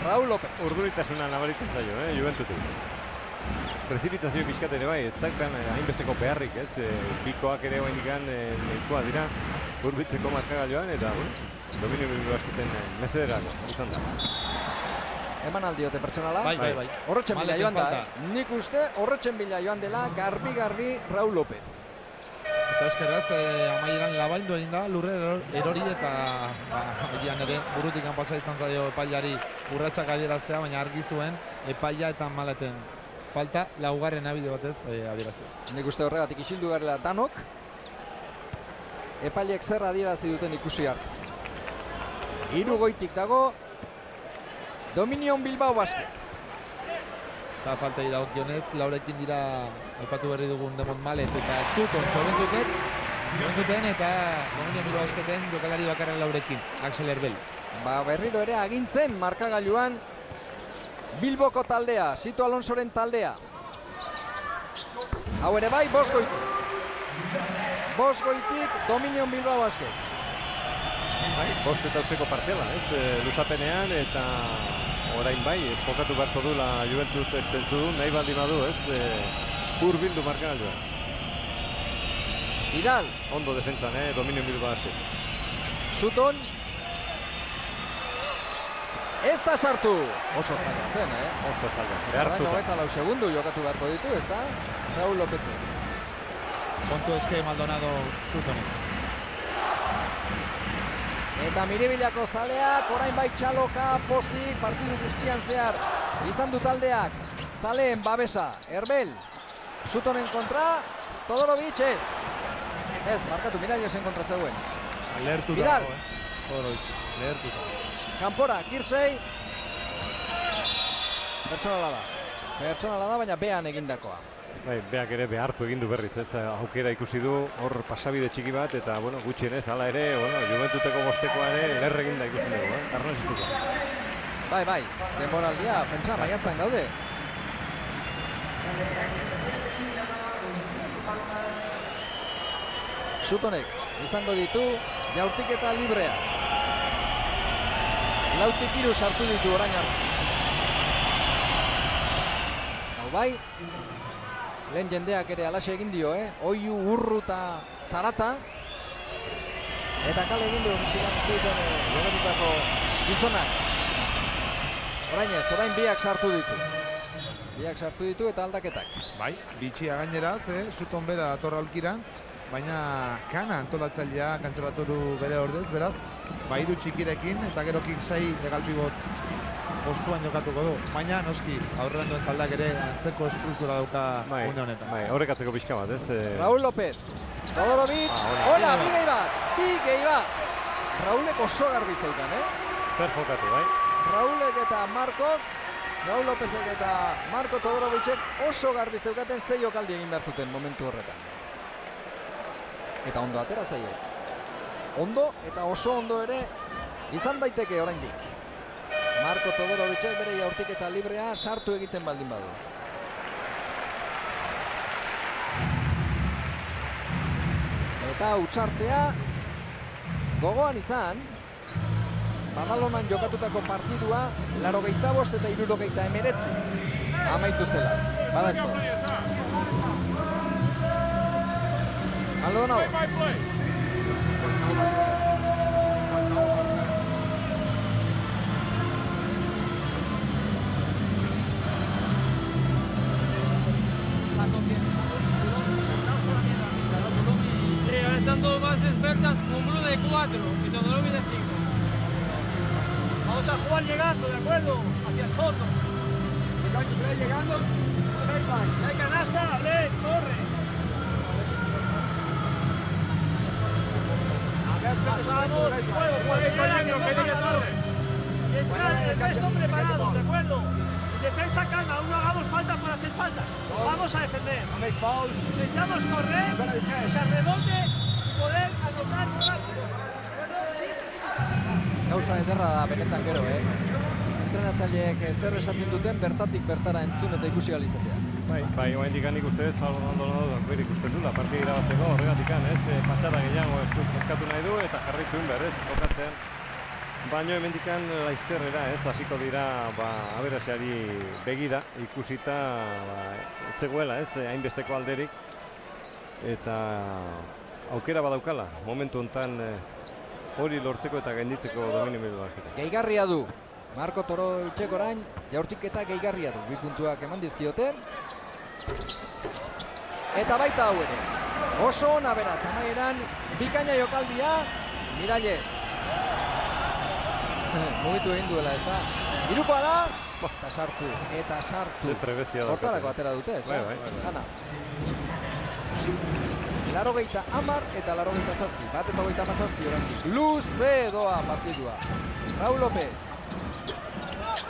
Raul Lopez. Urduritasuna nabaritzen zaio, Juventutik. Prezipitazio pixkat ere bai, etzaktan hainbesteko beharrik, bikoak ere bain dikan nahikoa dira burbitzeko markagailuan eta Dominio Bilbao Basketen mesederago izan da. Eman aldiote personala? Bai. Horretzen bila joan da, nik uste horretzen bila joan dela garbi Raul Lopez. Eta eskerraz, amaieran labaindu egin da, lurre erori eta egian ere burutikan pasa izan zaio epailari urratsak adieraztea, baina argi zuen epaila eta maleten falta laugarren abide batez adierazio. Nik uste horregatik isildu garela danok, epailek zer adierazi duten ikusi arte. 3 goitik dago, Dominion Bilbao Basket. Eta faltei dagokionez, laurekin dira aipatu berri dugun Demont Malet eta Sutton Joventuten eta Dominion Bilbao Basketen jokalari bakarren laurekin, Axel Herbel. Berriro ere agintzen markagailuan Bilboko taldea, Sito Alonsoren taldea. Hau ere bai, 5 goitik. 5 goitik Dominion Bilbao Basket. Bai, 5 eta utzeko partzialan, luzapenean eta orain bai, jokatu beharko du la Juventus zentzu du, nahi baldin badu, hurbildu markagailua. Vidal. Ondo defentsan, Dominion Bilbao Basket. Sutton. Ez da sartu. Oso zaila zen, Oso zaila. Behartuta. 24 segundu jokatu beharko ditu, ez da? Raúl López. Kontu eske Maldonado Zutonek. Eta Miribillako zaleak, orain bai txaloka, pozik, partidu guztian zehar. Izan du taldeak, zaleen babesa, Herbel. Zutonen kontra, Todorovic ez. Ez, markatu, Mirallesen kontra zegoen. Lehertuta. Vidal. Todorovic, lehertuta. Kanpora, Kirsey. Pertsonala da, baina behan egindakoa. Bai, beak ere behartu egin du berriz, ez aukera ikusi du, hor pasabide txiki bat, eta, bueno, gutxienez, hala ere, bueno, Juventuteko bostekoa ere lerre eginda ikusten dugu, Arnaziztuko. Bai, denboraldia, pentsa, maiatzan gaude. Zutonek, izango ditu, jaurtiketa librea. Lautik 3 sartu ditu orain arte. Hau bai, lehen jendeak ere alaxe egin dio, Oiu, Urru eta Zarata. Eta kale egin du, duten jokatutako gizonak. Orain biak sartu ditu. Eta aldaketak. Bai, bitxia gaineraz, Zuton bera atorra aulkirantz, baina Kana antolatzailea kantxolatu du bere ordez, beraz, baidu txikirekin eta gero Kiksai egalpibot postuan jokatuko du. Baina, noski, aurrean duen taldak ere antzeko estruktura dauka une honetan. Bai, horrekatzeko pixka bat, ez? Raúl López, Todorovic, hola, bigei bat. Raúlek oso garbi zeukan, Zer jokatu, bai? Raúlek eta Markok, Raúl Lópezek eta Marko Todorovicek oso garbi zeukaten 6 jokaldi egin behar zuten momentu horretan. Eta ondo atera zaio. Ondo eta oso ondo ere izan daiteke oraindik. Marko Todorovicek bere jaurtiketa librea sartu egiten baldin badu. Eta utxartea gogoan izan, Badalonan jokatutako partidua 85 eta 69 amaitu zela. Bada ez da. Maldonado. Sí, ahora están todos más expertas, Mumbrú de 4 y Todorovic de 5. Vamos a jugar llegando, ¿de acuerdo? Hacia el fondo. Llegando. Hay canasta, Blake, corre. Pasamos, el resto preparados, ¿de acuerdo? Defensa calma, aún no hagamos falta para hacer faltas. Vamos a defender. Necesitamos correr, ese rebote y poder anotar rápido. Gauza ederra da benetan gero, entrenatzaileek zer esaten duten bertatik bertara entzun eta ikusi ahal izatea. Bai, oraindik nik uste dut Maldonado bere ikusten du, partida irabazteko horregatik patxada gehiago eskatu nahi du eta jarraitu berrez jokatzean. Baina hemendikan laizterrera hasiko dira aberaseari begira ikusita etzegoela hainbesteko alderik eta aukera badaukala momentu hontan hori lortzeko eta gainditzeko dominio Bilbao Basketek. Gehigarria du. Marko Todorovicek orain jaurtiketa gehigarria du. 2 puntuak eman dizkiote. Eta baita hau ere. Oso ona beraz amaieran bikaina jokaldia Miralles. Mugitu egin duela, ez da. Hirukoa da. Eta sartu. Hortarako atera dute, ez da. Jana. 80 eta 87. Bat eta 37 oraindik. Luze doa partidua. Raúl López.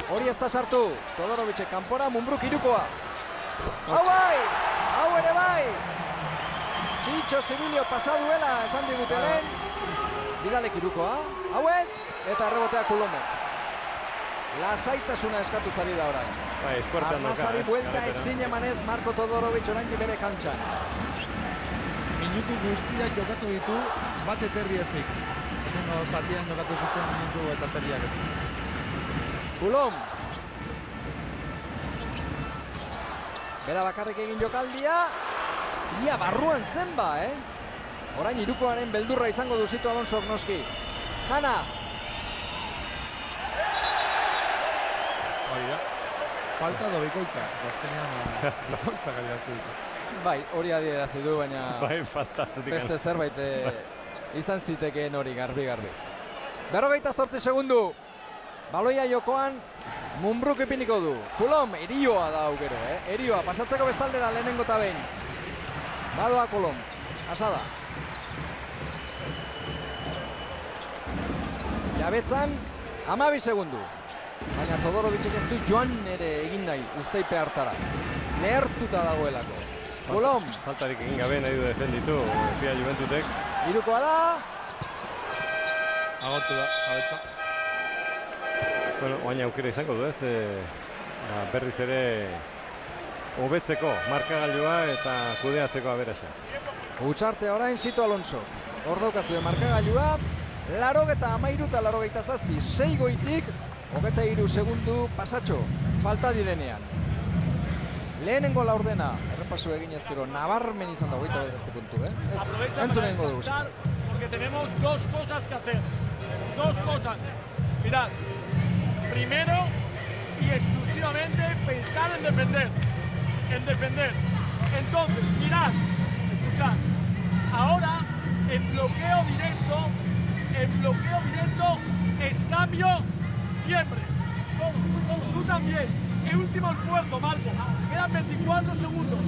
Hori ez da sartu. Todorovicek kanpora, Mumbruk hirukoa. Hau bai! Hau ere bai! Txitxo Sibilio pasaduela esan digute lehen. Vidalek hirukoa. Hau ez! Eta rebotea Kulomek. Lasaitasuna eskatu zari da orain. Arnazari buelta ezin emanez Marko Todorovic orain bere kantxan. Minutu guztiak jokatu ditu bat eterri ezik. Hemengo zatian jokatu zituen minutu eta eterriak ezik. Kulom. Bera bakarrik egin jokaldia. Ia barruan zen ba, Orain hirukoaren beldurra izango duzitu Alonsok noski. Jana. Falta do bikoitza. Azkenean bikoitza gari dut. Bai, hori adierazi du, baina Bai, fantastikan. beste zerbait izan zitekeen hori garbi. 48 segundu. Baloia jokoan, Mumbruk ipiniko du. Coulomb, erioa da aukero, erioa, pasatzeko bestaldera lehenengo eta behin. Badoa Coulomb, pasada. Jabetzan, 12 segundu. Baina Todorovicek ez du joan ere egin nahi, Uztaipe hartara. Lehertuta dagoelako. Coulomb. Faltarik egin gabe nahi du defenditu, FIA Juventutek. Hirukoa da. Agortu da, jabetza. Bueno, baina aukera izango du berriz ere hobetzeko markagailua eta kudeatzeko aberasa. Utsarte orain Sito Alonso. Hor daukazue markagailua, 83 eta 87, 6 goitik, 23 segundu pasatxo, falta direnean. Lehenengo laurdena, errepasu egin ezkero, nabarmen izan da 29 puntu, Entzun egingo dugu. Porque tenemos dos cosas que hacer. Dos cosas. Mirad. Primero y exclusivamente pensar en defender. Entonces, mirad, escuchad. Ahora, en bloqueo directo es cambio siempre. Tú también. El último esfuerzo, Marco. Quedan 24 segundos.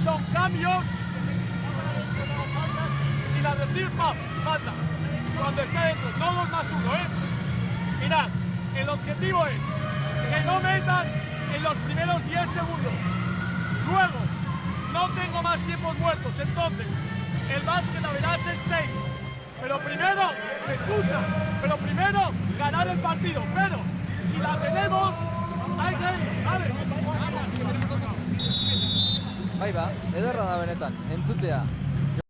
Son cambios. Sin decir falta. Cuando está dentro, no 2 más 1, Mirad. El objetivo es que no metan en los primeros 10 segundos. Luego, no tengo más tiempos muertos, entonces el básquet average es 6. Pero primero, escucha, ganar el partido. Pero si la tenemos, hay que ir, ¿vale? Bai ba, ederra da benetan, entzutea.